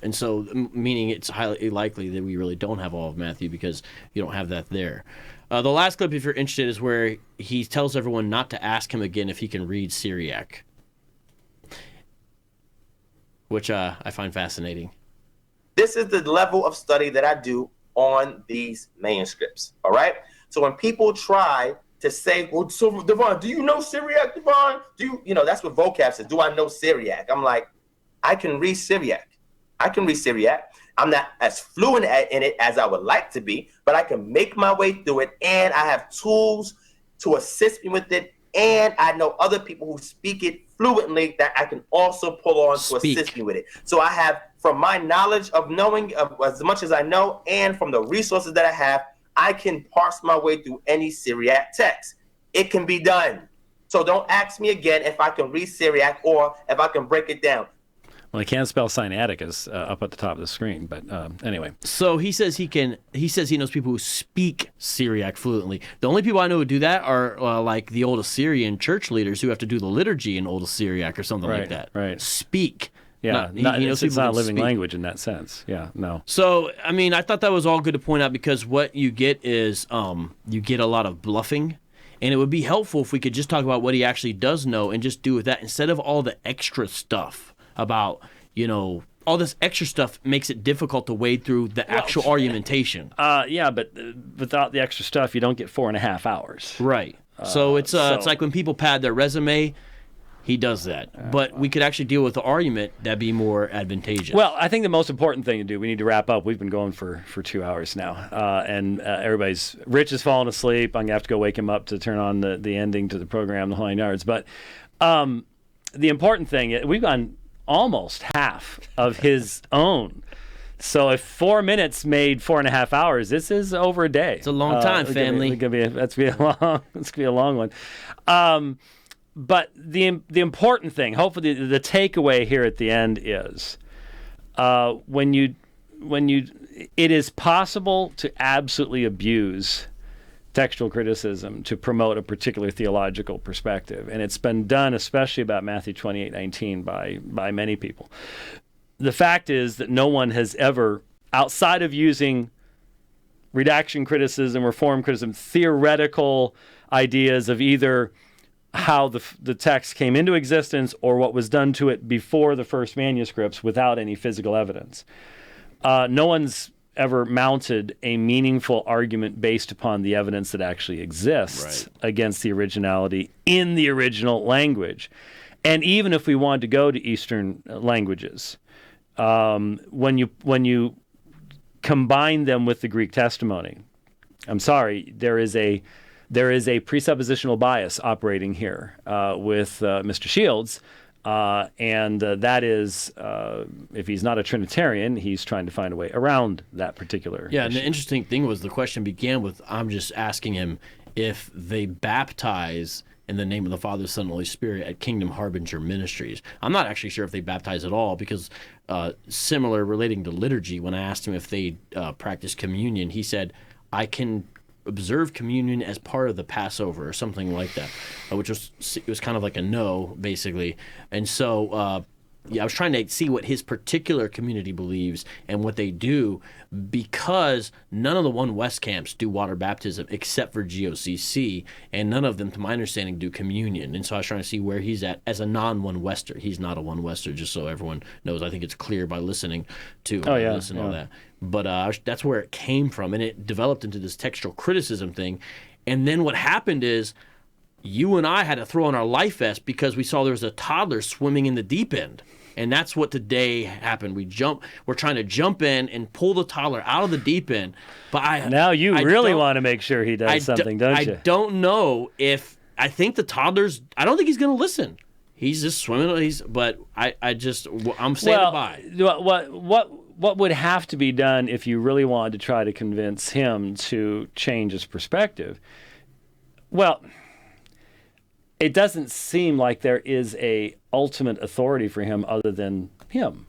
And so, meaning it's highly likely that we really don't have all of Matthew because you don't have that there. The last clip, if you're interested, is where he tells everyone not to ask him again if he can read Syriac, which I find fascinating. This is the level of study that I do on these manuscripts, all right? So when people try to say, well, so Devon, do you know Syriac, Devon? That's what Vocab says. Do I know Syriac? I'm like, I can read Syriac. I I'm not as fluent in it as I would like to be, but I can make my way through it, and I have tools to assist me with it, and I know other people who speak it fluently that I can also pull on to assist me with it. So I have, from my knowledge of knowing as much as I know, and from the resources that I have, I can parse my way through any Syriac text. It can be done. So don't ask me again if I can read Syriac or if I can break it down. Well, I can't spell Sinaiticus up at the top of the screen, but anyway. So he says he knows people who speak Syriac fluently. The only people I know who do that are like the old Assyrian church leaders who have to do the liturgy in old Syriac or something like that. Right. Speak. Yeah, he knows it's not a living speak. language in that sense. Yeah, no. So, I mean, I thought that was all good to point out because what you get is you get a lot of bluffing. And it would be helpful if we could just talk about what he actually does know and just do with that instead of all the extra stuff about, all this extra stuff makes it difficult to wade through the actual argumentation. Yeah, but without the extra stuff, you don't get 4.5 hours. Right. So it's like when people pad their resume, he does that. But we could actually deal with the argument that'd be more advantageous. Well, I think the most important thing to do, we need to wrap up. We've been going for 2 hours now. And Rich is falling asleep. I'm going to have to go wake him up to turn on the ending to the program, the whole 9 yards. But the important thing, we've gone almost half of his own. So if 4 minutes made 4.5 hours, this is over a day. It's a long time, family. That's gonna be a long one. But the important thing, hopefully the takeaway here at the end is it is possible to absolutely abuse textual criticism to promote a particular theological perspective. And it's been done, especially about Matthew 28:19 by many people. The fact is that no one has ever, outside of using redaction criticism or form criticism, theoretical ideas of either how the text came into existence or what was done to it before the first manuscripts without any physical evidence. No one's ever mounted a meaningful argument based upon the evidence that actually exists against the originality in the original language. And even if we wanted to go to Eastern languages, when you combine them with the Greek testimony, I'm sorry, there is a presuppositional bias operating here with Mr. Shields, and that is, if he's not a Trinitarian, he's trying to find a way around that particular issue. And the interesting thing was the question began with, I'm just asking him if they baptize in the name of the Father, Son, and Holy Spirit at Kingdom Harbinger Ministries. I'm not actually sure if they baptize at all because similar relating to liturgy, when I asked him if they practice communion, he said, I can observe communion as part of the Passover or something like that, which was kind of like a no, basically. And so I was trying to see what his particular community believes and what they do, because none of the One West camps do water baptism except for GOCC, and none of them, to my understanding, do communion. And so I was trying to see where he's at as a non-One Wester. He's not a One Wester, just so everyone knows. I think it's clear by listening to all that. But that's where it came from, and it developed into this textual criticism thing. And then what happened is you and I had to throw on our life vest because we saw there was a toddler swimming in the deep end. And that's what today happened. We're trying to jump in and pull the toddler out of the deep end. But now you really want to make sure he does something, don't you? I don't know if I think the toddler's. I don't think he's going to listen. He's just swimming. I'm standing by. What would have to be done if you really wanted to try to convince him to change his perspective? Well, it doesn't seem like there is a ultimate authority for him other than him.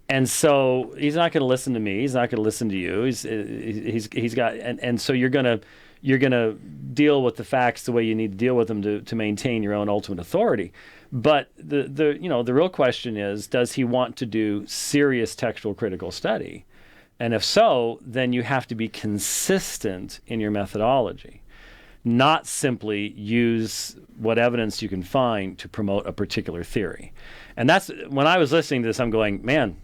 And so he's not going to listen to me. He's not going to listen to you. He's got and so you're going to deal with the facts the way you need to deal with them to maintain your own ultimate authority. But the real question is, does he want to do serious textual critical study? And if so, then you have to be consistent in your methodology, not simply use what evidence you can find to promote a particular theory. And that's when I was listening to this, I'm going, man,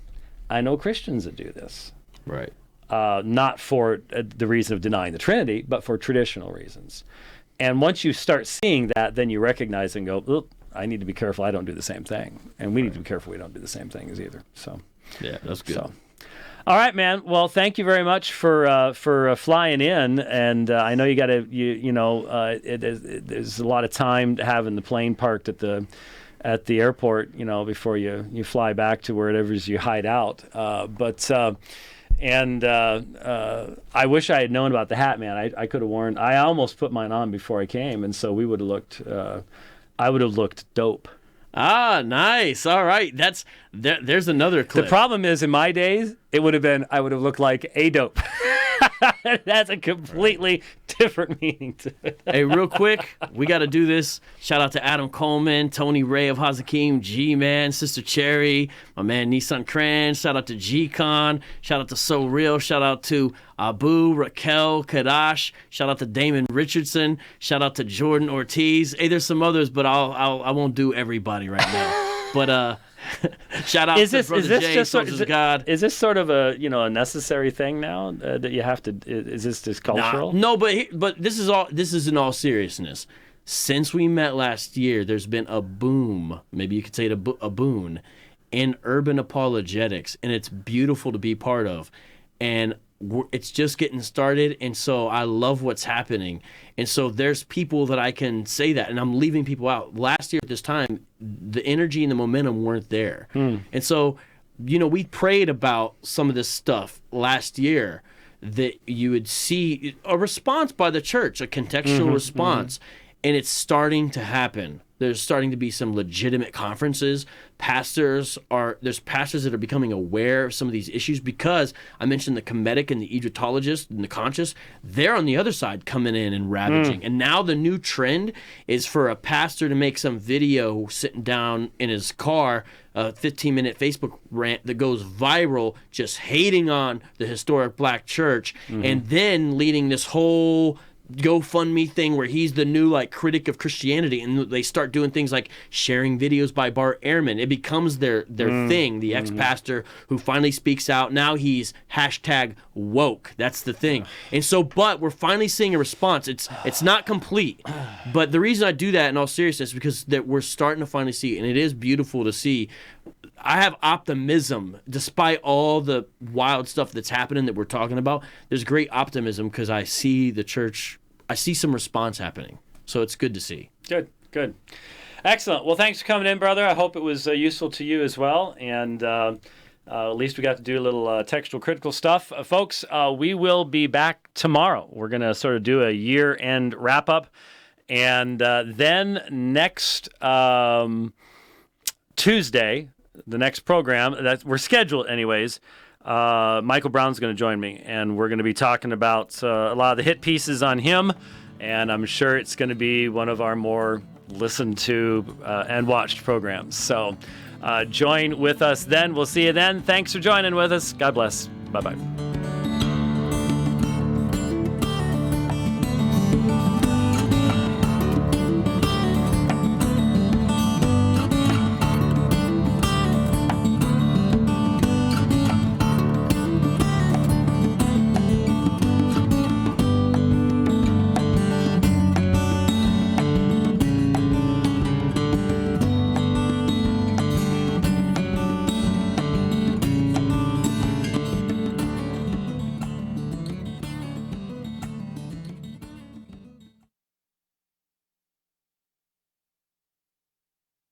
I know Christians that do this. Right. Not for the reason of denying the Trinity, but for traditional reasons. And once you start seeing that, then you recognize and go, oop, I need to be careful I don't do the same thing. And we need to be careful we don't do the same thing as either. So yeah, that's good. All right, man. Well, thank you very much for flying in, and I know you got to there's a lot of time to have in the plane parked at the airport, before you fly back to wherever it is you hide out. I wish I had known about the hat, man. I could have worn. I almost put mine on before I came, and so we would have looked. I would have looked dope. Ah, nice. All right. There's another clip. The problem is, in my days, I would have looked like a dope. That's a completely different meaning to it. Hey, real quick, we got to do this. Shout out to Adam Coleman, Tony Ray of Hazakim, G-Man, Sister Cherry, my man Nissan Cran. Shout out to G-Con. Shout out to So Real. Shout out to Abu, Raquel, Kadash. Shout out to Damon Richardson. Shout out to Jordan Ortiz. Hey, there's some others, but I won't do everybody right now. But shout out to Brother Jay, Soldiers of God. Is this sort of a a necessary thing now that you have to? Is this just cultural? No, but this is in all seriousness. Since we met last year, there's been a boom. Maybe you could say it a boon in urban apologetics, and it's beautiful to be part of. And it's just getting started, and so I love what's happening. And so there's people that I can say that, and I'm leaving people out. Last year at this time, the energy and the momentum weren't there. And so, we prayed about some of this stuff last year, that you would see a response by the church, a contextual response, and it's starting to happen. There's starting to be some legitimate conferences. There's pastors that are becoming aware of some of these issues, because I mentioned the Kemetic and the Egyptologist and the conscious. They're on the other side coming in and ravaging. And now the new trend is for a pastor to make some video sitting down in his car, a 15-minute Facebook rant that goes viral, just hating on the historic black church, and then leading this whole GoFundMe thing where he's the new critic of Christianity, and they start doing things like sharing videos by Bart Ehrman. It becomes their thing. The ex-pastor who finally speaks out. Now he's #woke. That's the thing. And so, but we're finally seeing a response. It's not complete, but the reason I do that in all seriousness is because that we're starting to finally see, and it is beautiful to see. I have optimism despite all the wild stuff that's happening that we're talking about. There's great optimism because I see the church, I see some response happening. So it's good to see. Good. Excellent. Well, thanks for coming in, brother. I hope it was useful to you as well. And at least we got to do a little textual critical stuff. Folks, we will be back tomorrow. We're going to sort of do a year-end wrap-up. And then next Tuesday, the next program that we're scheduled anyways, Michael Brown's going to join me, and we're going to be talking about a lot of the hit pieces on him, and I'm sure it's going to be one of our more listened to and watched programs. So join with us then. We'll see you then. Thanks for joining with us. God bless. Bye-bye.